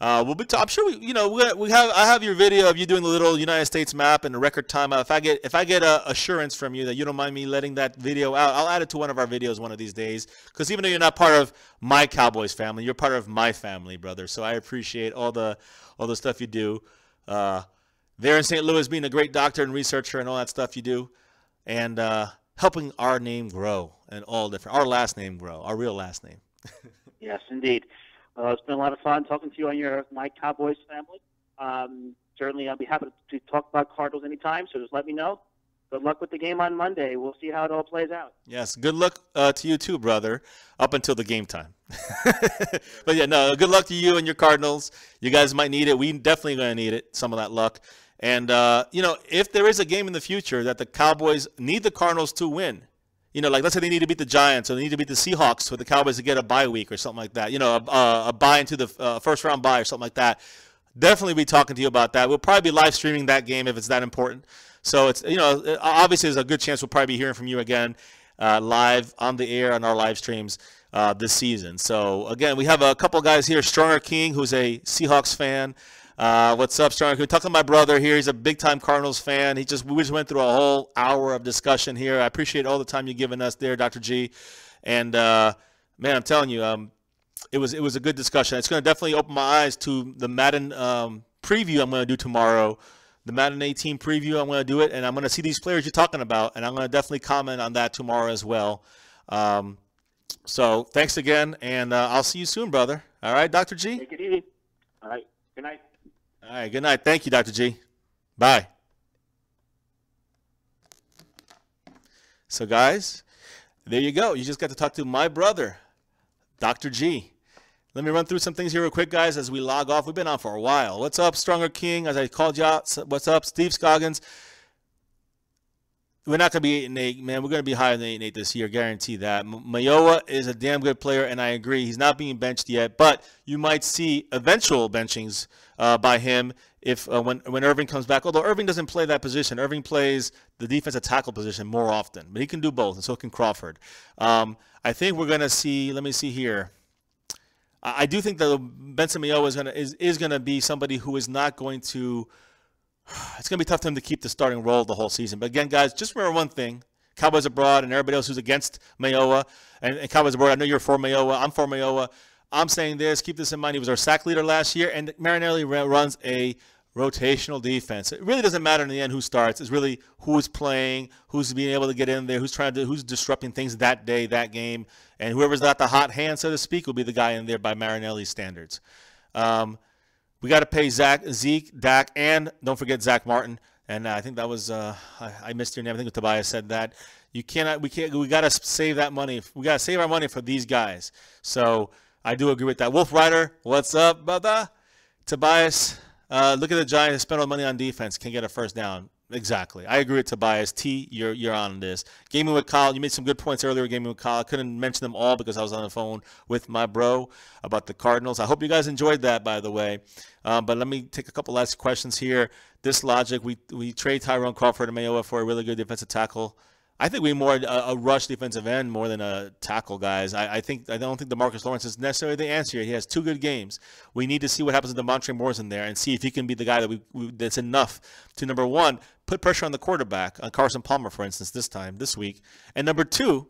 We'll be. I'm sure I have your video of you doing the little United States map in a record time. If I get assurance from you that you don't mind me letting that video out, I'll add it to one of our videos one of these days. Because even though you're not part of my Cowboys family, you're part of my family, brother. So I appreciate all the stuff you do. There in St. Louis, being a great doctor and researcher and all that stuff you do, and helping our name grow and all different. Our last name grow. Our real last name. Yes, indeed. It's been a lot of fun talking to you on my Cowboys family. Certainly, I'll be happy to talk about Cardinals anytime, so just let me know. Good luck with the game on Monday. We'll see how it all plays out. Yes, good luck to you too, brother, up until the game time. But yeah, no, good luck to you and your Cardinals. You guys might need it. We definitely going to need it, some of that luck. And, if there is a game in the future that the Cowboys need the Cardinals to win, like let's say they need to beat the Giants or they need to beat the Seahawks for the Cowboys to get a bye week or something like that, a bye into the first-round bye or something like that, definitely be talking to you about that. We'll probably be live streaming that game if it's that important. So it's, obviously there's a good chance we'll probably be hearing from you again. live on the air on our live streams this season. So, again, we have a couple guys here. Stronger King, who's a Seahawks fan. What's up, Stronger King? Talking to my brother here. He's a big-time Cardinals fan. We just went through a whole hour of discussion here. I appreciate all the time you've given us there, Dr. G. And, man, I'm telling you, it was a good discussion. It's going to definitely open my eyes to the Madden preview I'm going to do tomorrow. The Madden 18 preview, I'm going to do it, and I'm going to see these players you're talking about, and I'm going to definitely comment on that tomorrow as well. So thanks again, and I'll see you soon, brother. All right, Dr. G? Take it easy. All right. Good night. All right, good night. Thank you, Dr. G. Bye. So, guys, there you go. You just got to talk to my brother, Dr. G. Let me run through some things here real quick, guys, as we log off. We've been on for a while. What's up, Stronger King? As I called you out, what's up, Steve Scoggins? We're not going to be 8-8, man. We're going to be higher than 8-8 this year, guarantee that. Mayowa is a damn good player, and I agree. He's not being benched yet, but you might see eventual benchings by him if when Irving comes back. Although Irving doesn't play that position. Irving plays the defensive tackle position more often, but he can do both, and so can Crawford. I think we're going to see, let me see here. I do think that Benson Mayowa is going to be somebody who is not going to – it's going to be tough for him to keep the starting role the whole season. But, again, guys, just remember one thing. Cowboys abroad and everybody else who's against Mayowa, and Cowboys abroad, I know you're for Mayowa. I'm for Mayowa. I'm saying this. Keep this in mind. He was our sack leader last year, and Marinelli runs a rotational defense. It really doesn't matter in the end who starts. It's really who's playing, who's being able to get in there, who's disrupting things that day, that game, and whoever's got the hot hand, so to speak, will be the guy in there by Marinelli's standards. We got to pay Zeke, Dak, and don't forget Zach Martin. And I think that was I missed your name. I think Tobias said that. We got to save that money. We got to save our money for these guys. So I do agree with that. Wolf Rider, what's up, brother? Tobias, look at the Giants. Spend all the money on defense. Can't get a first down. Exactly. I agree with Tobias. T, you're on this. Gaming with Kyle, you made some good points earlier. Gaming with Kyle. I couldn't mention them all because I was on the phone with my bro about the Cardinals. I hope you guys enjoyed that, by the way. But let me take a couple last questions here. This logic, we trade Tyrone Crawford and Mayowa for a really good defensive tackle. I think we more a rush defensive end more than a tackle, guys. I don't think DeMarcus Lawrence is necessarily the answer. He has 2 good games. We need to see what happens to Demontre Moore's in there and see if he can be the guy that that's enough to, number 1, put pressure on the quarterback, on Carson Palmer, for instance, this week, and number 2,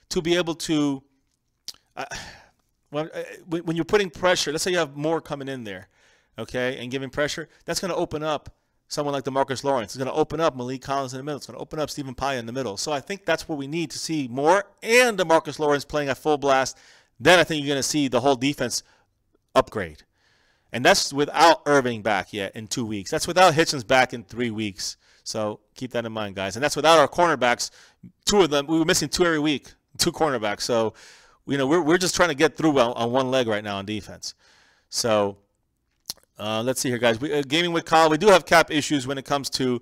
to be able to when you're putting pressure, let's say you have Moore coming in there, okay, and giving pressure, that's going to open up someone like DeMarcus Lawrence. It's going to open up Malik Collins in the middle. It's going to open up Stephen Paya in the middle. So I think that's what we need to see Moore and DeMarcus Lawrence playing at full blast. Then I think you're going to see the whole defense upgrade. And that's without Irving back yet in 2 weeks. That's without Hitchens back in 3 weeks. So keep that in mind, guys. And that's without our cornerbacks. 2 of them. We were missing 2 every week, 2 cornerbacks. So, we're just trying to get through on one leg right now on defense. So let's see here, guys. Gaming with Kyle, we do have cap issues when it comes to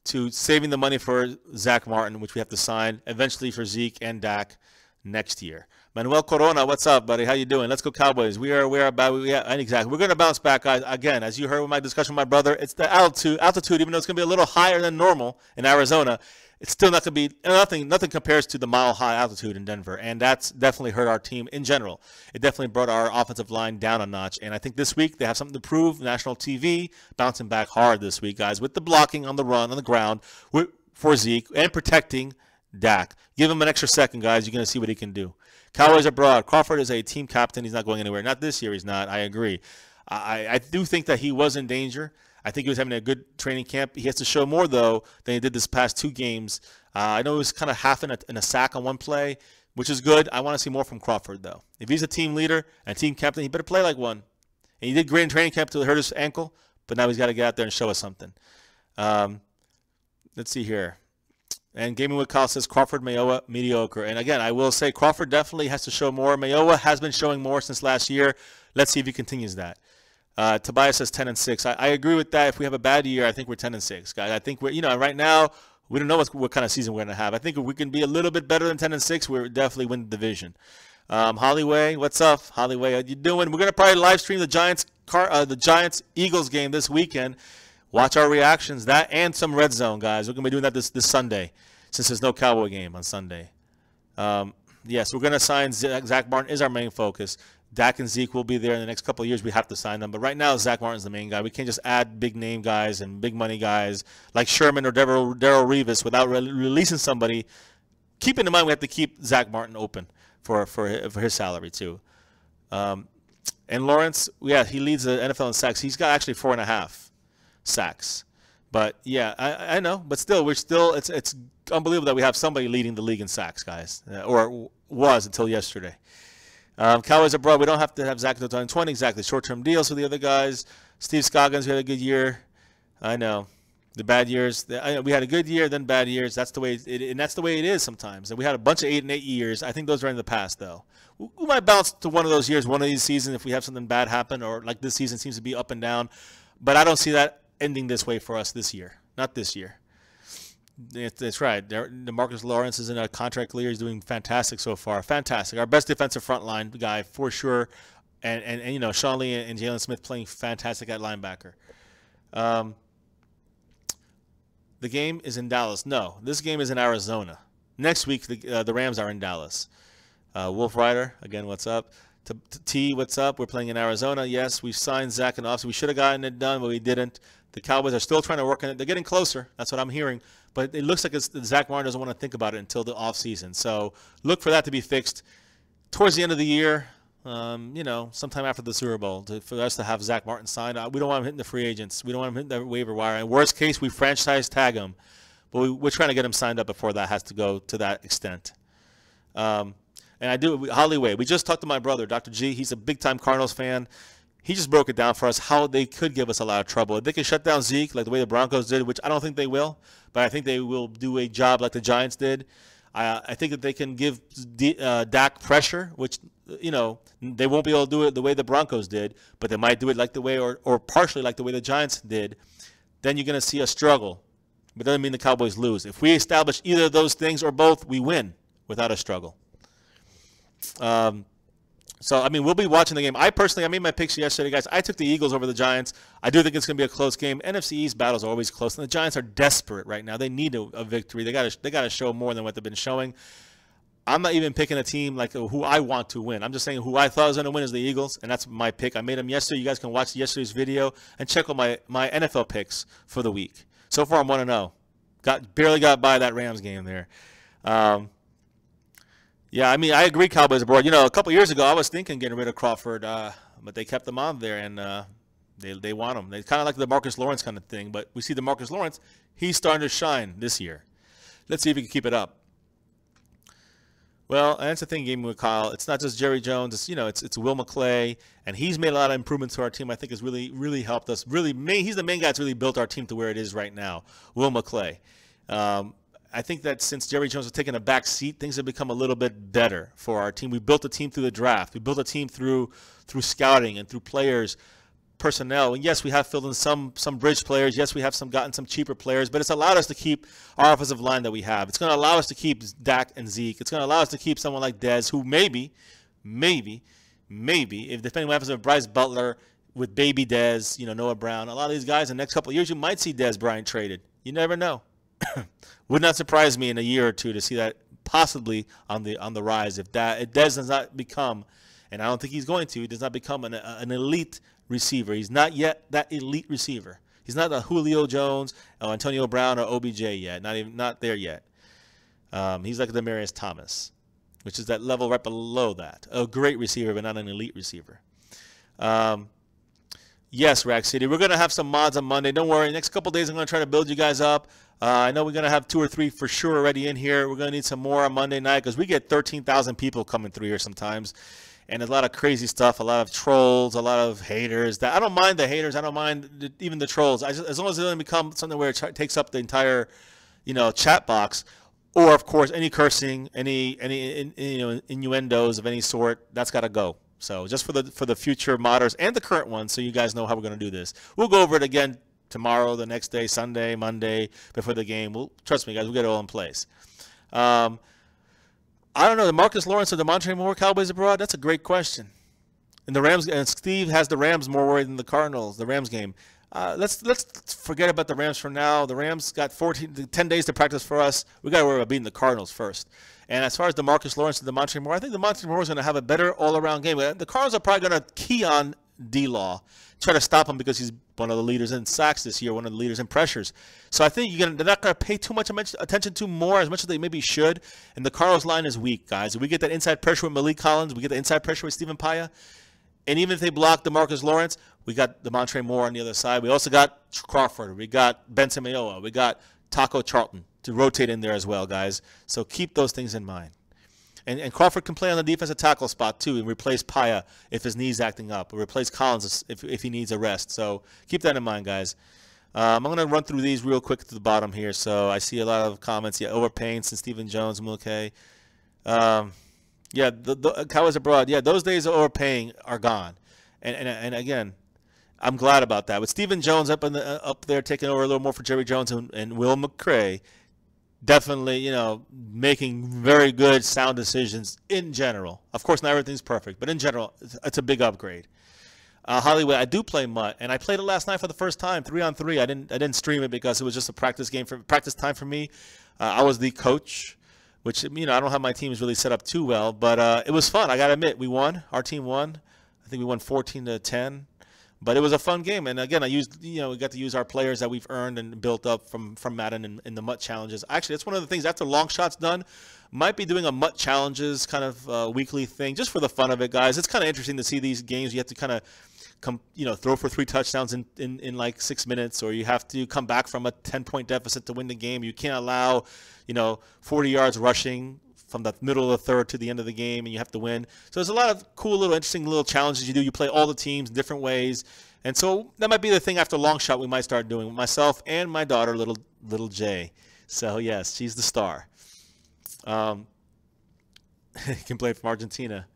saving the money for Zach Martin, which we have to sign eventually for Zeke and Dak next year. Manuel Corona, what's up, buddy? How you doing? Let's go Cowboys. We are exactly. We're going to bounce back, guys. Again, as you heard with my discussion with my brother, it's the altitude. Even though it's going to be a little higher than normal in Arizona, it's still not going to be nothing compares to the mile-high altitude in Denver, and that's definitely hurt our team in general. It definitely brought our offensive line down a notch, and I think this week they have something to prove. National TV bouncing back hard this week, guys, with the blocking on the run, on the ground for Zeke and protecting Dak. Give him an extra second, guys. You're going to see what he can do. Cowboys abroad. Crawford is a team captain. He's not going anywhere. Not this year, he's not. I agree. I do think that he was in danger. I think he was having a good training camp. He has to show more, though, than he did this past 2 games. I know he was kind of half in a sack on one play, which is good. I want to see more from Crawford, though. If he's a team leader and team captain, he better play like one. And he did great in training camp until he hurt his ankle, but now he's got to get out there and show us something. Let's see here. And Gaming with Kyle says Crawford, Mayowa, mediocre. And again, I will say Crawford definitely has to show more. Mayowa has been showing more since last year. Let's see if he continues that. Tobias says 10-6. I agree with that. If we have a bad year, I think we're 10-6, guys. I think we're, right now we don't know what kind of season we're going to have. I think if we can be a little bit better than 10-6, we're definitely win the division. Hollyway, what's up, Hollyway? How you doing? We're going to probably live stream the Giants Eagles game this weekend. Watch our reactions, that and some red zone, guys. We're going to be doing that this Sunday, since there's no Cowboy game on Sunday. Yes, we're going to sign Zach Martin is our main focus. Dak and Zeke will be there in the next couple of years. We have to sign them. But right now, Zach Martin's the main guy. We can't just add big-name guys and big-money guys like Sherman or Darrell Revis without releasing somebody. Keeping in mind we have to keep Zach Martin open for his salary too. And Lawrence, yeah, he leads the NFL in sacks. He's got actually 4.5 sacks. But yeah, I know. But still, it's unbelievable that we have somebody leading the league in sacks, guys, or was until yesterday. Cowboys abroad, we don't have to have Zach until 2020 exactly. Short-term deals for the other guys. Steve Scoggins, we had a good year. I know. The bad years, we had a good year, then bad years. That's the way and that's the way it is sometimes. And we had a bunch of 8-8 years. I think those are in the past, though. We might bounce to one of those years, one of these seasons, if we have something bad happen, or like this season seems to be up and down. But I don't see that ending this way for us this year. Not this year. That's right. DeMarcus Lawrence is in a contract year. He's doing fantastic so far. Fantastic. Our best defensive front line guy for sure. And you know, Sean Lee and Jalen Smith playing fantastic at linebacker. The game is in Dallas. No, this game is in Arizona. Next week, the Rams are in Dallas. Wolf Rider, again, what's up? T, what's up? We're playing in Arizona. Yes, we signed Zach and Offset. We should have gotten it done, but we didn't. The Cowboys are still trying to work on it. They're getting closer. That's what I'm hearing. But it looks like Zach Martin doesn't want to think about it until the offseason. So look for that to be fixed towards the end of the year. You know, sometime after the Super Bowl, for us to have Zach Martin signed. We don't want him hitting the free agents. We don't want him hitting the waiver wire. In worst case, we franchise tag him. But we're trying to get him signed up before that has to go to that extent. And I do, Hollyway, we just talked to my brother, Dr. G. He's a big-time Cardinals fan. He just broke it down for us how they could give us a lot of trouble. If they can shut down Zeke like the way the Broncos did, which I don't think they will, but I think they will do a job like the Giants did. I think that they can give Dak pressure, which, you know, they won't be able to do it the way the Broncos did, but they might do it like the way or partially like the way the Giants did. Then you're going to see a struggle. But it doesn't mean the Cowboys lose. If we establish either of those things or both, we win without a struggle. So, I mean, we'll be watching the game. I made my picks yesterday, guys. I took the Eagles over the Giants. I do think it's going to be a close game. NFC East battles are always close, and the Giants are desperate right now. They need a victory. They got to show more than what they've been showing. I'm not even picking a team like who I want to win. I'm just saying who I thought was going to win is the Eagles, and that's my pick. I made them yesterday. You guys can watch yesterday's video and check out my NFL picks for the week. So far, I'm 1-0. Barely got by that Rams game there. Yeah, I mean, I agree, Cowboys abroad. You know, a couple years ago, I was thinking getting rid of Crawford, but they kept him on there, and they want him. They kind of like the Marcus Lawrence kind of thing, but we see the Marcus Lawrence, he's starting to shine this year. Let's see if he can keep it up. Well, and that's the thing, gaming with Kyle. It's not just Jerry Jones. It's, you know, it's Will McClay, and he's made a lot of improvements to our team. I think has really helped us. He's the main guy that's really built our team to where it is right now. Will McClay. I think that since Jerry Jones has taken a back seat, things have become a little bit better for our team. We built a team through the draft. We built a team through scouting and through players, personnel. And yes, we have filled in some bridge players. Yes, we have gotten some cheaper players, but it's allowed us to keep our offensive line that we have. It's going to allow us to keep Dak and Zeke. It's going to allow us to keep someone like Dez, who maybe, if depending on what happens with Bryce Butler, with baby Dez, you know, Noah Brown, a lot of these guys in the next couple of years, you might see Dez Bryant traded. You never know. Would not surprise me in a year or two to see that possibly on the rise. If Dez does not become, and I don't think he's going to, he does not become an elite receiver. He's not yet that elite receiver. He's not a Julio Jones or Antonio Brown or OBJ yet. Not there yet. He's like Demaryius Thomas, which is that level right below that. A great receiver, but not an elite receiver. Yes, Rack City. We're going to have some mods on Monday. Don't worry. Next couple days, I'm going to try to build you guys up. I know we're going to have 2 or 3 for sure already in here. We're going to need some more on Monday night because we get 13,000 people coming through here sometimes. And there's a lot of crazy stuff, a lot of trolls, a lot of haters. I don't mind the haters. I don't mind even the trolls. As long as it doesn't become something where it takes up the entire, you know, chat box. Or, of course, any cursing, any innuendos of any sort, that's got to go. So just for the future modders and the current ones, so you guys know how we're going to do this. We'll go over it again tomorrow, the next day, Sunday, Monday, before the game. Trust me, guys, we'll get it all in place. I don't know, the Marcus Lawrence or the Montre Moore Cowboys abroad? That's a great question. And the Rams, and Steve has the Rams more worried than the Cardinals, the Rams game. Let's forget about the Rams for now. The Rams got 10 days to practice for us. We got to worry about beating the Cardinals first. And as far as DeMarcus Lawrence and DeMontre Moore, I think DeMontre Moore is going to have a better all-around game. The Cardinals are probably going to key on D-Law, try to stop him because he's one of the leaders in sacks this year, one of the leaders in pressures. So I think they're not going to pay too much attention to Moore as much as they maybe should. And the Cardinals line is weak, guys. If we get that inside pressure with Malik Collins, we get the inside pressure with Stephen Paya, and even if they block DeMarcus Lawrence, we got DeMontre Moore on the other side. We also got Crawford. We got Benson Mayowa. We got Taco Charlton to rotate in there as well, guys. So keep those things in mind. And Crawford can play on the defensive tackle spot too and replace Paya if his knee's acting up, or replace Collins if he needs a rest. So keep that in mind, guys. I'm going to run through these real quick to the bottom here. So I see a lot of comments. Yeah, overpaying since Stephen Jones, okay. Yeah, the Cowboys abroad. Yeah, those days of overpaying are gone. And again, I'm glad about that. With Stephen Jones up there taking over a little more for Jerry Jones and Will McCray, definitely, making very good, sound decisions in general. Of course, not everything's perfect, but in general, it's a big upgrade. Hollywood, I do play Mutt, and I played it last night for the first time, 3-on-3. I didn't stream it because it was just a practice time for me. I was the coach, which I don't have my teams really set up too well, but it was fun. I gotta admit, we won. Our team won. I think we won 14-10. But it was a fun game, and again, we got to use our players that we've earned and built up from Madden in the MUT challenges. Actually, that's one of the things after long shots done, might be doing a MUT challenges kind of weekly thing just for the fun of it, guys. It's kind of interesting to see these games. You have to kind of throw for 3 touchdowns in like 6 minutes, or you have to come back from a 10-point deficit to win the game. You can't allow 40 yards rushing from the middle of the third to the end of the game, and you have to win. So there's a lot of cool interesting little challenges you do. You play all the teams different ways, and so that might be the thing after long shot we might start doing with myself and my daughter, little Jay. So yes, she's the star. Can play from Argentina.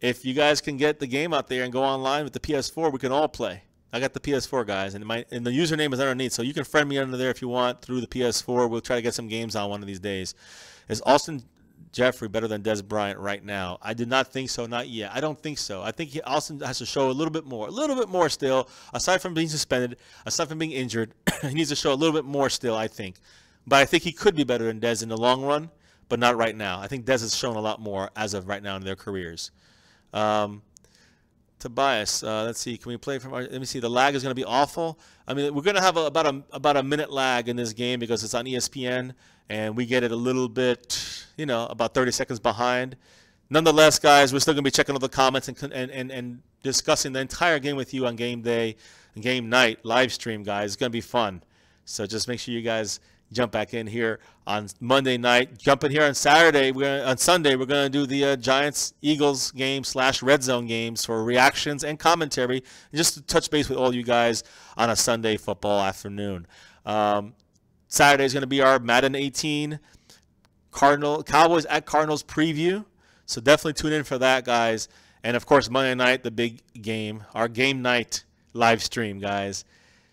If you guys can get the game out there and go online with the PS4, we can all play. I got the PS4, guys, and the username is underneath, so you can friend me under there if you want through the PS4. We'll try to get some games on one of these days. Is Austin Jeffrey better than Des Bryant right now? I do not think so, not yet. I don't think so. I think Austin has to show a little bit more still, aside from being suspended, aside from being injured. He needs to show a little bit more still, I think. But I think he could be better than Des in the long run, but not right now. I think Des has shown a lot more as of right now in their careers. Tobias, let's see. Can we play from? Let me see. The lag is going to be awful. I mean, we're going to have about a minute lag in this game because it's on ESPN, and we get it a little bit, about 30 seconds behind. Nonetheless, guys, we're still going to be checking all the comments and discussing the entire game with you on game day and game night live stream, guys. It's going to be fun. So just make sure you guys jump back in here on Monday night. Jump in here on Saturday. On Sunday, we're going to do the Giants-Eagles game / Red Zone games for reactions and commentary, and just to touch base with all you guys on a Sunday football afternoon. Saturday is going to be our Madden 18 Cowboys at Cardinals preview. So definitely tune in for that, guys. And, of course, Monday night, the big game, our game night live stream, guys.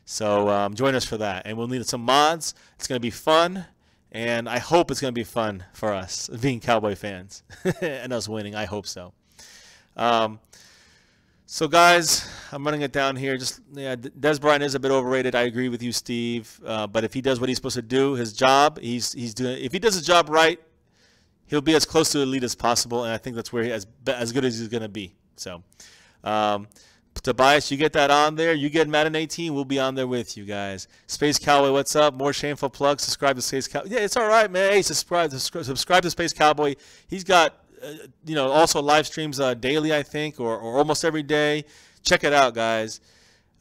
So join us for that. And we'll need some mods. It's going to be fun. And I hope it's going to be fun for us, being Cowboy fans. And us winning. I hope so. So, guys, I'm running it down here. Des Bryant is a bit overrated. I agree with you, Steve. But if he does what he's supposed to do, his job, he's doing. If he does his job right, he'll be as close to elite as possible. And I think that's where as good as he's going to be. So, Tobias, you get that on there. You get Madden 18. We'll be on there with you guys. Space Cowboy, what's up? More shameful plugs. Subscribe to Space Cowboy. Yeah, it's all right, man. Hey, subscribe to Space Cowboy. He's got, also live streams daily, I think, or almost every day. Check it out, guys.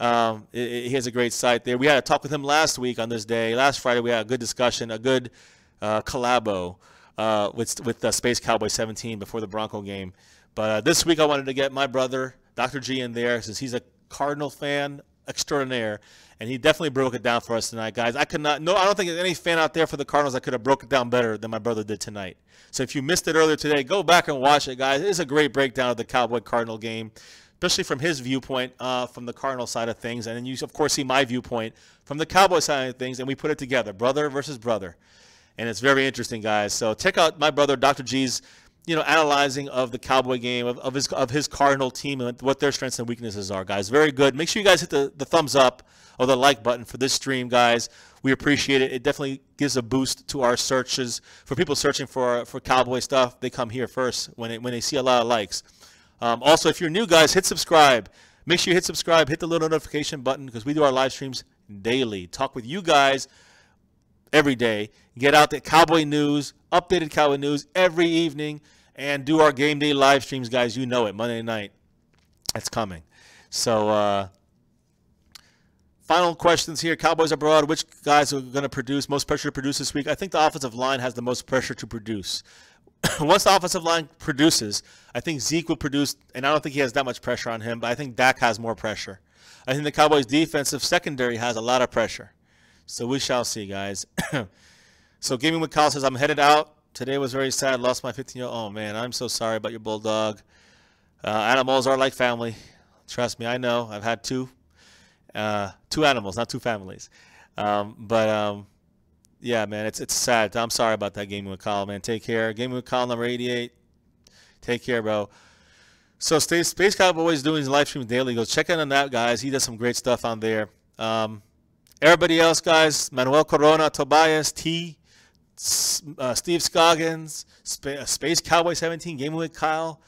He has a great site there. We had a talk with him last week on this day. Last Friday, we had a good discussion, a good collabo with Space Cowboy 17 before the Bronco game. But this week, I wanted to get my brother, Dr. G, in there, since he's a Cardinal fan extraordinaire, and he definitely broke it down for us tonight, guys. I don't think there's any fan out there for the Cardinals that could have broke it down better than my brother did tonight. So if you missed it earlier today, go back and watch it, guys. It's a great breakdown of the Cowboy-Cardinal game, especially from his viewpoint, from the Cardinal side of things, and then you, of course, see my viewpoint from the Cowboy side of things, and we put it together, brother versus brother, and it's very interesting, guys. So check out my brother, Dr. G's analyzing of the Cowboy game, of his Cardinal team and what their strengths and weaknesses are, guys. Very good. Make sure you guys hit the thumbs up or the like button for this stream, guys. We appreciate it. It definitely gives a boost to our searches. For people searching for Cowboy stuff, they come here first when they see a lot of likes. Also, if you're new, guys, hit subscribe. Make sure you hit subscribe, hit the little notification button, because we do our live streams daily. Talk with you guys every day. Get out the Cowboy news, updated Cowboy news every evening, and do our game day live streams, guys. You know it, Monday night. It's coming. So, final questions here. Cowboys abroad. Which guys are going to produce most pressure to produce this week? I think the offensive line has the most pressure to produce. Once the offensive line produces, I think Zeke will produce, and I don't think he has that much pressure on him, but I think Dak has more pressure. I think the Cowboys' defensive secondary has a lot of pressure. So we shall see, guys. So Gaming with Kyle says, I'm headed out. Today was very sad. Lost my 15-year-old. Oh, man, I'm so sorry about your bulldog. Animals are like family. Trust me, I know. I've had two animals, not two families. Yeah, man, it's sad. I'm sorry about that. Gaming with Kyle, man. Take care. Gaming with Kyle number 88. Take care, bro. So Space Cowboy is doing his live stream daily. Go check in on that, guys. He does some great stuff on there. Everybody else, guys, Manuel Corona, Tobias, T, Steve Scoggins, Space Cowboy 17, Gaming with Kyle.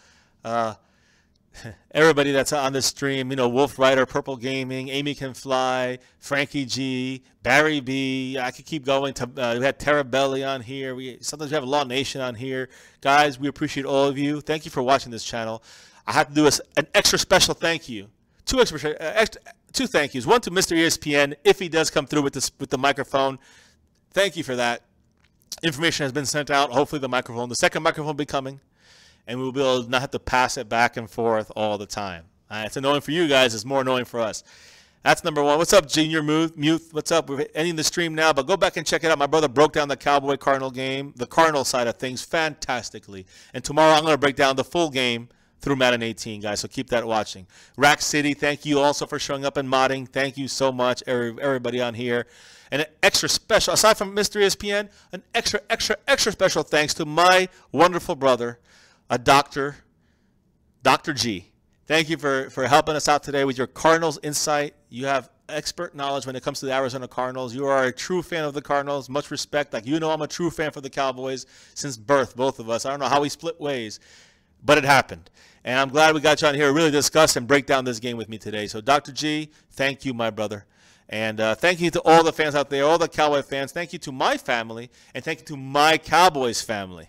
Everybody that's on this stream, Wolf Rider, Purple Gaming, Amy Can Fly, Frankie G, Barry B. I could keep going. We had Terabelli on here. Sometimes we have Law Nation on here. Guys, we appreciate all of you. Thank you for watching this channel. I have to do an extra special thank you. Two thank yous. One to Mr. ESPN, if he does come through with the microphone. Thank you for that. Information has been sent out. Hopefully the second microphone will be coming. And we will be able to not have to pass it back and forth all the time. It's annoying for you guys. It's more annoying for us. That's number one. What's up, Junior Mute? What's up? We're ending the stream now, but go back and check it out. My brother broke down the Cowboy-Cardinal game, the Cardinal side of things, fantastically. And tomorrow I'm going to break down the full game through Madden 18, guys, so keep that watching. Rack City, thank you also for showing up and modding. Thank you so much, everybody on here. And an extra special, aside from Mr. ESPN, an extra special thanks to my wonderful brother, Dr. G. Thank you for helping us out today with your Cardinals insight. You have expert knowledge when it comes to the Arizona Cardinals. You are a true fan of the Cardinals. Much respect. I'm a true fan for the Cowboys since birth, both of us. I don't know how we split ways, but it happened. And I'm glad we got you on here to really discuss and break down this game with me today. So, Dr. G, thank you, my brother. And thank you to all the fans out there, all the Cowboy fans. Thank you to my family, and thank you to my Cowboys family.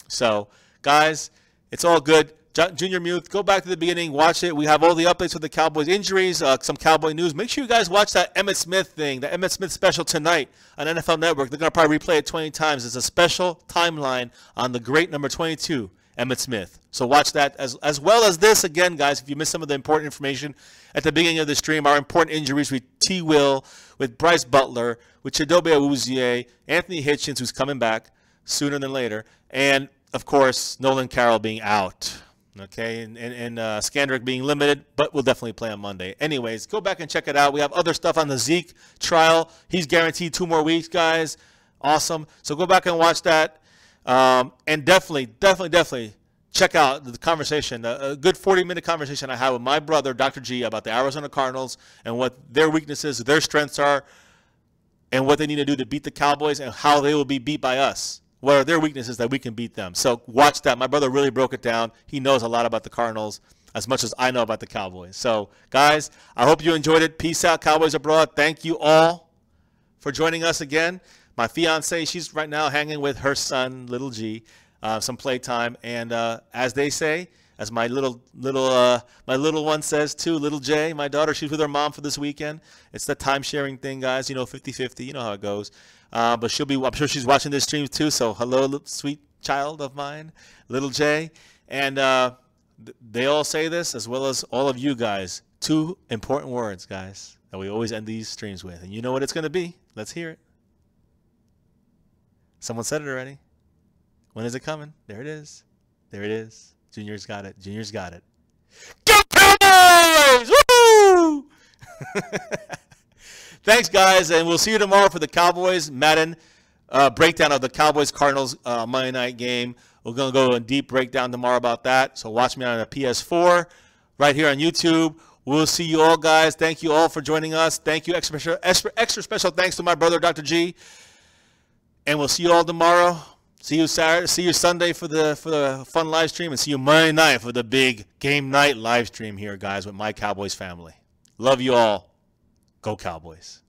So, guys, it's all good. Junior Muth, go back to the beginning, watch it. We have all the updates with the Cowboys injuries, some Cowboy news. Make sure you guys watch that Emmitt Smith thing, the Emmitt Smith special tonight on NFL Network. They're going to probably replay it 20 times. It's a special timeline on the great number 22, Emmitt Smith. So watch that as well as this. Again, guys, if you missed some of the important information at the beginning of the stream, our important injuries with T. Will, with Bryce Butler, with Chidobe Awuzie, Anthony Hitchens, who's coming back sooner than later, and, of course, Nolan Carroll being out. Okay, and Skandrick being limited, but we'll definitely play on Monday. Anyways, go back and check it out. We have other stuff on the Zeke trial. He's guaranteed 2 more weeks, guys. Awesome. So go back and watch that. And definitely check out the conversation, a good 40-minute conversation I had with my brother, Dr. G, about the Arizona Cardinals and what their weaknesses, their strengths are, and what they need to do to beat the Cowboys and how they will be beat by us. What are their weaknesses that we can beat them? So watch that. My brother really broke it down. He knows a lot about the Cardinals as much as I know about the Cowboys. So, guys, I hope you enjoyed it. Peace out, Cowboys abroad. Thank you all for joining us again. My fiance, she's right now hanging with her son, little G, some playtime. And as they say, as my little one says too, little J, my daughter, she's with her mom for this weekend. It's the time-sharing thing, guys. 50-50. You know how it goes. But I'm sure she's watching this stream too. So hello, sweet child of mine, little J. And they all say this, as well as all of you guys. 2 important words, guys, that we always end these streams with. And you know what it's going to be. Let's hear it. Someone said it already. When is it coming? There it is. There it is. Junior's got it. Junior's got it. Go Cowboys! Woo! Thanks, guys, and we'll see you tomorrow for the Cowboys Madden breakdown of the Cowboys-Cardinals Monday night game. We're going to go in deep breakdown tomorrow about that. So watch me on a PS4 right here on YouTube. We'll see you all, guys. Thank you all for joining us. Thank you. Extra special thanks to my brother, Dr. G. And we'll see you all tomorrow. See you Saturday. See you Sunday for the fun live stream. And see you Monday night for the big game night live stream here, guys, with my Cowboys family. Love you all. Go Cowboys.